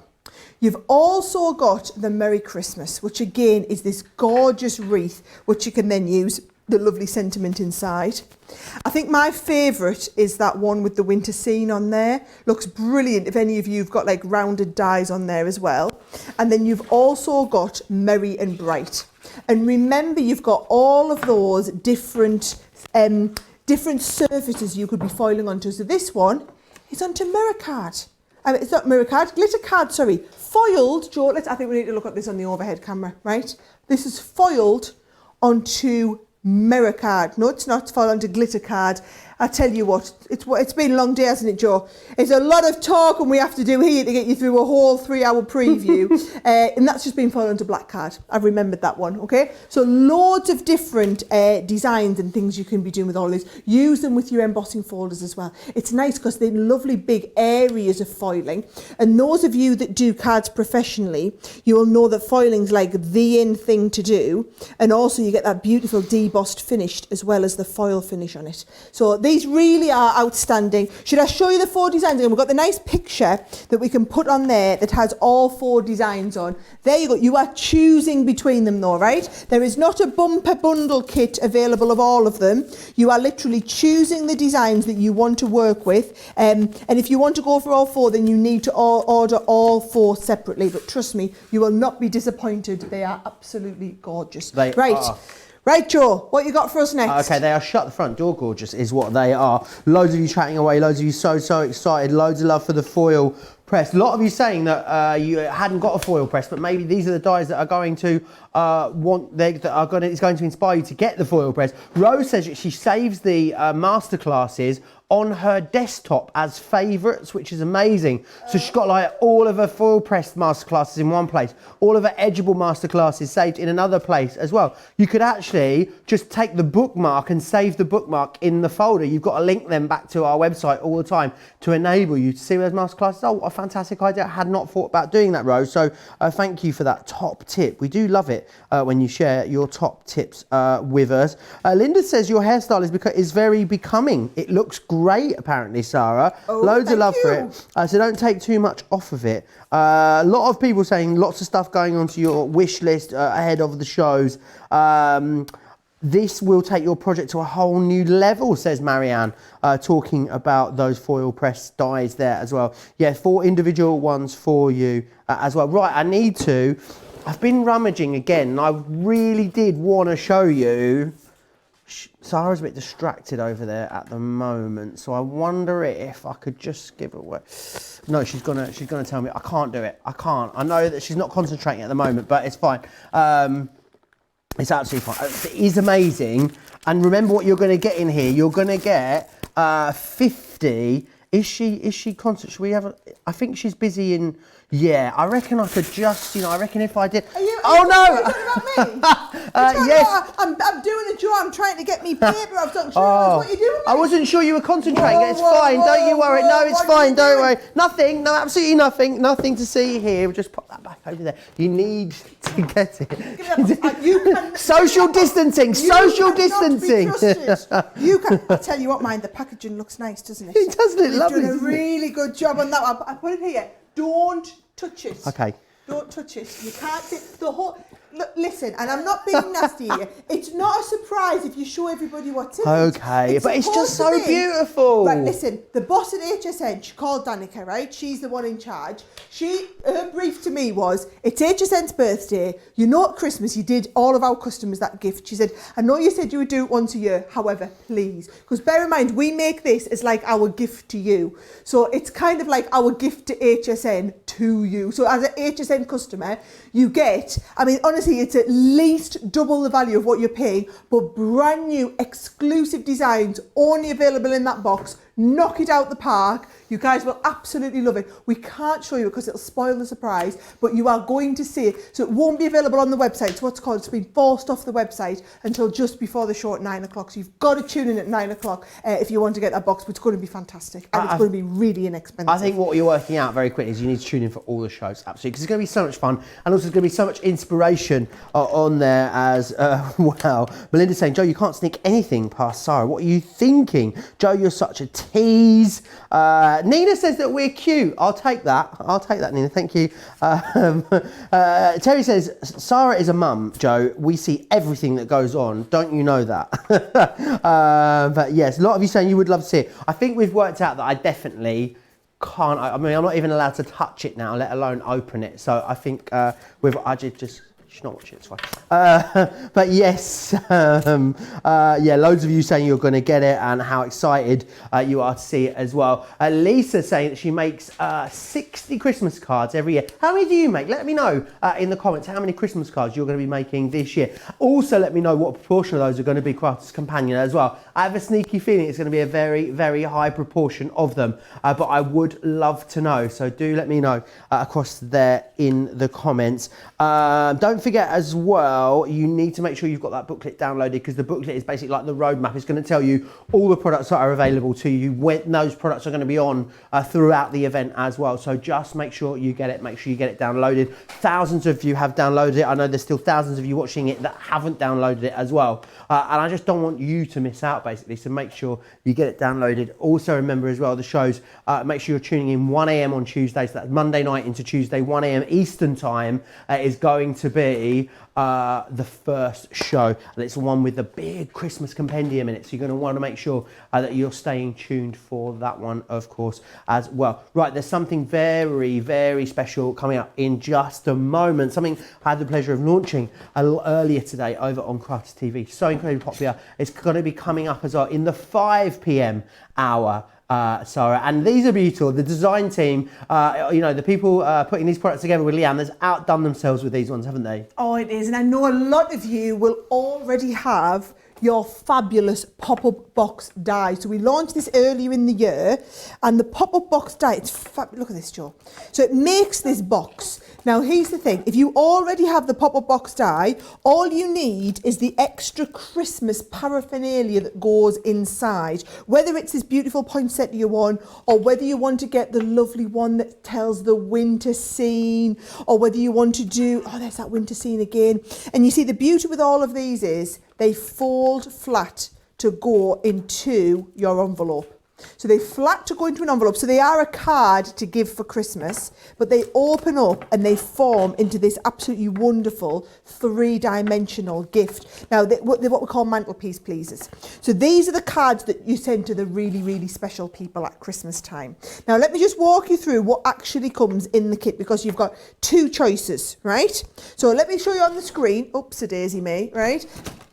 You've also got the Merry Christmas, which again is this gorgeous wreath, which you can then use the lovely sentiment inside. I think my favourite is that one with the winter scene on there. Looks brilliant if any of you have got like rounded dies on there as well. And then you've also got Merry and Bright. And remember, you've got all of those different surfaces you could be foiling onto. So this one is onto mirror card. It's not mirror card, glitter card, sorry. Foiled, Joe, I think we need to look at this on the overhead camera, right? This is foiled onto mirror card. No, it's not foiled onto glitter card. I tell you what, it's been a long day, hasn't it, Joe? It's a lot of talking we have to do here to get you through a whole 3-hour preview. And that's just been foiled onto black card. I've remembered that one, okay? So loads of different designs and things you can be doing with all this. Use them with your embossing folders as well. It's nice because they're lovely big areas of foiling. And those of you that do cards professionally, you will know that foiling's like the in thing to do. And also you get that beautiful debossed finished as well as the foil finish on it. So these really are outstanding. Should I show you the 4 designs again? We've got the nice picture that we can put on there that has all 4 designs on. There you go. You are choosing between them though, right? There is not a bumper bundle kit available of all of them. You are literally choosing the designs that you want to work with. And if you want to go for all 4, then you need to order all 4 separately. But trust me, you will not be disappointed. They are absolutely gorgeous. They are. Right, Joe, what you got for us next? Okay, they are shut the front door gorgeous is what they are. Loads of you chatting away, loads of you so excited, loads of love for the foil press. A lot of you saying that you hadn't got a foil press, but maybe these are the dies that are going to it's going to inspire you to get the foil press. Rose says that she saves the masterclasses on her desktop as favourites, which is amazing. So she's got like all of her foil pressed masterclasses in one place, all of her edgeable masterclasses saved in another place as well. You could actually just take the bookmark and save the bookmark in the folder. You've got to link them back to our website all the time to enable you to see those masterclasses. Oh, what a fantastic idea. I had not thought about doing that, Rose. So thank you for that top tip. We do love it when you share your top tips with us. Linda says your hairstyle is very becoming. It looks great, apparently, Sara. Oh, loads of love for it. So don't take too much off of it. A lot of people saying lots of stuff going onto your wish list ahead of the shows. This will take your project to a whole new level, says Marianne, talking about those foil press dies there as well. Yeah, 4 individual ones for you as well. Right, I need to I've been rummaging again, and I really did want to show you. Sara's a bit distracted over there at the moment, so I wonder if I could just give away. No, she's gonna tell me I can't do it. I can't. I know that she's not concentrating at the moment, but it's fine. It's absolutely fine. It is amazing. And remember what you're going to get in here. You're going to get 50. Is she constant? Should we have a? I think she's busy in. Yeah, I reckon I could just, I reckon if I did. Are you no! Talking about me? Yes. I'm doing a job. I'm trying to get me paper. I've done. What are you doing? I wasn't sure you were concentrating. It's fine. Don't you worry. No, it's fine. Don't worry. Nothing. No, absolutely nothing. Nothing to see here. We'll just pop that back over there. You need to get it. You can. Social distancing. Social distancing. You can. I tell you what, mind the packaging looks nice, doesn't it? It doesn't. It lovely. You've done a really good job on that one. I put it here. Don't touch it. Okay. Don't touch it. You can't see the whole. Look, listen, and I'm not being nasty here. It's not a surprise if you show everybody what's in it. Okay, but it's just so beautiful. Right, listen, the boss at HSN, she called Danica, right? She's the one in charge. Her brief to me was, it's HSN's birthday. You know at Christmas you did all of our customers that gift. She said, I know you said you would do it once a year. However, please. Because bear in mind, we make this as like our gift to you. So it's kind of like our gift to HSN to you. So as an HSN customer, you get, I mean, honestly, it's at least double the value of what you're paying, but brand new exclusive designs only available in that box. Knock it out the park. You guys will absolutely love it. We can't show you because it'll spoil the surprise, but you are going to see it. So it won't be available on the website. It's what's called, it's been forced off the website until just before the show at 9 o'clock. So you've got to tune in at 9 o'clock if you want to get that box, but it's going to be fantastic. And it's going to be really inexpensive. I think what you're working out very quickly is you need to tune in for all the shows, absolutely, because it's going to be so much fun. And also there's going to be so much inspiration on there as well. Melinda's saying, Joe, you can't sneak anything past Sara. What are you thinking? Joe, you're such a tease. Nina says that we're cute. I'll take that, Nina. Thank you. Terry says, Sara is a mum, Joe. We see everything that goes on. Don't you know that? But yes, a lot of you saying you would love to see it. I think we've worked out that I definitely can't. I mean, I'm not even allowed to touch it now, let alone open it. So I think I just not watch it, it's fine. But yes, yeah, loads of you saying you're going to get it and how excited you are to see it as well. Lisa saying that she makes 60 Christmas cards every year. How many do you make? Let me know in the comments how many Christmas cards you're going to be making this year. Also, let me know what proportion of those are going to be Crafters Companion as well. I have a sneaky feeling it's going to be a very, very high proportion of them, but I would love to know. So do let me know across there in the comments. Don't forget as well, you need to make sure you've got that booklet downloaded, because the booklet is basically like the roadmap. It's going to tell you all the products that are available to you, when those products are going to be on throughout the event as well. So just make sure you get it. Make sure you get it downloaded. Thousands of you have downloaded it. I know there's still thousands of you watching it that haven't downloaded it as well. And I just don't want you to miss out, basically. So make sure you get it downloaded. Also remember as well, the shows, make sure you're tuning in 1 a.m. on Tuesday. So that's Monday night into Tuesday, 1 a.m. Eastern time is going to be the first show, and it's the one with the big Christmas compendium in it, so you're going to want to make sure that you're staying tuned for that one, of course, as well. Right, there's something very, very special coming up in just a moment, something I had the pleasure of launching a little earlier today over on Crafters TV. So incredibly popular. It's going to be coming up as well in the 5 p.m. hour, Sara, and these are beautiful. The design team, you know, the people putting these products together with Leanne, has outdone themselves with these ones, haven't they? Oh, it is, and I know a lot of you will already have your fabulous pop-up box die. So we launched this earlier in the year, and the pop-up box die, it's look at this, Joe. So it makes this box. Now here's the thing, if you already have the pop-up box die, all you need is the extra Christmas paraphernalia that goes inside. Whether it's this beautiful poinsettia one, or whether you want to get the lovely one that tells the winter scene, or whether you want to do, oh, there's that winter scene again. And you see the beauty with all of these is they fold flat to go into your envelope. So they flat to go into an envelope. So they are a card to give for Christmas, but they open up and they form into this absolutely wonderful 3-dimensional gift. Now, they're what we call mantelpiece pleasers. So these are the cards that you send to the really, really special people at Christmas time. Now, let me just walk you through what actually comes in the kit, because you've got 2 choices, right? So let me show you on the screen. Oops-a-daisy me, right?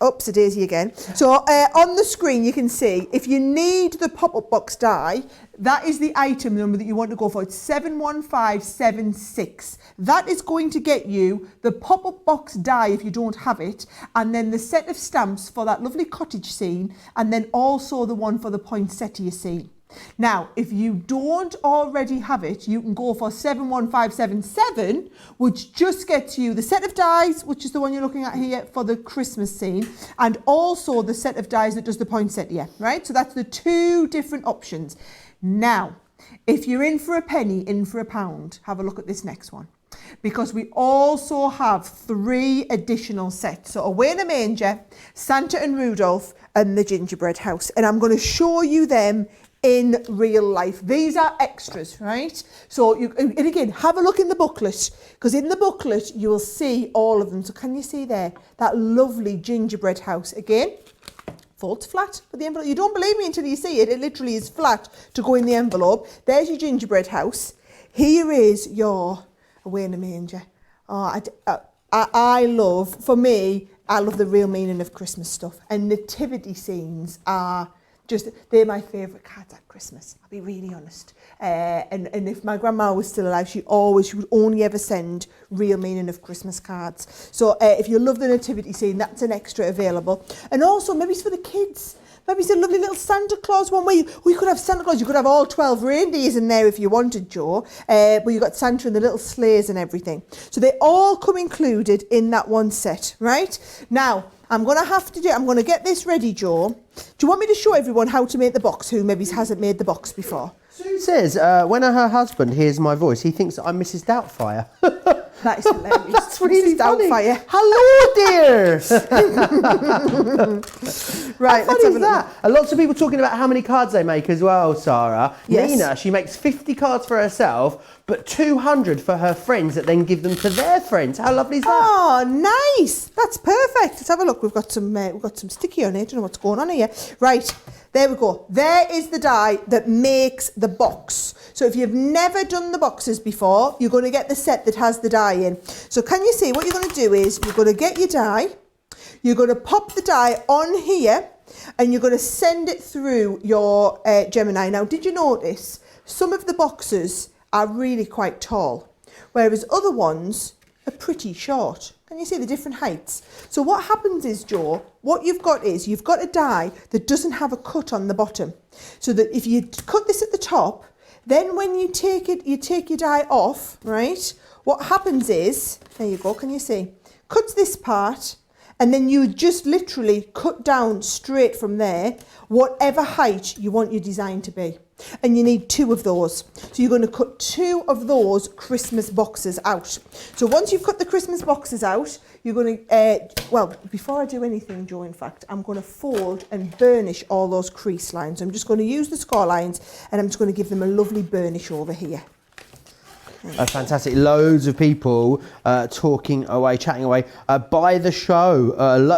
Oops-a-daisy again. So on the screen, you can see if you need the pop-up box die, that is the item number that you want to go for. It's 71576. That is going to get you the pop-up box die if you don't have it, and then the set of stamps for that lovely cottage scene, and then also the one for the poinsettia scene. Now, if you don't already have it, you can go for 71577, which just gets you the set of dies, which is the one you're looking at here for the Christmas scene, and also the set of dies that does the poinsettia, right? So that's the 2 different options. Now, if you're in for a penny, in for a pound, have a look at this next one, because we also have 3 additional sets. So Away in a Manger, Santa and Rudolph, and the Gingerbread House. And I'm going to show you them in real life. These are extras, right? So, and again, have a look in the booklet, because in the booklet, you will see all of them. So can you see there, that lovely gingerbread house? Again, folds flat for the envelope. You don't believe me until you see it. It literally is flat to go in the envelope. There's your gingerbread house. Here is your Away in a Manger. Oh, I love, for me, I love the real meaning of Christmas stuff. And nativity scenes are they're my favourite cards at Christmas, I'll be really honest. And if my grandma was still alive, she would only ever send real meaning of Christmas cards. So if you love the nativity scene, that's an extra available. And also, maybe it's for the kids. Maybe it's a lovely little Santa Claus one where you could have Santa Claus, you could have all 12 reindeers in there if you wanted, Joe. But you've got Santa and the little sleighs and everything. So they all come included in that one set, right? Now, I'm going to get this ready, Joe. Do you want me to show everyone how to make the box, who maybe hasn't made the box before? Sue says, when her husband hears my voice, he thinks that I'm Mrs. Doubtfire. That is hilarious. That's really funny. Doubtfire. Hello, dear. Right, how funny is that? Lots of people talking about how many cards they make as well, Sarah. Yes. Nina, she makes 50 cards for herself, but 200 for her friends that then give them to their friends. How lovely is that? Oh, nice. That's perfect. Let's have a look. We've got some sticky on it. I don't know what's going on here. Right. There we go. There is the die that makes the box. So if you've never done the boxes before, you're going to get the set that has the die in. So can you see what you're going to do is you're going to get your die, you're going to pop the die on here, and you're going to send it through your Gemini. Now, did you notice some of the boxes are really quite tall, whereas other ones are pretty short? Can you see the different heights? So what happens is, Joe, what you've got is you've got a die that doesn't have a cut on the bottom. So that if you cut this at the top, then when you take your die off, right? What happens is, there you go, can you see? Cuts this part, and then you just literally cut down straight from there, whatever height you want your design to be. And you need 2 of those. So you're going to cut 2 of those Christmas boxes out. So once you've cut the Christmas boxes out, you're going to, well, before I do anything, Joe, in fact, I'm going to fold and burnish all those crease lines. I'm just going to use the score lines, and I'm just going to give them a lovely burnish over here. Fantastic. Loads of people talking away, chatting away. Buy the show.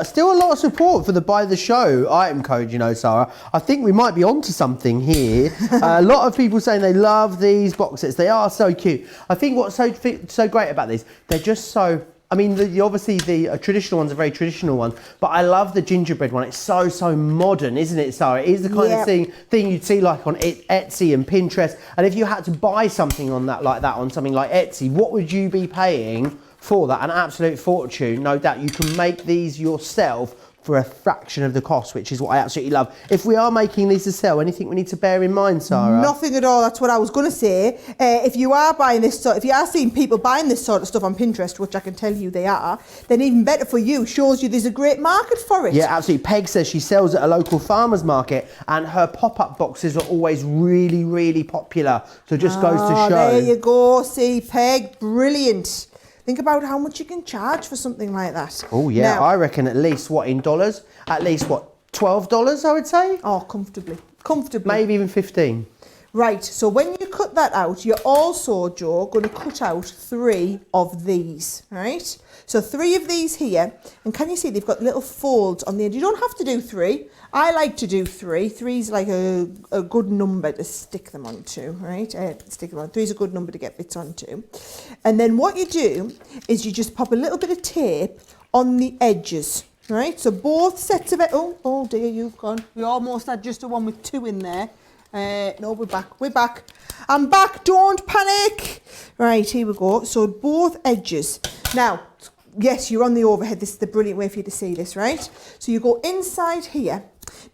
Still a lot of support for the buy the show item code, you know, Sarah. I think we might be onto something here. A lot of people saying they love these box sets. They are so cute. I think what's so great about these, they're just so... I mean, obviously the traditional one's a very traditional one, but I love the gingerbread one. It's so modern, isn't it, Sarah? It is the kind of thing you'd see like on Etsy and Pinterest. And if you had to buy something on that like that on something like Etsy, what would you be paying for that? An absolute fortune. No doubt you can make these yourself for a fraction of the cost, which is what I absolutely love. If we are making these to sell, anything we need to bear in mind, Sarah? Nothing at all. That's what I was going to say. If you are buying this if you are seeing people buying this sort of stuff on Pinterest, which I can tell you they are, then even better for you, shows you there's a great market for it. Yeah, absolutely. Peg says she sells at a local farmer's market, and her pop-up boxes are always really popular. So just goes to show. There you go. See, Peg, brilliant. Think about how much you can charge for something like that. Oh, yeah. Now, I reckon at least, what, in dollars? At least, what, $12, I would say? Oh, comfortably. Comfortably. Maybe even 15. Right, so when you cut that out, you're also, Joe, going to cut out 3 of these, right? So 3 of these here, and can you see they've got little folds on the end? You don't have to do 3. I like to do 3. 3 is like a good number to stick them onto, right? Stick them on. 3 is a good number to get bits onto. And then what you do is you just pop a little bit of tape on the edges, right? So both sets of it. Oh dear, you've gone. We almost had just a one with 2 in there. No, we're back. We're back. I'm back. Don't panic. Right, here we go. So both edges. Now, yes, you're on the overhead. This is the brilliant way for you to see this, right? So you go inside here.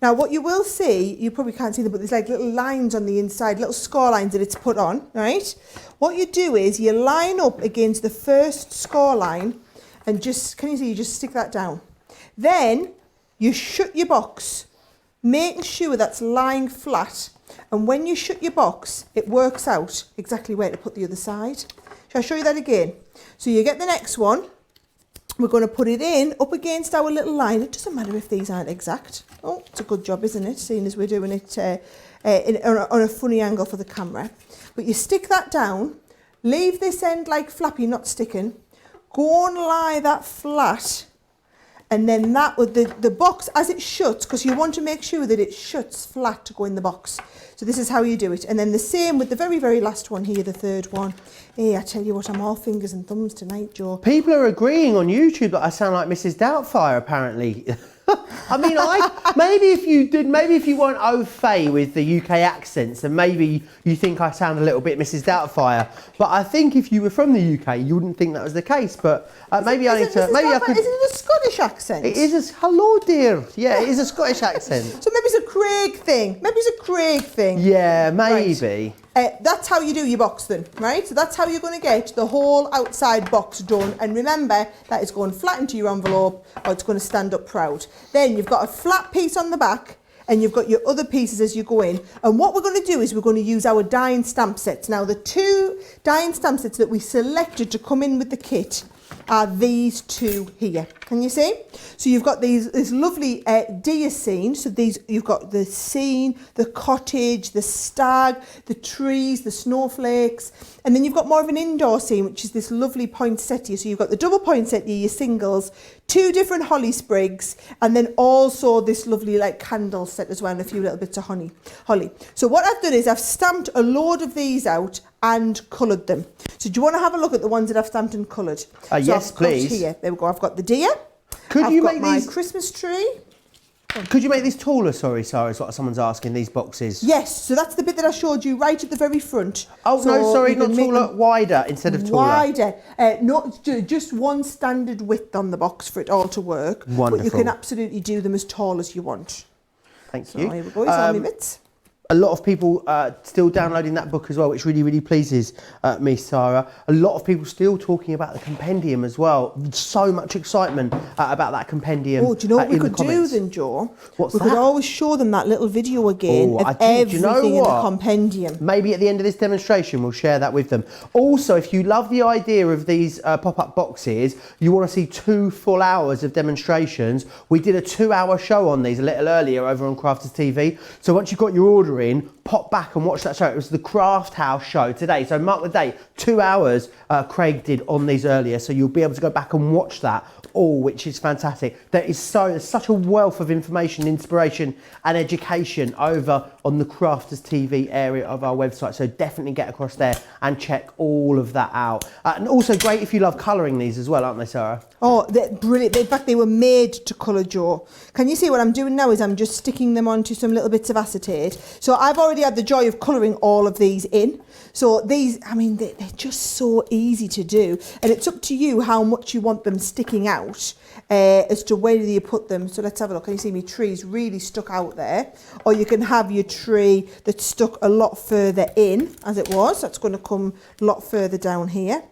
Now, what you will see, you probably can't see them, but there's like little lines on the inside, little score lines that it's put on, right? What you do is you line up against the first score line and just, can you see, you just stick that down. Then you shut your box, making sure that's lying flat. And when you shut your box, it works out exactly where to put the other side. Shall I show you that again? So you get the next one. We're going to put it in up against our little line. It doesn't matter if these aren't exact. Oh, it's a good job, isn't it? Seeing as we're doing it on a funny angle for the camera. But you stick that down. Leave this end like flappy, not sticking. Go and lie that flat. And then that with the box as it shuts, because you want to make sure that it shuts flat to go in the box. So this is how you do it. And then the same with the very, very last one here, the third one. Hey, I tell you what, I'm all fingers and thumbs tonight, Joe. People are agreeing on YouTube that I sound like Mrs. Doubtfire, apparently. I mean, maybe if you weren't au fait with the UK accents, then maybe you think I sound a little bit Mrs. Doubtfire. But I think if you were from the UK, you wouldn't think that was the case. But maybe I need to. Maybe I could. Isn't it a Scottish accent? It is. Hello, dear. Yeah, it is a Scottish accent. So maybe it's a Craig thing. Maybe it's a Craig thing. Yeah, maybe. Right. That's how you do your box then, right? So that's how you're going to get the whole outside box done. And remember, that is going flat into your envelope or it's going to stand up proud. Then you've got a flat piece on the back and you've got your other pieces as you go in. And what we're going to do is we're going to use our die and stamp sets. Now, the 2 die and stamp sets that we selected to come in with the kit are these 2 here. Can you see? So you've got this lovely deer scene. So these, you've got the scene, the cottage, the stag, the trees, the snowflakes, and then you've got more of an indoor scene, which is this lovely poinsettia. So you've got the double poinsettia, your singles, 2 different holly sprigs, and then also this lovely like candle set as well, and a few little bits of holly. So what I've done is I've stamped a load of these out and coloured them. So do you want to have a look at the ones that I've stamped and coloured? Yes, please. Here, there we go. I've got the deer. Could you make these Christmas tree? Could you make this taller? Sorry, Sarah, is what someone's asking, these boxes. Yes, so that's the bit that I showed you right at the very front. Oh, so no, sorry, not taller, wider instead of taller. Wider. Not just one standard width on the box for it all to work. Wonderful. But you can absolutely do them as tall as you want. Thank you. So here we go, it's all my bits. A lot of people still downloading that book as well, which really, really pleases me, Sarah. A lot of people still talking about the compendium as well. So much excitement about that compendium. Oh, do you know what we could do then, Joe? What's that? We could always show them that little video again of everything in the compendium. Maybe at the end of this demonstration, we'll share that with them. Also, if you love the idea of these pop-up boxes, you want to see 2 full hours of demonstrations. We did a 2-hour show on these a little earlier over on Crafters TV. So once you've got your order in, pop back and watch that show. It was the Craft House show today, so mark the date. 2 hours Craig did on these earlier, so you'll be able to go back and watch that all, which is fantastic. There's such a wealth of information, inspiration and education over on the Crafters TV area of our website, so definitely get across there and check all of that out. And also great if you love colouring these as well, aren't they, Sarah? Oh, they're brilliant. In fact, they were made to colour, Joe. Can you see what I'm doing now is I'm just sticking them onto some little bits of acetate. So I've already had the joy of colouring all of these in. So these, I mean, they're just so easy to do. And it's up to you how much you want them sticking out as to where do you put them. So let's have a look. Can you see my tree's really stuck out there? Or you can have your tree that's stuck a lot further in, as it was. That's going to come a lot further down here.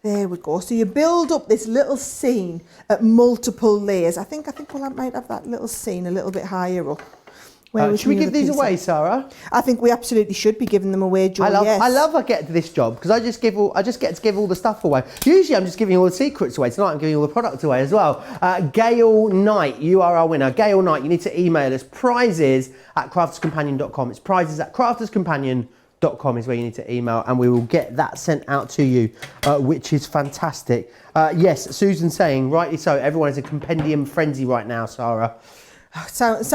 There we go. So you build up this little scene at multiple layers. I think I might have that little scene a little bit higher up. Should we give these away, Sarah? I think we absolutely should be giving them away, Joe. I love I get to this job because I just get to give all the stuff away. Usually I'm just giving all the secrets away. Tonight I'm giving all the products away as well. Gail Knight, you are our winner. Gail Knight, you need to email us prizes@crafterscompanion.com. It's prizes@crafterscompanion.com is where you need to email, and we will get that sent out to you, which is fantastic. Yes, Susan saying, rightly so, everyone is a compendium frenzy right now, Sarah. Sounds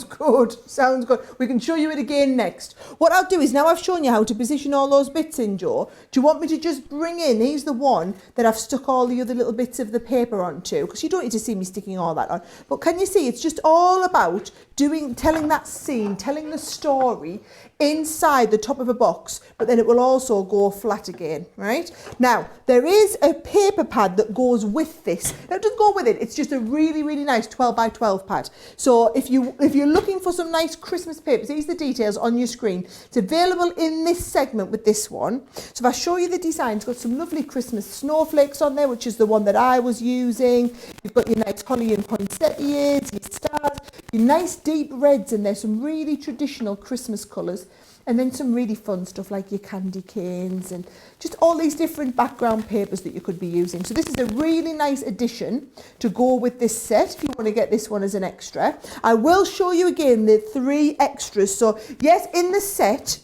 good. Sounds good. We can show you it again next. What I'll do is, now I've shown you how to position all those bits in, Joe, do you want me to just bring in, here's the one that I've stuck all the other little bits of the paper onto, because you don't need to see me sticking all that on. But can you see, it's just all about telling that scene, telling the story inside the top of a box, but then it will also go flat again, right? Now, there is a paper pad that goes with this. Now, it doesn't go with it. It's just a really, really nice 12 by 12 pad. So if you're looking for some nice Christmas papers, these are the details on your screen. It's available in this segment with this one. So if I show you the design, it's got some lovely Christmas snowflakes on there, which is the one that I was using. You've got your nice holly and poinsettias, your stars, your nice deep reds in there, some really traditional Christmas colours. And then some really fun stuff like your candy canes and just all these different background papers that you could be using. So this is a really nice addition to go with this set if you want to get this one as an extra. I will show you again the 3 extras. So yes, in the set,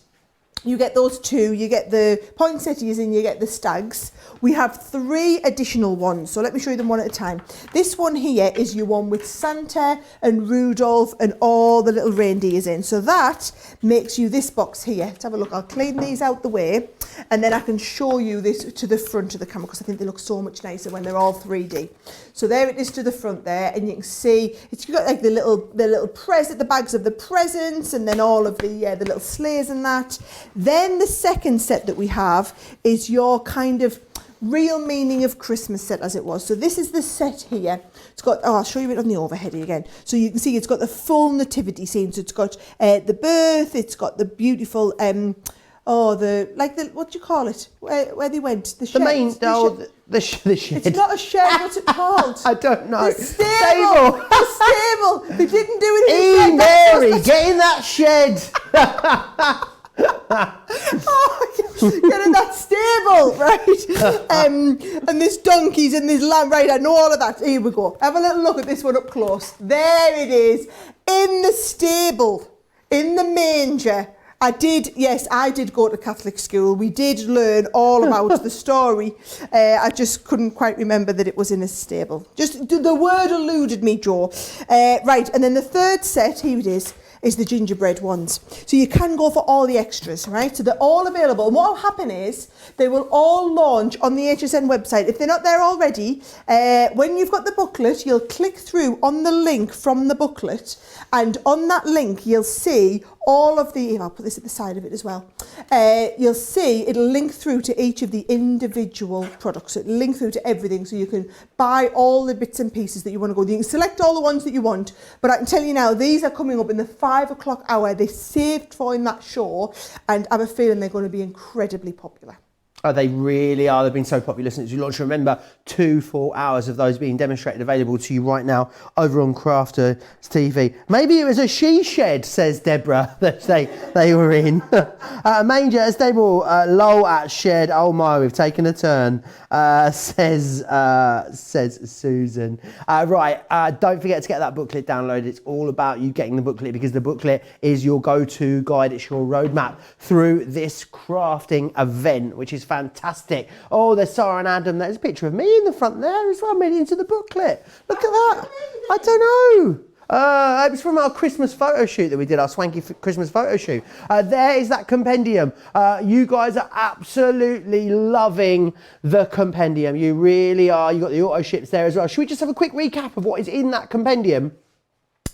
you get those 2, you get the poinsettias and you get the stags. We have 3 additional ones, so let me show you them one at a time. This one here is your one with Santa and Rudolph and all the little reindeers in. So that makes you this box here. Let's have a look. I'll clean these out the way and then I can show you this to the front of the camera because I think they look so much nicer when they're all 3D. So there it is to the front there, and you can see you've got like the little present, the bags of the presents, and then all of the little sleighs and that. Then the second set that we have is your kind of real meaning of Christmas set as it was. So this is the set here. It's got, I'll show you it on the overhead again. So you can see it's got the full nativity scene. So it's got the birth, it's got the beautiful, what do you call it? Where they went? The shed. The shed. It's not a shed, what's it called? I don't know. The stable. The stable. They didn't do it in the shed. Mary, get in that shed. Get in that stable, right? And there's donkeys and there's lamb, right? I know all of that. Here we go. Have a little look at this one up close. There it is, in the stable, in the manger. I did go to Catholic school. We did learn all about the story. I just couldn't quite remember that it was in a stable. Just the word eluded me, Joe. Right, and then the third set, here it is the gingerbread ones. So you can go for all the extras, right? So they're all available. And what will happen is they will all launch on the HSN website. If they're not there already, when you've got the booklet, you'll click through on the link from the booklet, and on that link you'll see all of the, I'll put this at the side of it as well, you'll see it'll link through to each of the individual products. It'll link through to everything, so you can buy all the bits and pieces that you want to go. You can select all the ones that you want, but I can tell you now, these are coming up in the 5 o'clock hour. They're saved for in that show, and I have a feeling they're going to be incredibly popular. Oh, they really are. They've been so popular since you launched. Remember, 2 full hours of those being demonstrated available to you right now over on Crafters TV. Maybe it was a she shed, says Deborah, that they were in. Manger, a stable, low at shed. Oh my, we've taken a turn, says Susan. Don't forget to get that booklet downloaded. It's all about you getting the booklet, because the booklet is your go-to guide. It's your roadmap through this crafting event, which is fantastic. Oh, there's Sara and Adam. There's a picture of me in the front there as well, made it into the booklet. Look at that. I don't know. It was from our Christmas photo shoot that we did, our swanky Christmas photo shoot. There is that compendium. You guys are absolutely loving the compendium. You really are. You've got the auto ships there as well. Should we just have a quick recap of what is in that compendium?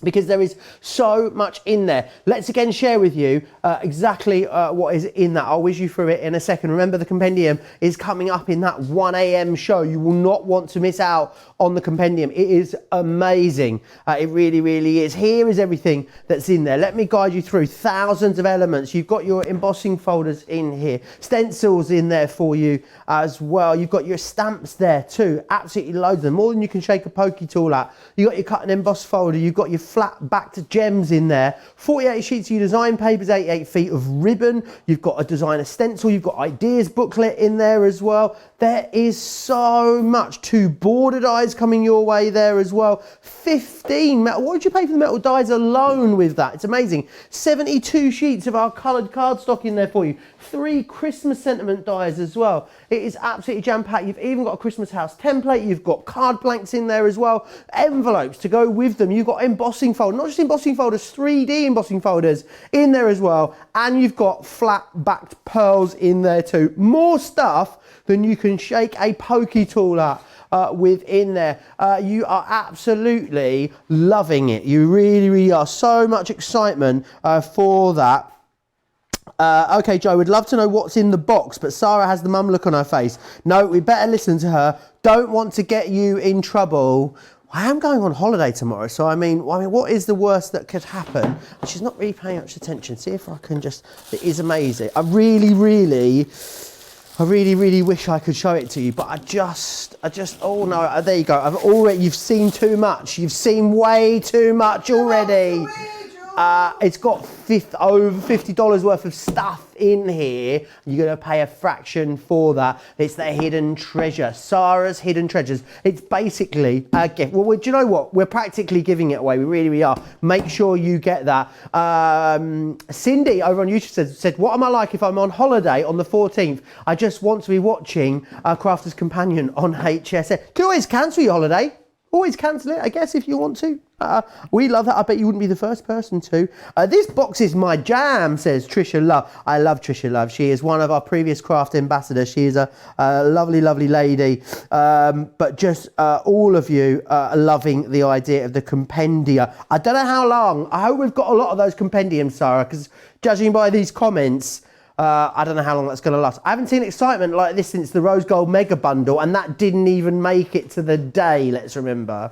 Because there is so much in there. Let's again share with you exactly what is in that. I'll whiz you through it in a second. Remember, the compendium is coming up in that 1 a.m. show. You will not want to miss out on the compendium. It is amazing. It really, really is. Here is everything that's in there. Let me guide you through thousands of elements. You've got your embossing folders in here, stencils in there for you as well. You've got your stamps there too. Absolutely loads of them, more than you can shake a pokey tool at. You've got your cut and emboss folder. You've got your flat backed gems in there. 48 sheets of your design papers, 88 feet of ribbon. You've got a designer stencil, you've got ideas booklet in there as well. There is so much. 2 border dies coming your way there as well. 15 metal. What did you pay for the metal dies alone with that? It's amazing. 72 sheets of our coloured cardstock in there for you. 3 Christmas sentiment dies as well. It is absolutely jam-packed. You've even got a Christmas house template. You've got card blanks in there as well. Envelopes to go with them. You've got embossing folders, not just embossing folders, 3D embossing folders in there as well. And you've got flat-backed pearls in there too. More stuff than you can shake a pokey tool at. Within there. You are absolutely loving it. You really, really are. So much excitement for that. Okay, Joe, we'd love to know what's in the box, but Sara has the mum look on her face. No, we better listen to her. Don't want to get you in trouble. I am going on holiday tomorrow, so I mean, what is the worst that could happen? She's not really paying much attention. See if I can just, it is amazing. I really, really wish I could show it to you, but I just, oh no, there you go. You've seen too much. You've seen way too much already. It's got over $50 worth of stuff in here. You're going to pay a fraction for that. It's the hidden treasure, Sara's hidden treasures. It's basically a gift. Well, do you know what? We're practically giving it away. We really are. Make sure you get that. Cindy over on YouTube said, what am I like if I'm on holiday on the 14th? I just want to be watching Crafter's Companion on HSN. You can always cancel your holiday. Always cancel it, I guess, if you want to. We love that. I bet you wouldn't be the first person to. This box is my jam, says Trisha Love. I love Trisha Love. She is one of our previous craft ambassadors. She is a lovely, lovely lady. But just all of you are loving the idea of the compendia. I don't know how long. I hope we've got a lot of those compendiums, Sara, because judging by these comments, I don't know how long that's going to last. I haven't seen excitement like this since the Rose Gold Mega Bundle, and that didn't even make it to the day, let's remember.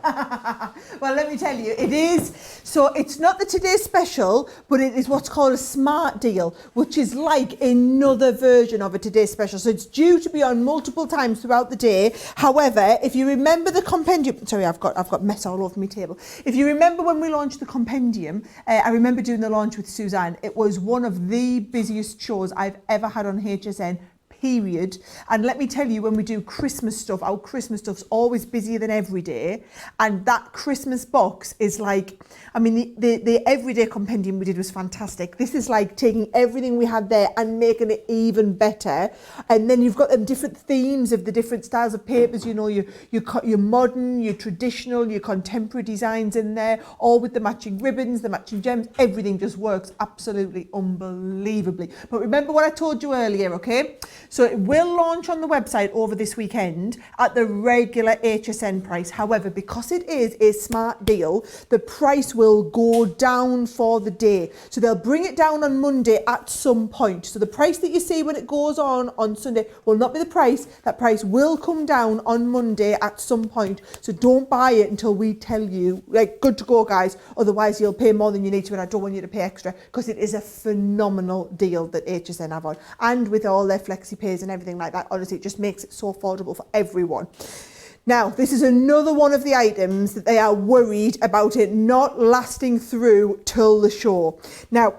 Well, let me tell you, it is. So it's not the Today Special, but it is what's called a Smart Deal, which is like another version of a Today Special. So it's due to be on multiple times throughout the day. However, if you remember the Compendium, sorry, I've got mess all over my table. If you remember when we launched the Compendium, I remember doing the launch with Suzanne. It was one of the busiest shows I've ever had on HSN, period. And let me tell you, when we do Christmas stuff, our Christmas stuff's always busier than every day. And that Christmas box is like, I mean, the everyday compendium we did was fantastic. This is like taking everything we had there and making it even better. And then you've got them different themes of the different styles of papers, you know, your modern, your traditional, your contemporary designs in there, all with the matching ribbons, the matching gems. Everything just works absolutely unbelievably. But remember what I told you earlier, okay? So it will launch on the website over this weekend at the regular HSN price. However, because it is a smart deal, the price will go down for the day. So they'll bring it down on Monday at some point. So the price that you see when it goes on Sunday will not be the price. That price will come down on Monday at some point. So don't buy it until we tell you, like, good to go, guys. Otherwise, you'll pay more than you need to, and I don't want you to pay extra, because it is a phenomenal deal that HSN have on. And with all their flexi pays and everything like that, honestly, it just makes it so affordable for everyone. Now, this is another one of the items that they are worried about it not lasting through till the show. Now,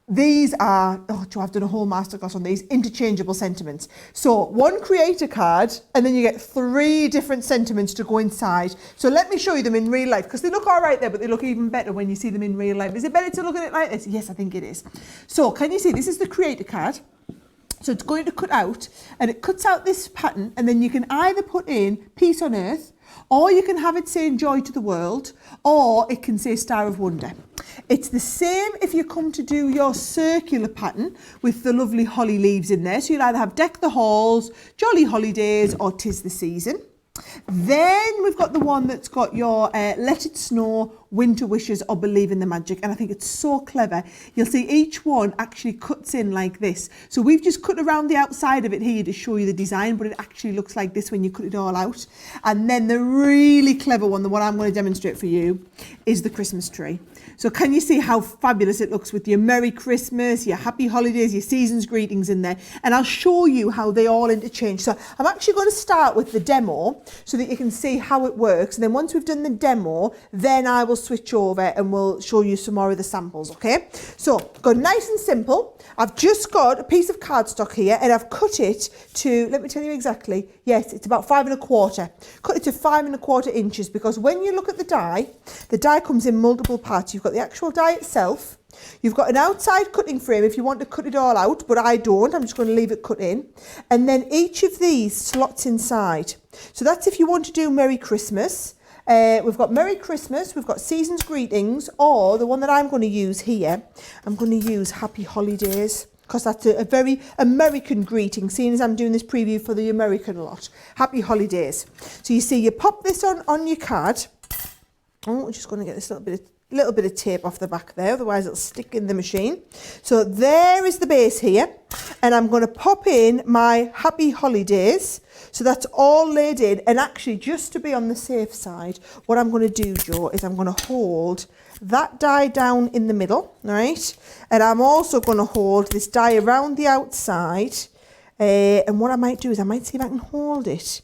these are, I've done a whole masterclass on these, interchangeable sentiments. So one creator card, and then you get 3 different sentiments to go inside. So let me show you them in real life, because they look all right there, but they look even better when you see them in real life. Is it better to look at it like this? Yes, I think it is. So can you see, this is the creator card. So it's going to cut out, and it cuts out this pattern, and then you can either put in peace on earth, or you can have it say joy to the world, or it can say Star of Wonder. It's the same if you come to do your circular pattern with the lovely holly leaves in there. So you'll either have Deck the Halls, Jolly Holidays, or 'Tis the Season. Then we've got the one that's got your Let It Snow, Winter Wishes, or Believe in the Magic. And I think it's so clever. You'll see each one actually cuts in like this. So we've just cut around the outside of it here to show you the design, but it actually looks like this when you cut it all out. And then the really clever one, the one I'm going to demonstrate for you, is the Christmas tree. So can you see how fabulous it looks with your Merry Christmas, your Happy Holidays, your Season's Greetings in there? And I'll show you how they all interchange. So I'm actually going to start with the demo so that you can see how it works. And then once we've done the demo, then I will switch over and we'll show you some more of the samples, okay? So, go nice and simple. I've just got a piece of cardstock here and I've cut it to, let me tell you exactly, yes, it's about 5 1/4. Cut it to 5 1/4 inches because when you look at the die comes in multiple parts. You've got the actual die itself, you've got an outside cutting frame if you want to cut it all out, but I don't, I'm just going to leave it cut in. And then each of these slots inside. So that's if you want to do Merry Christmas. We've got Merry Christmas, we've got Season's Greetings, or the one that I'm going to use here, I'm going to use Happy Holidays, because that's a very American greeting, seeing as I'm doing this preview for the American lot. Happy Holidays. So you see, you pop this on your card. Oh, I'm just going to get this little bit of tape off the back there, otherwise it'll stick in the machine. So there is the base here, and I'm going to pop in my Happy Holidays. So that's all laid in, and actually just to be on the safe side, what I'm going to do, Jo, is I'm going to hold that die down in the middle, right? And I'm also going to hold this die around the outside, and what I might do is I might see if I can hold it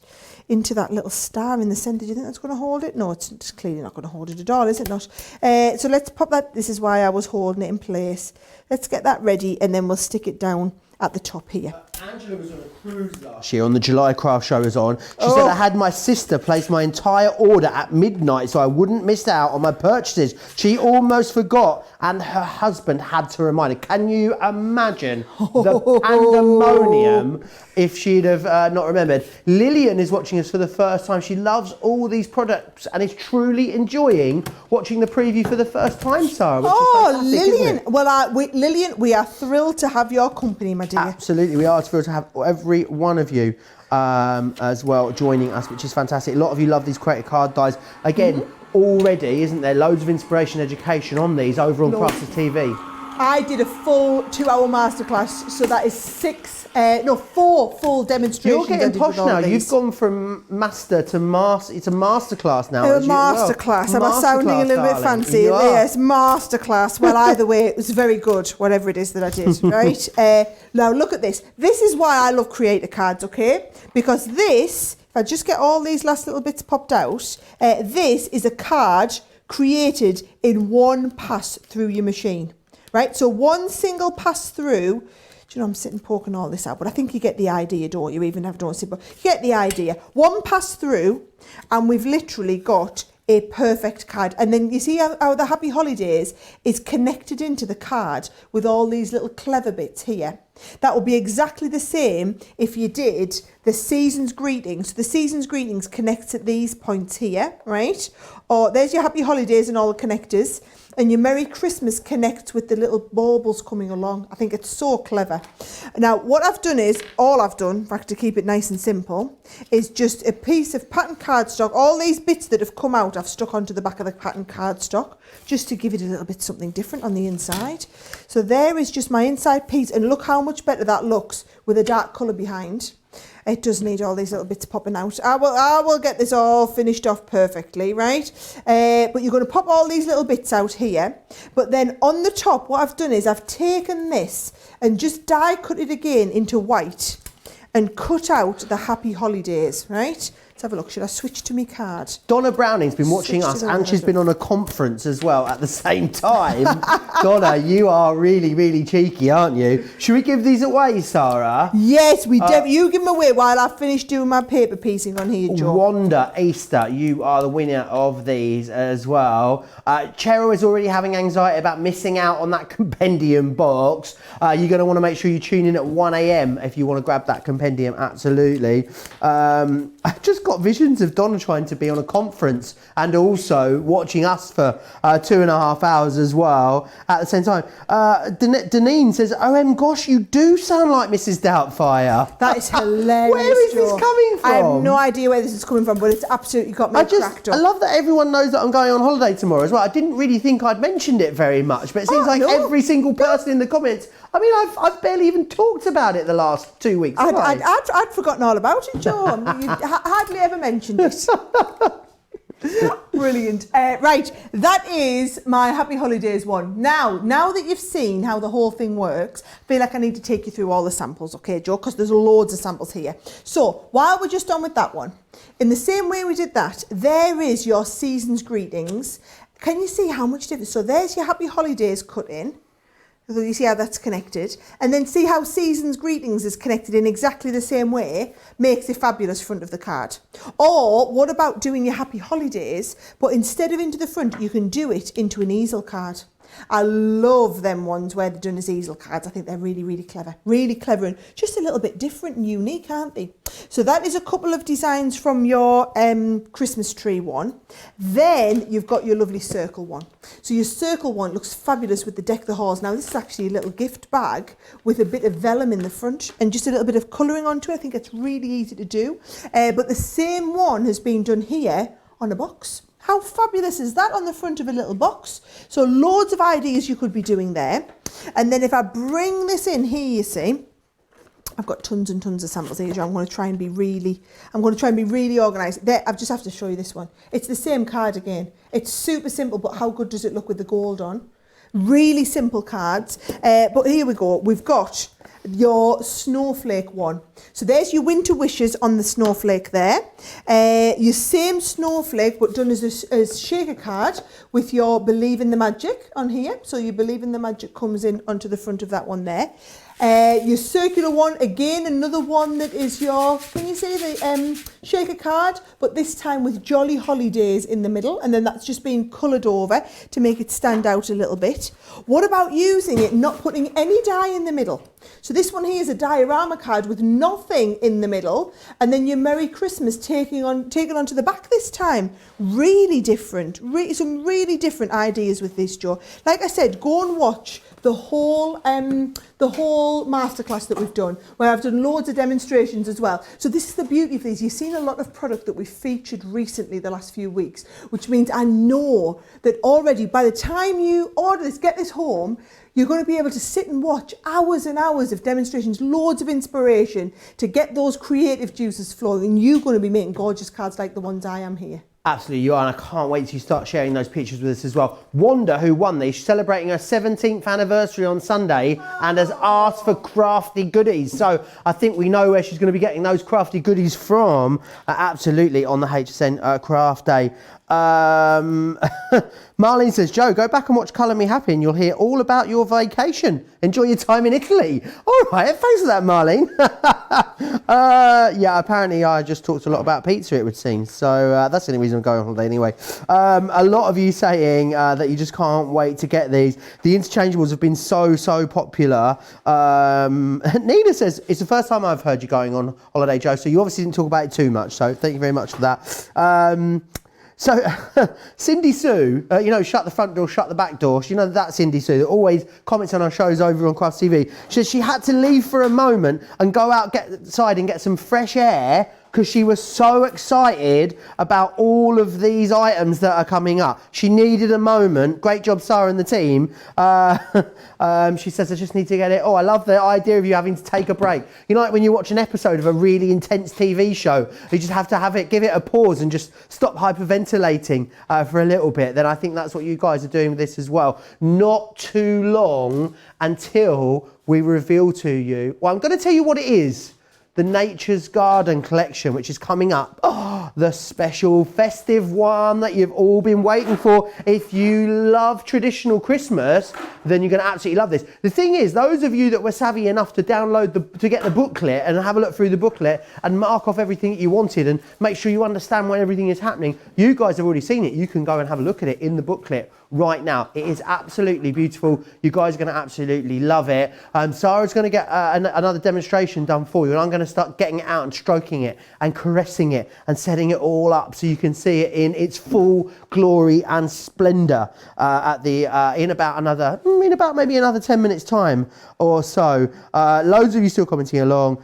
into that little star in the centre. Do you think that's going to hold it? No, it's clearly not going to hold it at all, is it not? So let's pop that, this is why I was holding it in place. Let's get that ready and then we'll stick it down at the top here. Angela was on a cruise last year on the July craft show was on. She said I had my sister place my entire order at midnight so I wouldn't miss out on my purchases. She almost forgot and her husband had to remind her. Can you imagine the pandemonium if she'd have not remembered? Lillian is watching us for the first time. She loves all these products and is truly enjoying watching the preview for the first time, Sarah. Oh, Lillian. Well, Lillian, we are thrilled to have your company, my dear. Absolutely, we are thrilled to have every one of you as well joining us, which is fantastic. A lot of you love these creative card dies. Again, already, isn't there, loads of inspiration education on these over on Crafters TV. I did a full 2-hour masterclass, so that is 4 full demonstrations. You're getting posh now. You've gone from master to master. It's a masterclass now. A masterclass. Am I sounding a little bit fancy? Yes, masterclass. Well, either way, it was very good, whatever it is that I did, right? Now, look at this. This is why I love creator cards, okay? Because this, if I just get all these last little bits popped out, this is a card created in one pass through your machine. Right, so one single pass through. Do you know, I'm sitting poking all this out, but I think you get the idea, don't you? Even if I don't see, but you get the idea. One pass through, and we've literally got a perfect card. And then you see how the Happy Holidays is connected into the card with all these little clever bits here. That will be exactly the same if you did the Season's Greetings. The Season's Greetings connects at these points here, right? Or there's your Happy Holidays and all the connectors. And your Merry Christmas connects with the little baubles coming along. I think it's so clever. Now, what I've done is, all I've done, in fact, to keep it nice and simple, is just a piece of pattern cardstock. All these bits that have come out, I've stuck onto the back of the pattern cardstock, just to give it a little bit something different on the inside. So there is just my inside piece, and look how much better that looks with a dark colour behind. It does need all these little bits popping out. I will get this all finished off perfectly, right? But you're going to pop all these little bits out here. But then on the top, what I've done is I've taken this and just die cut it again into white and cut out the Happy Holidays, right? Let's have a look. Should I switch to my card? Donna Browning's been watching us and she's been on a conference as well at the same time. Donna, you are really, really cheeky, aren't you? Should we give these away, Sarah? Yes, we do. You give them away while I finish doing my paper piecing on here, Joe. Wanda Easter, you are the winner of these as well. Cheryl is already having anxiety about missing out on that compendium box. You're going to want to make sure you tune in at 1 AM if you want to grab that compendium, absolutely. I've just got visions of Donna trying to be on a conference and also watching us for 2.5 hours as well at the same time. Deneen says, gosh, you do sound like Mrs. Doubtfire. That is hilarious. Where is this coming from? I have no idea where this is coming from, but it's absolutely got me cracked up. I love that everyone knows that I'm going on holiday tomorrow as well. I didn't really think I'd mentioned it very much, but it seems like every single person in the comments. I mean, I've barely even talked about it the last 2 weeks. I'd forgotten all about it, Joe. You hardly ever mentioned it. Brilliant. Right, that is my Happy Holidays one. Now that you've seen how the whole thing works, I feel like I need to take you through all the samples, okay, Joe? Because there's loads of samples here. So while we're just on with that one, in the same way we did that, there is your Season's Greetings can you see how much difference? So there's your Happy Holidays cut in. So you see how that's connected, and then see how Season's Greetings is connected in exactly the same way, makes a fabulous front of the card. Or what about doing your Happy Holidays, but instead of into the front, you can do it into an easel card. I love them ones where they're done as easel cards. I think they're really, really clever and just a little bit different and unique, aren't they? So that is a couple of designs from your Christmas tree one. Then you've got your lovely circle one. So your circle one looks fabulous with the Deck the Halls. Now this is actually a little gift bag with a bit of vellum in the front and just a little bit of colouring onto it. I think it's really easy to do. But the same one has been done here on a box. How fabulous is that on the front of a little box? So loads of ideas you could be doing there. And then if I bring this in here, you see, I've got tons and tons of samples here. I'm going to try and be really organised. There, I just have to show you this one. It's the same card again. It's super simple, but how good does it look with the gold on? Really simple cards. But here we go. We've got your snowflake one. So there's your winter wishes on the snowflake there. Your same snowflake but done as shaker card with your believe in the magic on here. So you believe in the magic comes in onto the front of that one there. Your circular one, again, another one that is your, can you see the shaker card? But this time with Jolly Holidays in the middle, and then that's just been coloured over to make it stand out a little bit. What about using it, not putting any die in the middle? So this one here is a diorama card with nothing in the middle, and then your Merry Christmas taken onto the back this time. Really different, some really different ideas with this, Jo. Like I said, go and watch the whole masterclass that we've done, where I've done loads of demonstrations as well. So this is the beauty of these. You've seen a lot of product that we've featured recently the last few weeks, which means I know that already by the time you order this, get this home, you're going to be able to sit and watch hours and hours of demonstrations, loads of inspiration to get those creative juices flowing, and you're going to be making gorgeous cards like the ones I am here. Absolutely, you are, and I can't wait till you start sharing those pictures with us as well. Wanda, who won these, she's celebrating her 17th anniversary on Sunday and has asked for crafty goodies. So I think we know where she's going to be getting those crafty goodies from. Absolutely, on the HSN Craft Day. Marlene says, Joe, go back and watch Colour Me Happy and you'll hear all about your vacation. Enjoy your time in Italy. All right, thanks for that, Marlene. Yeah, apparently I just talked a lot about pizza, it would seem. So that's the only reason I'm going on holiday anyway. A lot of you saying that you just can't wait to get these. The Interchangeables have been so popular. Nina says, it's the first time I've heard you going on holiday, Joe, so you obviously didn't talk about it too much. So thank you very much for that. So, Cindy Sue, you know, shut the front door, shut the back door. You know, that Cindy Sue that always comments on our shows over on Crafts TV. She says she had to leave for a moment and go outside and get some fresh air because she was so excited about all of these items that are coming up. She needed a moment. Great job, Sara and the team. She says, I just need to get it. Oh, I love the idea of you having to take a break. You know, like when you watch an episode of a really intense TV show, you just have to give it a pause and just stop hyperventilating for a little bit. Then I think that's what you guys are doing with this as well. Not too long until we reveal to you. Well, I'm going to tell you what it is. The Nature's Garden collection, which is coming up. Oh, the special festive one that you've all been waiting for. If you love traditional Christmas, then you're going to absolutely love this. The thing is, those of you that were savvy enough to download to get the booklet and have a look through the booklet and mark off everything that you wanted and make sure you understand when everything is happening, you guys have already seen it. You can go and have a look at it in the booklet right now. It is absolutely beautiful. You guys are going to absolutely love it. Sara's going to get another demonstration done for you, and I'm going to start getting it out and stroking it and caressing it and setting it all up so you can see it in its full glory and splendor in about maybe another 10 minutes time or so. Loads of you still commenting along.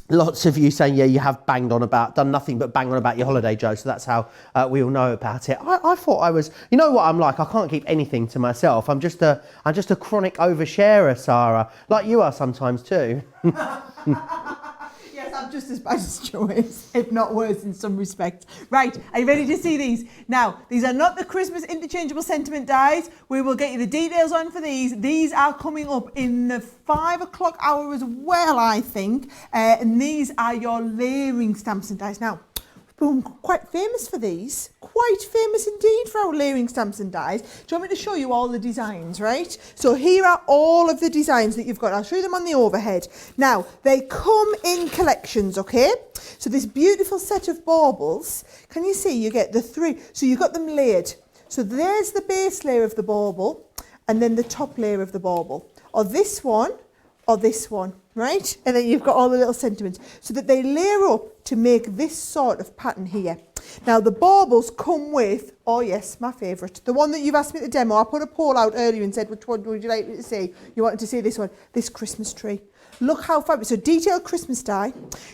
Lots of you saying, yeah, you have done nothing but bang on about your holiday, Joe. So that's how we all know about it. I thought I was, you know what I'm like? I can't keep anything to myself. I'm just a chronic oversharer, Sara, like you are sometimes too. Yes, I'm just as bad as Joe is, if not worse in some respects. Right, are you ready to see these? Now, these are not the Christmas interchangeable sentiment dies. We will get you the details on for these. These are coming up in the 5 o'clock hour as well, I think. And these are your layering stamps and dies. Now, We're quite famous for these. Quite famous indeed for our layering stamps and dies. Do you want me to show you all the designs, right? So here are all of the designs that you've got. I'll show you them on the overhead. Now, they come in collections, okay? So this beautiful set of baubles, can you see you get the 3? So you've got them layered. So there's the base layer of the bauble and then the top layer of the bauble. Or this one, or this one, right? And then you've got all the little sentiments so that they layer up to make this sort of pattern here. Now the baubles come with, oh yes, my favourite, the one that you've asked me to demo. I put a poll out earlier and said, which one would you like me to see? You wanted to see this one, this Christmas tree. Look how fabulous. So detailed Christmas die.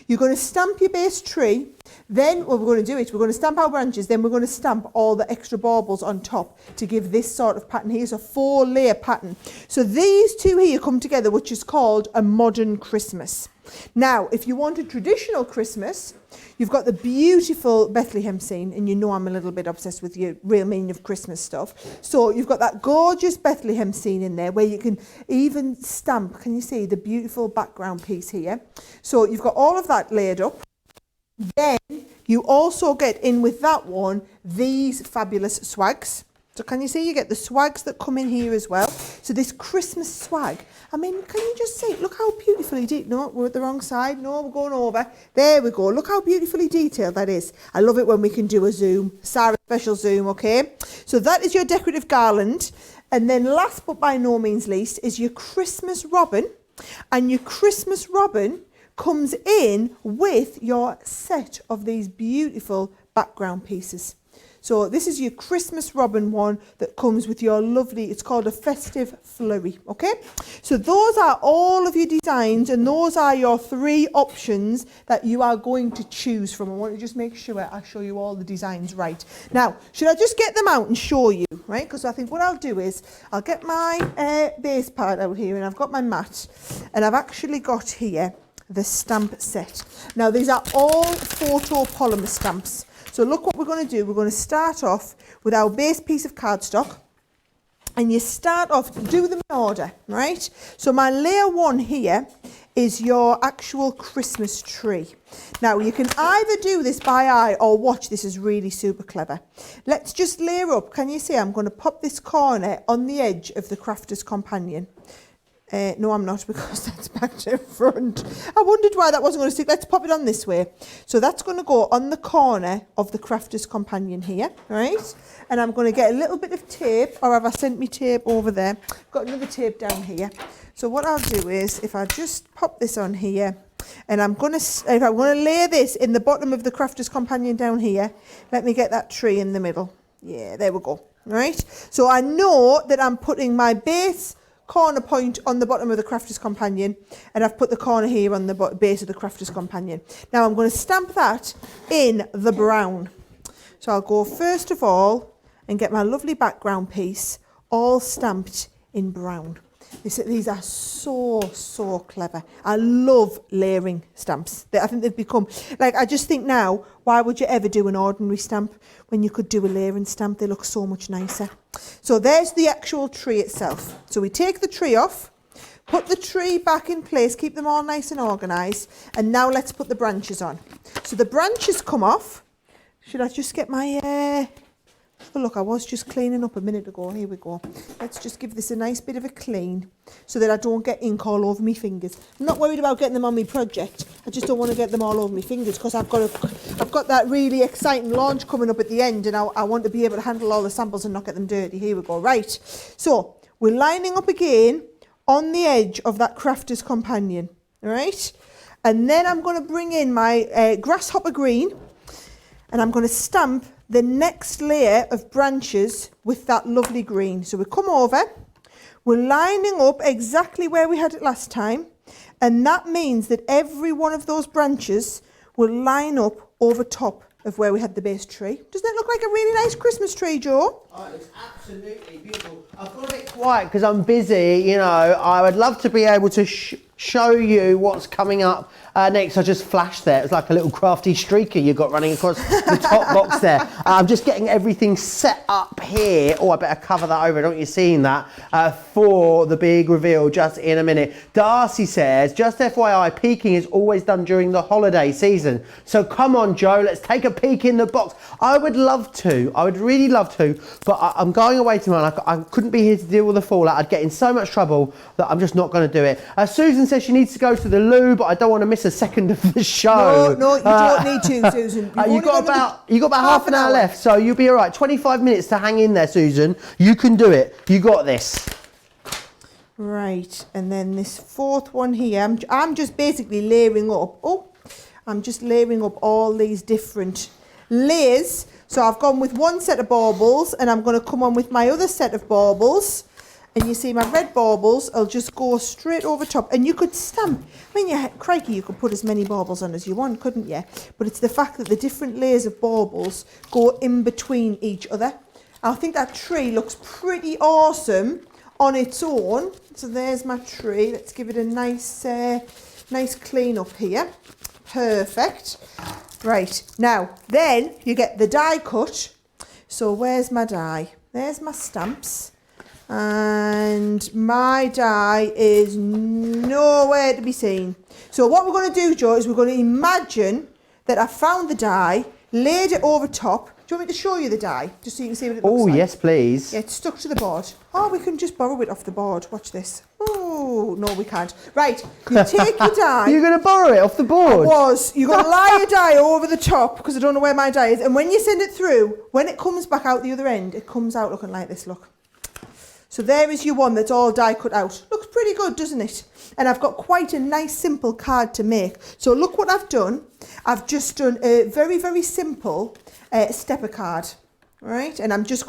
You're going to stamp your base tree. Then what we're going to do is we're going to stamp our branches. Then we're going to stamp all the extra baubles on top to give this sort of pattern. Here's a 4-layer pattern. So these two here come together, which is called a modern Christmas. Now, if you want a traditional Christmas, you've got the beautiful Bethlehem scene, and you know I'm a little bit obsessed with your real meaning of Christmas stuff. So you've got that gorgeous Bethlehem scene in there where you can even stamp, can you see the beautiful background piece here? So you've got all of that layered up. Then you also get in with that one, these fabulous swags. So can you see you get the swags that come in here as well? So this Christmas swag, I mean, can you just see, look how beautifully detailed, no, we're at the wrong side, no, we're going over. There we go, look how beautifully detailed that is. I love it when we can do a zoom, Sara special zoom, okay? So that is your decorative garland. And then last but by no means least is your Christmas robin. And your Christmas robin comes in with your set of these beautiful background pieces. So this is your Christmas robin one that comes with your lovely, it's called a festive flurry, okay? So those are all of your designs, and those are your 3 options that you are going to choose from. I want to just make sure I show you all the designs right. Now, should I just get them out and show you, right? Because I think what I'll do is I'll get my base part out here, and I've got my mat, and I've actually got here the stamp set. Now these are all photo polymer stamps. So look what we're going to do. We're going to start off with our base piece of cardstock, and you start off, do them in order, right? So my layer 1 here is your actual Christmas tree. Now you can either do this by eye or watch. This is really super clever. Let's just layer up. Can you see I'm going to pop this corner on the edge of the Crafter's Companion. No, I'm not, because that's back to front. I wondered why that wasn't going to stick. Let's pop it on this way. So that's going to go on the corner of the Crafter's Companion here, right? And I'm going to get a little bit of tape, or have I sent me tape over there? I've got another tape down here. So what I'll do is, if I just pop this on here, and I'm going to layer this in the bottom of the Crafter's Companion down here, let me get that tree in the middle. Yeah, there we go, right? So I know that I'm putting my base corner point on the bottom of the Crafter's Companion, and I've put the corner here on the base of the Crafter's Companion. Now I'm going to stamp that in the brown. So I'll go first of all and get my lovely background piece all stamped in brown. These are so clever. I love layering stamps. I think they've become, like, I just think now, why would you ever do an ordinary stamp when you could do a layering stamp? They look so much nicer. So there's the actual tree itself. So we take the tree off, put the tree back in place, keep them all nice and organised, and now let's put the branches on. So the branches come off. Should I just get my... Oh, look, I was just cleaning up a minute ago. Here we go. Let's just give this a nice bit of a clean so that I don't get ink all over my fingers. I'm not worried about getting them on my project. I just don't want to get them all over my fingers because I've got that really exciting launch coming up at the end, and I want to be able to handle all the samples and not get them dirty. Here we go. Right. So we're lining up again on the edge of that Crafter's Companion. All right. And then I'm going to bring in my grasshopper green, and I'm going to stamp the next layer of branches with that lovely green. So we come over, we're lining up exactly where we had it last time, and that means that every one of those branches will line up over top of where we had the base tree. Doesn't it look like a really nice Christmas tree, Joe? Oh, it's absolutely beautiful. I've got a bit quiet because I'm busy, you know. I would love to be able to show you what's coming up next. I just flashed there. It's like a little crafty streaker you got running across the top box there. I'm just getting everything set up here. Oh, I better cover that over. I don't want you seeing that for the big reveal just in a minute. Darcy says, just FYI, peeking is always done during the holiday season. So come on, Joe, let's take a peek in the box. I would love to. I would really love to, but I'm going away tomorrow. I couldn't be here to deal with the fallout. I'd get in so much trouble that I'm just not going to do it. Susan says she needs to go to the loo, but I don't want to miss a second of the show. No, you don't need to, Susan. You got about half an hour left, so you'll be all right. 25 minutes to hang in there, Susan. You can do it. You got this. Right, and then this fourth one here, I'm just basically layering up. I'm just layering up all these different layers. So I've gone with one set of baubles, and I'm going to come on with my other set of baubles. And you see my red baubles, I'll just go straight over top. And you could stamp, crikey, you could put as many baubles on as you want, couldn't you? But it's the fact that the different layers of baubles go in between each other. I think that tree looks pretty awesome on its own. So there's my tree. Let's give it a nice clean up here. Perfect. Right, now, then you get the die cut. So where's my die? There's my stamps. And my die is nowhere to be seen. So what we're going to do, Joe, is we're going to imagine that I found the die, laid it over top. Do you want me to show you the die, just so you can see what it looks like? Oh, yes, please. Yeah, it's stuck to the board. Oh, we can just borrow it off the board. Watch this. Oh, no, we can't. Right, you take your die. You're going to borrow it off the board? You're going to lie your die over the top, because I don't know where my die is. And when you send it through, when it comes back out the other end, it comes out looking like this, look. So there is your one that's all die cut out. Looks pretty good, doesn't it? And I've got quite a nice simple card to make. So look what I've done. I've just done a very, very simple stepper card. Right? And I'm just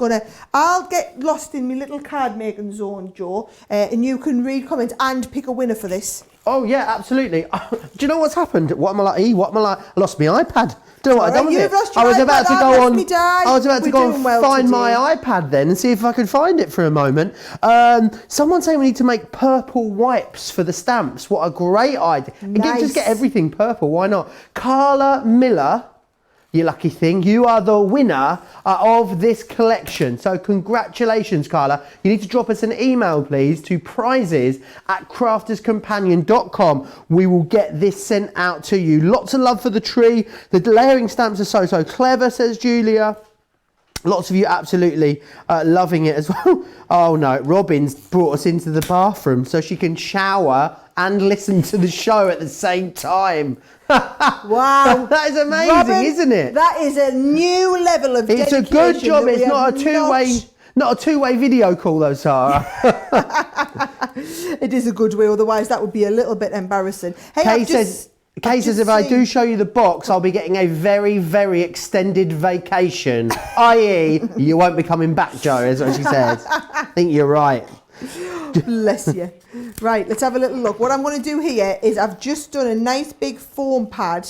I'll get lost in my little card making zone, Joe. And you can read comments and pick a winner for this. Oh, yeah, absolutely. Do you know what's happened? What am I like? I lost my iPad. Do you know what I've done with it? I was about to go and find my iPad then and see if I could find it for a moment. Someone's saying we need to make purple wipes for the stamps. What a great idea. Nice. And just get everything purple. Why not? Carla Miller, you lucky thing. You are the winner of this collection. So congratulations, Carla. You need to drop us an email, please, to prizes@crafterscompanion.com. We will get this sent out to you. Lots of love for the tree. The layering stamps are so clever, says Julia. Lots of you absolutely loving it as well. Oh no, Robin's brought us into the bathroom so she can shower and listen to the show at the same time. Wow. That is amazing, Robin, isn't it? That is a new level of dedication. It's a good job. It's not a two-way video call though, Sara. It is a good way, otherwise that would be a little bit embarrassing. Hey, Kay says if I do show you the box, I'll be getting a very, very extended vacation. i.e., you won't be coming back, Joe, is what she says. I think you're right. Bless you. Right, let's have a little look. What I'm going to do here is I've just done a nice big foam pad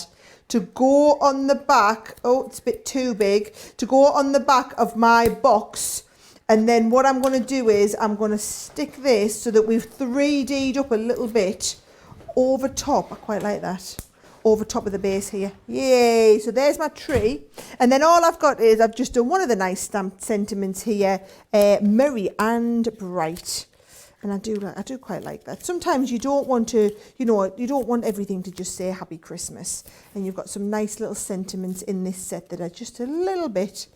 to go on the back. Oh, it's a bit too big. To go on the back of my box. And then what I'm going to do is I'm going to stick this so that we've 3D'd up a little bit over top. I quite like that. Over top of the base here. Yay! So there's my tree. And then all I've got is I've just done one of the nice stamped sentiments here. Merry and bright. And I do quite like that. Sometimes you don't want to, you don't want everything to just say Happy Christmas. And you've got some nice little sentiments in this set that are just a little bit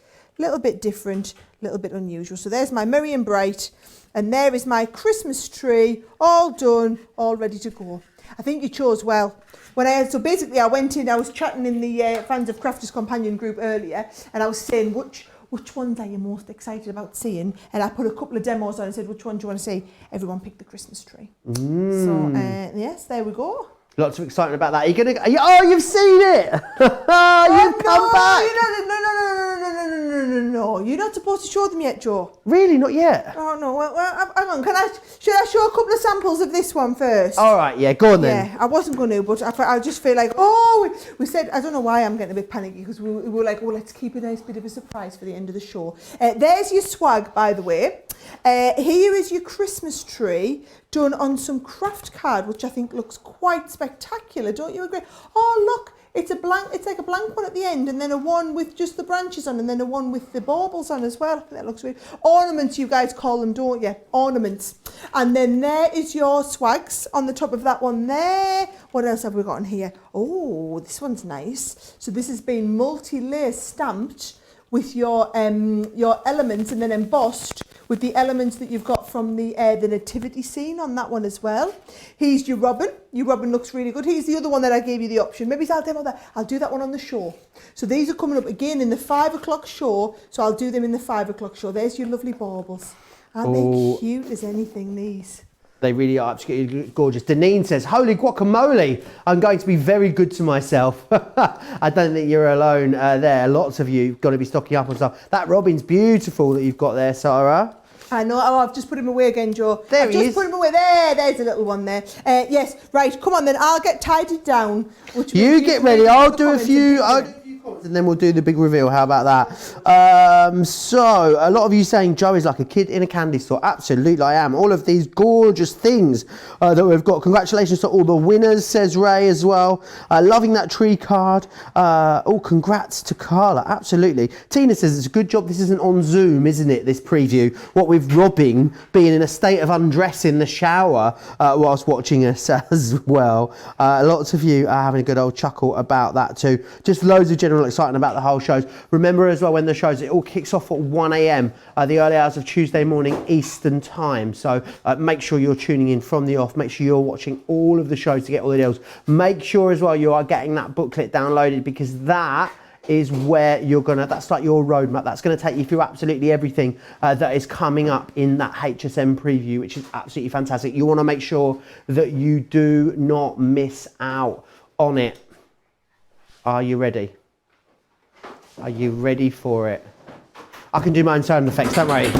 different, a little bit unusual. So there's my Merry and Bright. And there is my Christmas tree, all done, all ready to go. I think you chose well. So basically I went in, I was chatting in the Fans of Crafters Companion group earlier, and I was saying, which ones are you most excited about seeing? And I put a couple of demos on and said, which one do you want to see? Everyone picked the Christmas tree. So, yes, there we go. Lots of excitement about that. Oh, you've seen it! You've come back! No, you're not supposed to show them yet, Joe. Really? Not yet? Oh, no. Well, hang on. Should I show a couple of samples of this one first? All right, yeah, go on then. Yeah, I wasn't going to, but I just feel like, we said, I don't know why I'm getting a bit panicky, because we were like, let's keep a nice bit of a surprise for the end of the show. There's your swag, by the way. Here is your Christmas tree done on some craft card, which I think looks quite spectacular. Don't you agree? Oh, look, it's like a blank one at the end, and then a one with just the branches on, and then a one with the baubles on as well. That looks weird. Ornaments, you guys call them, don't you? Ornaments. And then there is your swags on the top of that one there. What else have we got in here? Oh, this one's nice. So this has been multi-layer stamped with your elements, and then embossed with the elements that you've got from the nativity scene on that one as well. Here's your robin. Your robin looks really good. Here's the other one that I gave you the option. Maybe I'll demo that. I'll do that one on the show. So these are coming up again in the 5 o'clock show. So I'll do them in the 5 o'clock show. There's your lovely baubles. Aren't they cute as anything, these? They really are absolutely gorgeous. Deneen says, holy guacamole, I'm going to be very good to myself. I don't think you're alone there. Lots of you got to be stocking up on stuff. That robin's beautiful that you've got there, Sara. I know. Oh, I've just put him away again, Joe. There he is. Just put him away. There's a little one there. Yes, right. Come on then. I'll get tidied down. You get ready. I'll do a few comments and then we'll do the big reveal. How about that? So a lot of you saying Joe is like a kid in a candy store. Absolutely, I am. All of these gorgeous things that we've got. Congratulations to all the winners, says Ray as well. Loving that tree card. Congrats to Carla. Absolutely. Tina says it's a good job this isn't on Zoom, isn't it? This preview. What with Robin being in a state of undress in the shower whilst watching us as well. Lots of you are having a good old chuckle about that too. Just loads of general excitement about the whole shows. Remember as well, when the shows, it all kicks off at 1 a.m. The early hours of Tuesday morning Eastern time. So make sure you're tuning in from the off. Make sure you're watching all of the shows to get all the deals. Make sure as well you are getting that booklet downloaded, because that is where you're gonna, that's like your roadmap. That's gonna take you through absolutely everything that is coming up in that HSN preview, which is absolutely fantastic. You wanna make sure that you do not miss out on it. Are you ready? Are you ready for it? I can do my own sound effects, don't worry.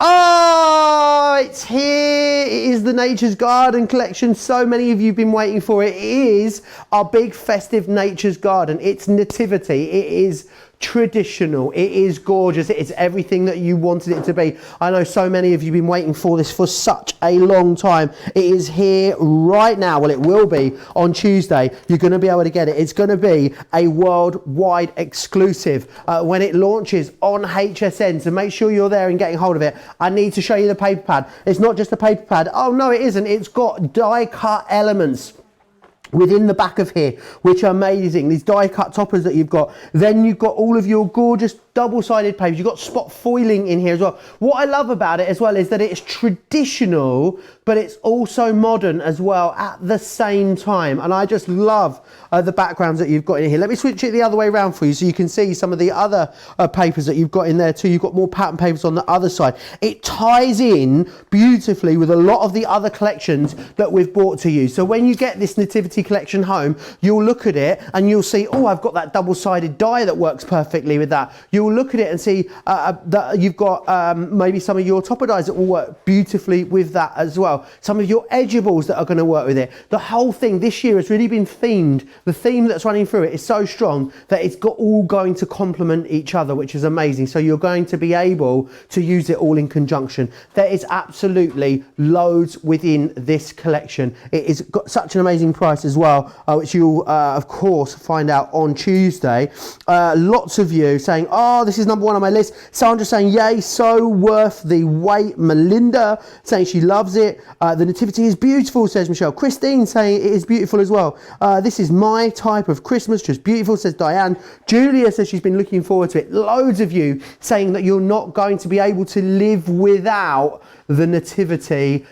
Oh, it's here. It is the Nature's Garden collection. So many of you have been waiting for it. It is our big festive Nature's Garden. It's nativity. It is traditional. It is gorgeous. It is everything that you wanted it to be. I know so many of you have been waiting for this for such a long time. It is here right now. Well, it will be on Tuesday. You're going to be able to get it. It's going to be a worldwide exclusive when it launches on HSN. So make sure you're there and getting hold of it. I need to show you the paper pad. It's not just a paper pad. Oh, no, it isn't. It's got die cut elements within the back of here, which are amazing. These die cut toppers that you've got. Then you've got all of your gorgeous double-sided papers. You've got spot foiling in here as well. What I love about it as well is that it's traditional, but it's also modern as well at the same time. And I just love the backgrounds that you've got in here. Let me switch it the other way around for you so you can see some of the other papers that you've got in there too. You've got more pattern papers on the other side. It ties in beautifully with a lot of the other collections that we've brought to you. So when you get this nativity collection home, you'll look at it and you'll see, oh, I've got that double-sided die that works perfectly with that. You'll look at it and see that you've got maybe some of your topper dies that will work beautifully with that as well. Some of your edgeables that are going to work with it. The whole thing this year has really been themed. The theme that's running through it is so strong that it's got all going to complement each other, which is amazing. So you're going to be able to use it all in conjunction. There is absolutely loads within this collection. It has got such an amazing price as well, which you'll of course find out on Tuesday. Lots of you saying, oh, this is number one on my list. Sandra saying, yay, so worth the wait. Melinda saying she loves it. The nativity is beautiful, says Michelle. Christine saying it is beautiful as well. This is my type of Christmas, just beautiful, says Diane. Julia says she's been looking forward to it. Loads of you saying that you're not going to be able to live without the nativity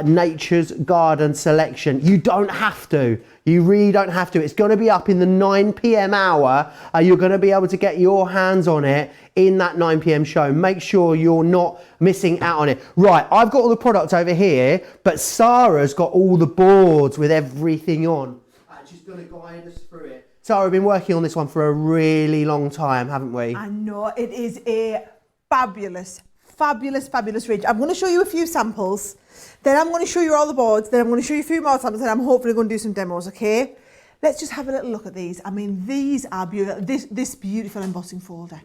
Nature's Garden selection. You don't have to. You really don't have to. It's going to be up in the 9 p.m. hour. You're going to be able to get your hands on it in that 9 p.m. show. Make sure you're not missing out on it. Right, I've got all the products over here, but Sara's got all the boards with everything on. She's going to guide us through it. Sara, we've been working on this one for a really long time, haven't we? I know. It is a fabulous range. I'm going to show you a few samples. Then I'm going to show you all the boards. Then I'm going to show you a few more samples. And I'm hopefully going to do some demos, okay? Let's just have a little look at these. I mean, these are beautiful. This beautiful embossing folder.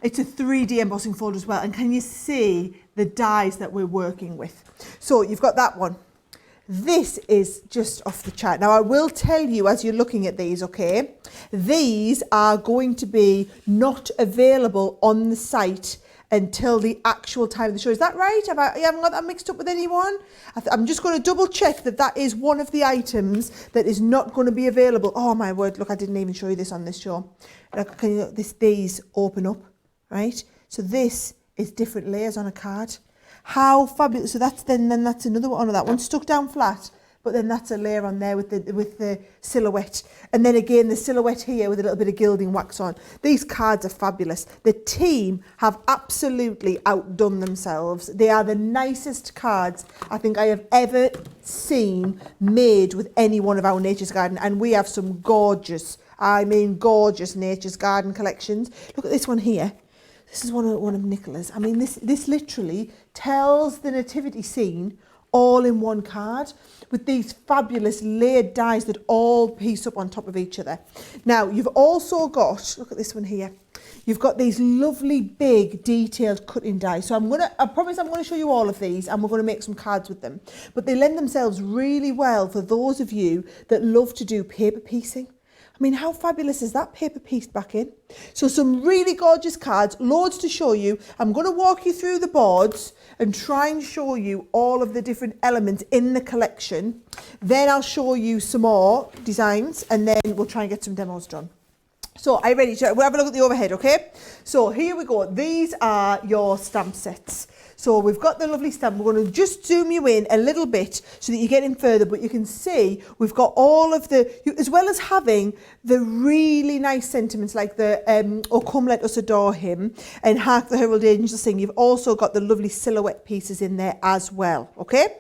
it's a 3D embossing folder as well. And can you see the dies that we're working with? So you've got that one. This is just off the chart. Now I will tell you as you're looking at these, okay, these are going to be not available on the site until the actual time of the show. Is that right? You haven't got that mixed up with anyone? I'm just going to double check that that is one of the items that is not going to be available. Oh my word, look, I didn't even show you this on this show. Look, can you, these open up, right? So this is different layers on a card. How fabulous. So that's then that's another one. Oh, no, that one's stuck down flat, but then that's a layer on there with the silhouette. And then again, the silhouette here with a little bit of gilding wax on. These cards are fabulous. The team have absolutely outdone themselves. They are the nicest cards I think I have ever seen made with any one of our Nature's Garden. And we have some gorgeous, I mean gorgeous Nature's Garden collections. Look at this one here. This is one of Nicola's. I mean, this literally tells the nativity scene all in one card with these fabulous layered dies that all piece up on top of each other. Now, you've also got, look at this one here. You've got these lovely big detailed cutting dies. So I promise I'm going to show you all of these and we're going to make some cards with them. But they lend themselves really well for those of you that love to do paper piecing. I mean, how fabulous is that paper pieced back in? So some really gorgeous cards, loads to show you. I'm going to walk you through the boards and try and show you all of the different elements in the collection. Then I'll show you some more designs and then we'll try and get some demos done. So are you ready? We'll have a look at the overhead, okay? So here we go. These are your stamp sets. So we've got the lovely stamp. We're going to just zoom you in a little bit so that you get in further, but you can see we've got all of the, as well as having the really nice sentiments like the "O Come Let Us Adore Him" and "Hark the Herald Angels Sing," you've also got the lovely silhouette pieces in there as well, okay?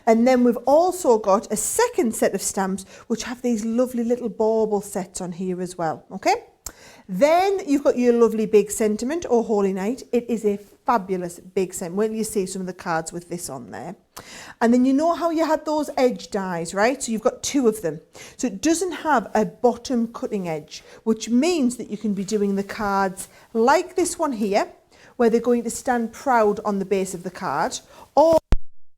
And then we've also got a second set of stamps which have these lovely little bauble sets on here as well, okay? Then you've got your lovely big sentiment or Holy Night. It is a fabulous big sentiment. When you see some of the cards with this on there. And then you know how you had those edge dies, right? So you've got two of them. So it doesn't have a bottom cutting edge, which means that you can be doing the cards like this one here, where they're going to stand proud on the base of the card, or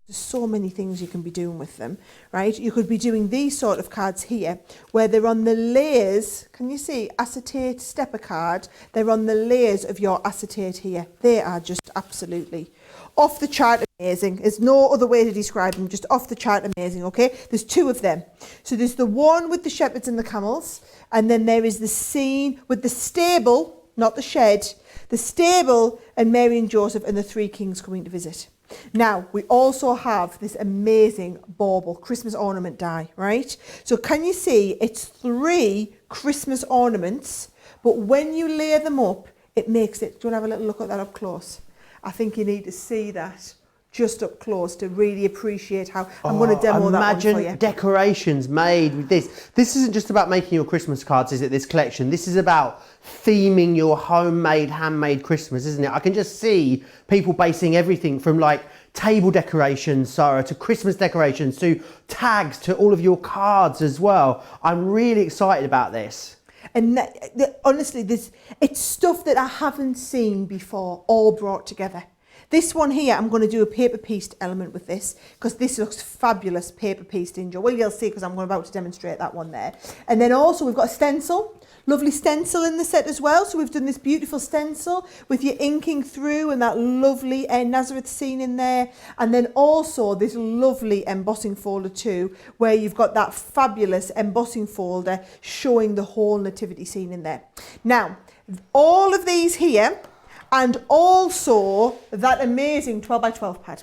there's so many things you can be doing with them, right? You could be doing these sort of cards here where they're on the layers. Can you see acetate stepper card? They're on the layers of your acetate here. They are just absolutely off the chart amazing. There's no other way to describe them, just off the chart amazing, okay? There's two of them. So there's the one with the shepherds and the camels, and then there is the scene with the stable, not the shed, the stable and Mary and Joseph and the three kings coming to visit. Now, we also have this amazing bauble Christmas ornament die, right? So can you see it's 3 Christmas ornaments, but when you layer them up, it makes it, do you want to have a little look at that up close? I think you need to see that just up close to really appreciate how, I'm going to demo that one for you. Imagine decorations made with this. This isn't just about making your Christmas cards, is it, this collection? This is about theming your homemade, handmade Christmas, isn't it? I can just see people basing everything from like table decorations, Sarah, to Christmas decorations, to tags, to all of your cards as well. I'm really excited about this. And honestly, it's stuff that I haven't seen before, all brought together. This one here, I'm going to do a paper pieced element with this because this looks fabulous paper pieced in. Well, you'll see because I'm about to demonstrate that one there. And then also we've got a stencil, lovely stencil in the set as well. So we've done this beautiful stencil with your inking through and that lovely Nazareth scene in there. And then also this lovely embossing folder too, where you've got that fabulous embossing folder showing the whole nativity scene in there. Now, all of these here, and also that amazing 12 by 12 pad.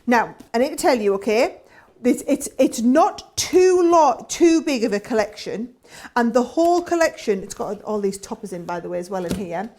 Now, I need to tell you, okay, it's not too big of a collection, and the whole collection, it's got all these toppers in, by the way, as well in here.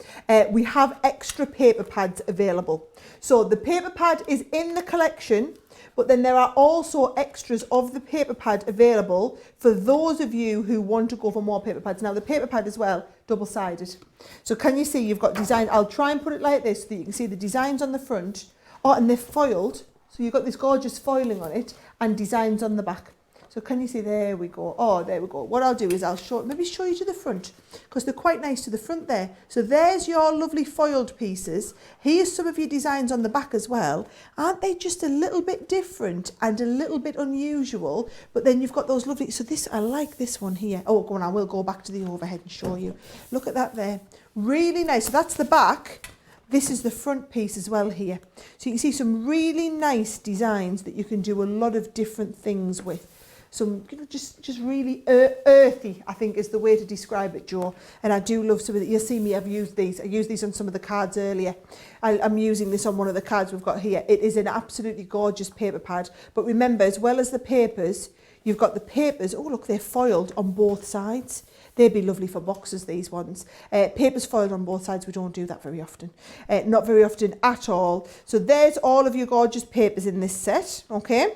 We have extra paper pads available. So the paper pad is in the collection, but then there are also extras of the paper pad available for those of you who want to go for more paper pads. Now the paper pad as well, double-sided. So can you see you've got design? I'll try and put it like this so that you can see the designs on the front. Oh, and they're foiled. So you've got this gorgeous foiling on it and designs on the back. So can you see, there we go. Oh, there we go. What I'll do is I'll maybe show you to the front, because they're quite nice to the front there. So there's your lovely foiled pieces. Here's some of your designs on the back as well. Aren't they just a little bit different and a little bit unusual? But then you've got those lovely, so this, I like this one here. Oh, go on, I will go back to the overhead and show you. Look at that there. Really nice. So that's the back. This is the front piece as well here. So you can see some really nice designs that you can do a lot of different things with. Some, you know, just really earthy, I think is the way to describe it, Jo. And I do love some of it. You'll see me, I've used these. I used these on some of the cards earlier. I'm using this on one of the cards we've got here. It is an absolutely gorgeous paper pad. But remember, as well as the papers, you've got the papers. Oh, look, they're foiled on both sides. They'd be lovely for boxes, these ones. Papers foiled on both sides, we don't do that very often. Not very often at all. So there's all of your gorgeous papers in this set, okay?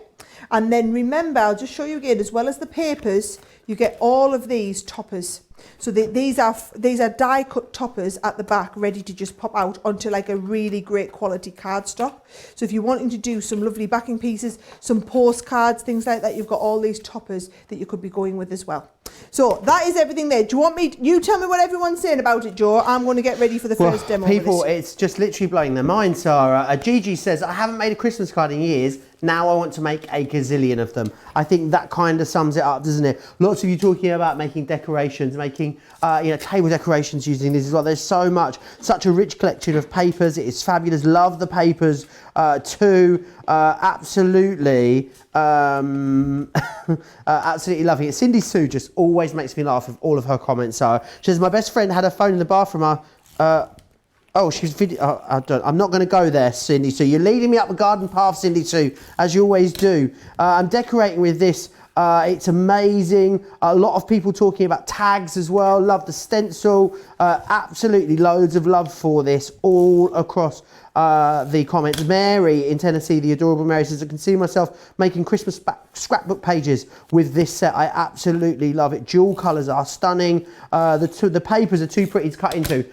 And then remember, I'll just show you again, as well as the papers, you get all of these toppers. So these are die cut toppers at the back, ready to just pop out onto like a really great quality cardstock. So if you're wanting to do some lovely backing pieces, some postcards, things like that, you've got all these toppers that you could be going with as well. So that is everything there. Do you want me, you tell me what everyone's saying about it, Jo. I'm going to get ready for the first demo. People, it's just literally blowing their mind, Sarah. Gigi says, I haven't made a Christmas card in years. Now I want to make a gazillion of them. I think that kind of sums it up, doesn't it? Lots of you talking about making decorations, making table decorations using this as well. There's so much, such a rich collection of papers. It is fabulous. Love the papers too. Absolutely, absolutely loving it. Cindy Sue just always makes me laugh with all of her comments. So she says, my best friend had her phone in the bathroom. Oh, she's video. I'm not going to go there, Cindy Sue. You're leading me up a garden path, Cindy Sue, as you always do. I'm decorating with this. It's amazing. A lot of people talking about tags as well. Love the stencil. Absolutely loads of love for this all across the comments. Mary in Tennessee, the adorable Mary, says, I can see myself making Christmas scrapbook pages with this set. I absolutely love it. Jewel colours are stunning. The papers are too pretty to cut into.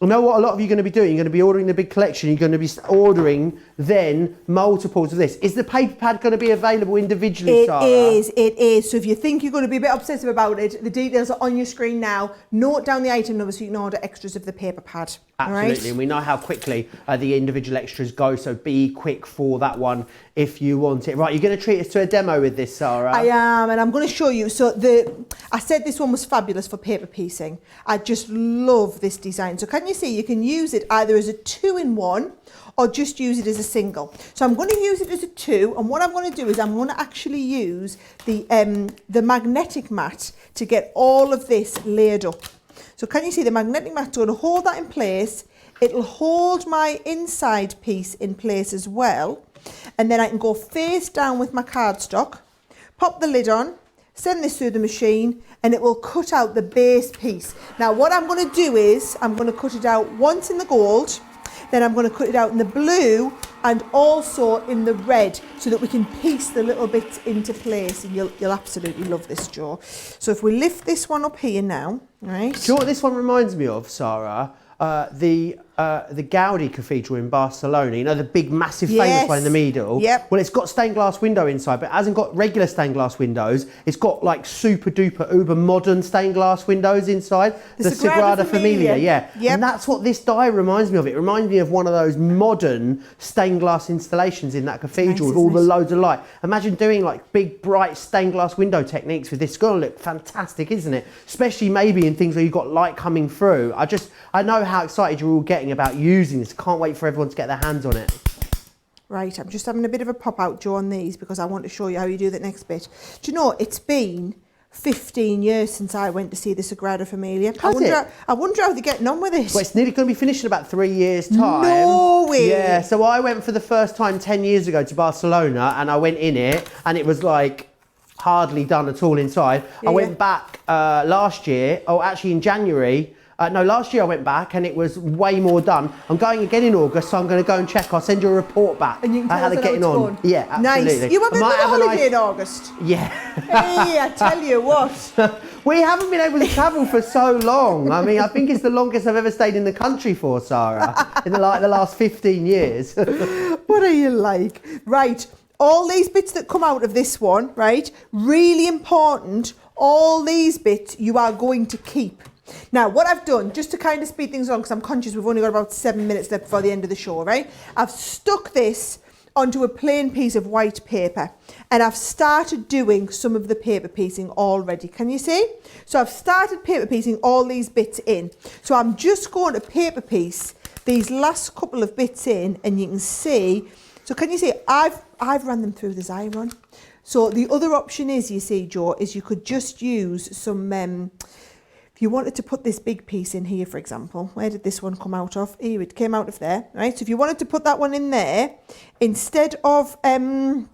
I know what a lot of you are going to be doing. You're going to be ordering the big collection. You're going to be ordering then multiples of this. Is the paper pad going to be available individually, Sarah? It is. So if you think you're going to be a bit obsessive about it, the details are on your screen now. Note down the item number so you can order extras of the paper pad. Absolutely, right? And we know how quickly the individual extras go, so be quick for that one if you want it. Right, you're going to treat us to a demo with this, Sarah? I am, and I'm going to show you. So I said this one was fabulous for paper piecing. I just love this design. So can you see, you can use it either as a 2-in-1 or just use it as a single. So I'm going to use it as a 2, and what I'm going to do is I'm going to actually use the magnetic mat to get all of this layered up. So can you see the magnetic mat's going to hold that in place. It'll hold my inside piece in place as well. And then I can go face down with my cardstock, pop the lid on, send this through the machine, and it will cut out the base piece. Now what I'm going to do is I'm going to cut it out once in the gold, then I'm going to cut it out in the blue and also in the red so that we can piece the little bits into place, and you'll absolutely love this, Jo. So if we lift this one up here now, right? Do you know what this one reminds me of, Sarah? The Gaudi Cathedral in Barcelona, you know, the big massive famous one in the middle. Yep. Well, it's got stained glass window inside, but it hasn't got regular stained glass windows. It's got like super duper uber modern stained glass windows inside. The Sagrada Familia, yeah. Yep. And that's what this die reminds me of. It reminds me of one of those modern stained glass installations in that cathedral with all the loads of light. Imagine doing like big bright stained glass window techniques with this. It's going to look fantastic, isn't it? Especially maybe in things where you've got light coming through. I know how excited you're all getting about using this. Can't wait for everyone to get their hands on it. Right, I'm just having a bit of a pop out, Jo, on these because I want to show you how you do the next bit. Do you know, it's been 15 years since I went to see the Sagrada Familia. I wonder how they're getting on with it. Well, it's nearly going to be finished in about 3 years' time. No way! Yeah, so I went for the first time 10 years ago to Barcelona, and I went in it, and it was like hardly done at all inside. I went back last year, actually in January. Last year I went back and it was way more done. I'm going again in August, so I'm going to go and check. I'll send you a report back. And you can tell how they're getting on. Yeah, absolutely. Nice. You were on holiday in August. Yeah. Hey, I tell you what. We haven't been able to travel for so long. I mean, I think it's the longest I've ever stayed in the country for, Sarah, in the last 15 years. What are you like? Right. all these bits that come out of this one, right, really important, all these bits you are going to keep. Now, what I've done, just to kind of speed things along, because I'm conscious we've only got about 7 minutes left before the end of the show, right? I've stuck this onto a plain piece of white paper, and I've started doing some of the paper piecing already. Can you see? So I've started paper piecing all these bits in. So I'm just going to paper piece these last couple of bits in, and you can see, so can you see, I've run them through the Xyron. So the other option is, you see, Joe, is you could just use some, if you wanted to put this big piece in here, for example, where did this one come out of? Here, it came out of there, right? So if you wanted to put that one in there, instead of the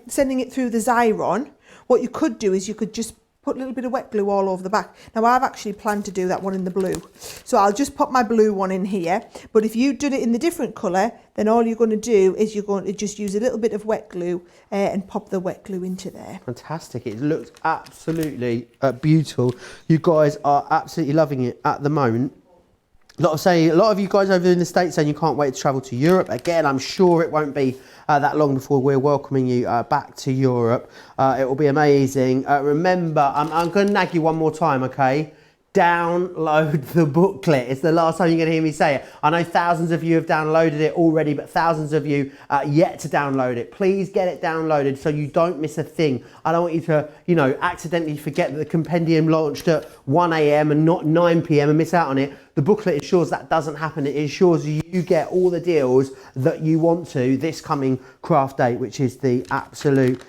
sending it through the Xyron, what you could do is you could just put a little bit of wet glue all over the back. Now, I've actually planned to do that one in the blue. So I'll just pop my blue one in here. But if you did it in the different colour, then all you're going to do is you're going to just use a little bit of wet glue and pop the wet glue into there. Fantastic. It looks absolutely beautiful. You guys are absolutely loving it at the moment. A lot of you guys over in the States saying you can't wait to travel to Europe. Again, I'm sure it won't be that long before we're welcoming you back to Europe. It will be amazing. Remember, I'm going to nag you one more time, okay? Download the booklet. It's the last time you're going to hear me say it. I know thousands of you have downloaded it already, but thousands of you yet to download it. Please get it downloaded so you don't miss a thing. I don't want you to, accidentally forget that the Compendium launched at 1 a.m. and not 9 p.m. and miss out on it. The booklet ensures that doesn't happen. It ensures you get all the deals that you want to this coming craft day, which is the absolute,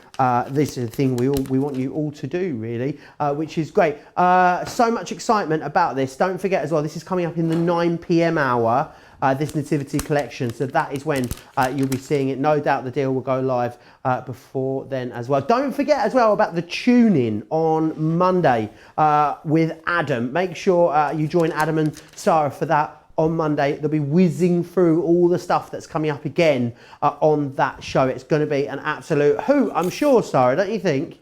this is the thing we want you all to do, really, which is great. So much excitement about this. Don't forget as well, this is coming up in the 9 p.m. hour, this Nativity collection. So that is when you'll be seeing it. No doubt the deal will go live before then as well. Don't forget as well about the tune-in on Monday with Adam. Make sure you join Adam and Sara for that on Monday. They'll be whizzing through all the stuff that's coming up again on that show. It's going to be an absolute hoot, I'm sure, Sara, don't you think?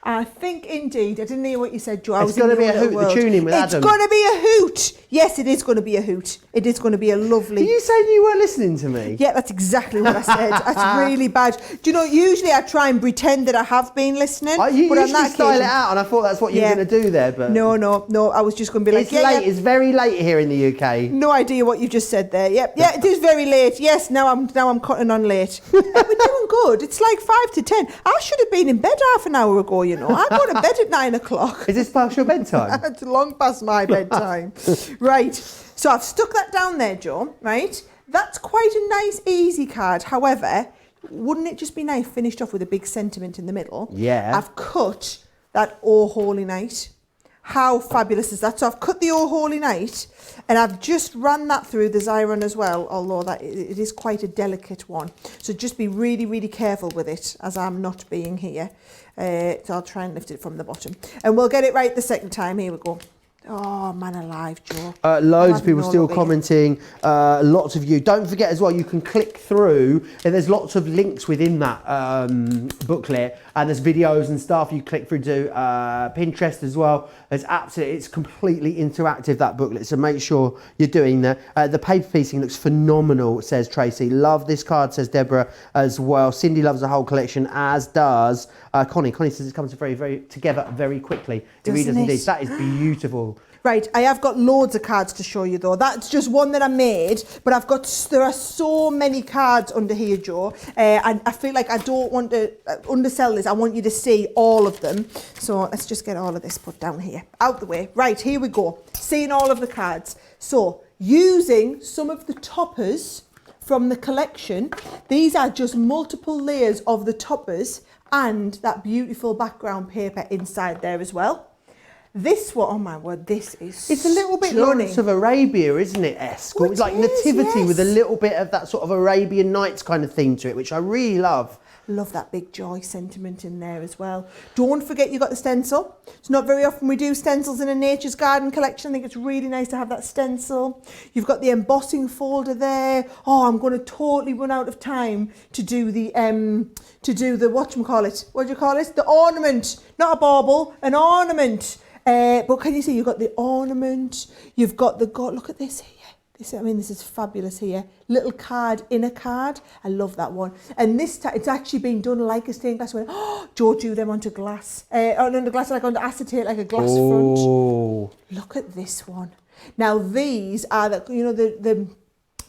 I think indeed. I didn't hear what you said, Joe. It's going to be a hoot, the tune-in with Adam. It's going to be a hoot. Yes, it is going to be a hoot. It is going to be a lovely... Are you saying you weren't listening to me? Yeah, that's exactly what I said. That's really bad. Do you know, usually I try and pretend that I have been listening. You usually style it out, and I thought that's what you were going to do there, but... No, I was just going to be like... It's late. It's very late here in the UK. No idea what you just said there. Yep, yeah, it is very late. Yes, now I'm cutting on late. We're doing good. It's like 5 to 10. I should have been in bed half an hour ago, I'm going to bed at 9 o'clock. Is this past your bedtime? It's long past my bedtime. Right, so I've stuck that down there, Joe, right? That's quite a nice, easy card. However, wouldn't it just be nice finished off with a big sentiment in the middle? Yeah. I've cut that Oh Holy Night. How fabulous is that? So I've cut the Oh Holy Night, and I've just run that through the Xyron as well, although that it is quite a delicate one. So just be really, really careful with it, as I'm not being here. So I'll try and lift it from the bottom. And we'll get it right the second time. Here we go. Oh, man alive, Joe. Loads of people still commenting. Lots of you. Don't forget as well, you can click through, and there's lots of links within that booklet, and there's videos and stuff. You click through to Pinterest as well. It's completely interactive, that booklet, so make sure you're doing that. The paper piecing looks phenomenal, says Tracy. Love this card, says Deborah as well. Cindy loves the whole collection, as does Connie. Connie says it comes together very quickly. It really does indeed. That is beautiful. Right, I have got loads of cards to show you though. That's just one that I made, but there are so many cards under here, Joe. And I feel like I don't want to undersell this. I want you to see all of them. So let's just get all of this put down here, out the way. Right, here we go. Seeing all of the cards. So using some of the toppers from the collection, these are just multiple layers of the toppers and that beautiful background paper inside there as well. This one, oh my word, this is It's a little bit Lawrence of Arabia, isn't it, esque? It's like Nativity with a little bit of that sort of Arabian Nights kind of theme to it, which I really love. Love that big joy sentiment in there as well. Don't forget you got the stencil. It's not very often we do stencils in a Nature's Garden collection. I think it's really nice to have that stencil. You've got the embossing folder there. Oh, I'm going to totally run out of time to do the whatchamacallit. What do you call it? The ornament. Not a bauble, an ornament. But can you see you've got the ornament, you've got look at this here. This is fabulous here. Little card in a card. I love that one. And this time, it's actually been done like a stained glass one. Oh, Joe drew them onto glass. Onto glass, like onto acetate, like a glass front. Look at this one. Now these are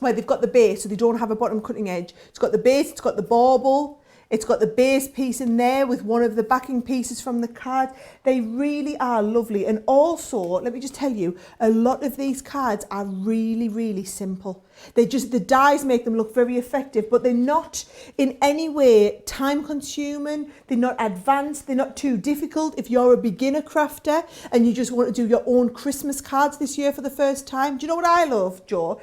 where they've got the base, so they don't have a bottom cutting edge. It's got the base, it's got the bauble, it's got the base piece in there with one of the backing pieces from the card. They really are lovely. And also, let me just tell you, a lot of these cards are really, really simple. The dies make them look very effective, but they're not in any way time consuming. They're not advanced. They're not too difficult. If you're a beginner crafter and you just want to do your own Christmas cards this year for the first time, do you know what I love, Joe?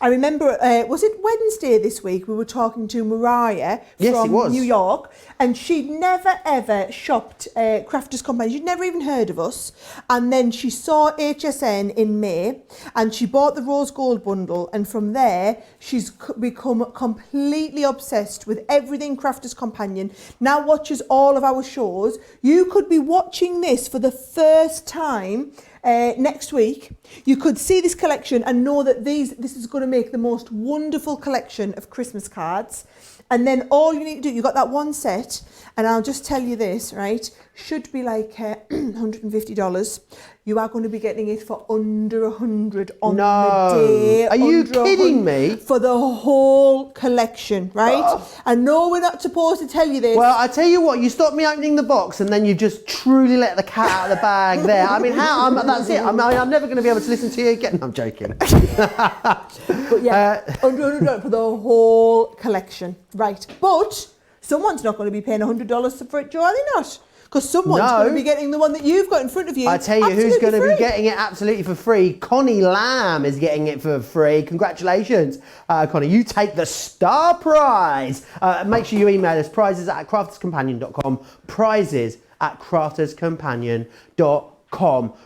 I remember, was it Wednesday this week, we were talking to Mariah from New York, and she'd never ever shopped Crafters Compendium. She'd never even heard of us. And then she saw HSN in May, and she bought the rose gold bundle, and from there, she's become completely obsessed with everything Crafters Companion. Now watches all of our shows. You could be watching this for the first time next week. You could see this collection and know that this is going to make the most wonderful collection of Christmas cards. And then all you need to do, you got that one set, and I'll just tell you this, right? Should be like $150. You are going to be getting it for under 100 on the day. Are you kidding me? For the whole collection, right? Oh. And no, we're not supposed to tell you this. Well, I tell you what, you stopped me opening the box and then you just truly let the cat out of the bag there. I mean, that's it. I'm never going to be able to listen to you again. I'm joking. But yeah, under $100 for the whole collection, right? But someone's not going to be paying $100 for it, Joe, are they not? Because someone's going to be getting the one that you've got in front of you. I tell you who's going to be getting it absolutely for free. Connie Lamb is getting it for free. Congratulations, Connie. You take the star prize. Make sure you email us prizes@crafterscompanion.com. Prizes@crafterscompanion.com.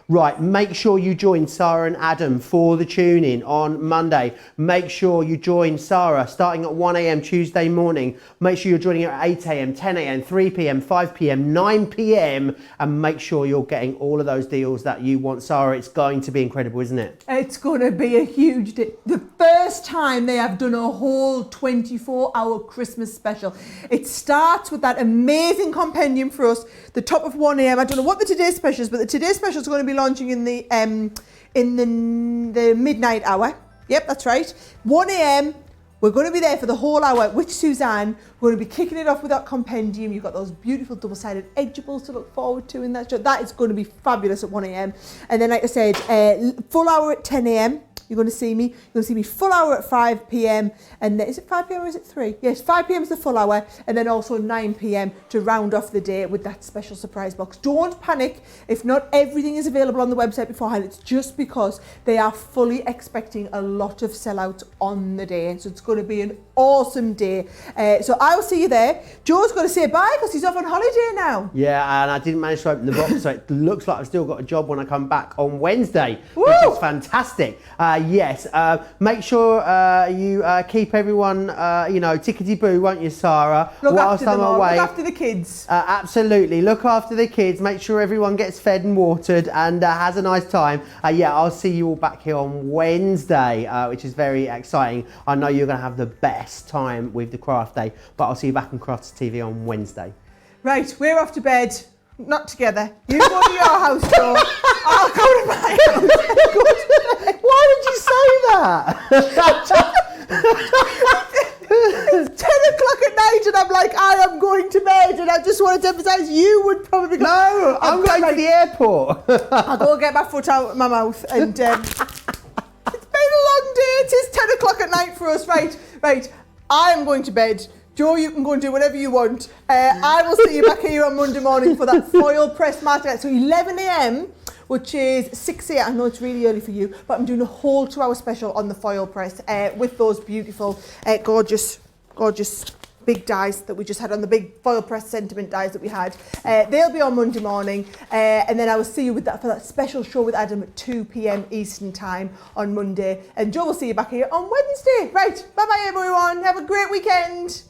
Right, make sure you join Sara and Adam for the tune-in on Monday. Make sure you join Sara starting at 1 a.m. Tuesday morning. Make sure you're joining her at 8 a.m, 10 a.m, 3 p.m, 5 p.m, 9 p.m, and make sure you're getting all of those deals that you want. Sara, it's going to be incredible, isn't it? It's going to be a huge day. The first time they have done a whole 24-hour Christmas special. It starts with that amazing compendium for us, the top of 1 a.m. I don't know what the today's special is, but the today's special is going to be launching in the midnight hour. Yep, that's right. 1 a.m. We're going to be there for the whole hour with Suzanne. We're going to be kicking it off with that compendium. You've got those beautiful double-sided edgeables to look forward to in that show. That is going to be fabulous at 1 a.m. And then, like I said, full hour at 10 a.m. You're going to see me. You're going to see me full hour at 5 p.m. And is it 5 p.m. or is it 3? Yes, 5 p.m. is the full hour. And then also 9 p.m. to round off the day with that special surprise box. Don't panic if not everything is available on the website beforehand. It's just because they are fully expecting a lot of sellouts on the day. So it's going to be an awesome day. So I'll see you there. Joe's going to say bye because he's off on holiday now. Yeah, and I didn't manage to open the box, so it looks like I've still got a job when I come back on Wednesday, which is fantastic. Yes, make sure you keep everyone, tickety-boo, won't you, Sara? Look after them all. Look after the kids. Absolutely. Look after the kids. Make sure everyone gets fed and watered and has a nice time. I'll see you all back here on Wednesday, which is very exciting. I know you're going to have the best time with the craft day, but I'll see you back on Crafts TV on Wednesday. Right, we're off to bed. Not together. You go to your house, Joe. I'll go to my house. Why did you say that? It's 10 o'clock at night and I'm like, I am going to bed, and I just wanted to emphasise you would probably go. No, I'm going to the airport. I'll go get my foot out of my mouth and it's been a long day. It is 10 o'clock at night for us. Right. I am going to bed. Joe, you can go and do whatever you want. I will see you back here on Monday morning for that foil press market. So 11 a.m, which is 6 a.m. I know it's really early for you, but I'm doing a whole 2-hour special on the foil press with those beautiful, gorgeous big dies that we just had on the big foil press sentiment dies that we had. They'll be on Monday morning, and then I will see you for that special show with Adam at 2 p.m. Eastern time on Monday. And Joe will see you back here on Wednesday. Right, bye-bye everyone. Have a great weekend.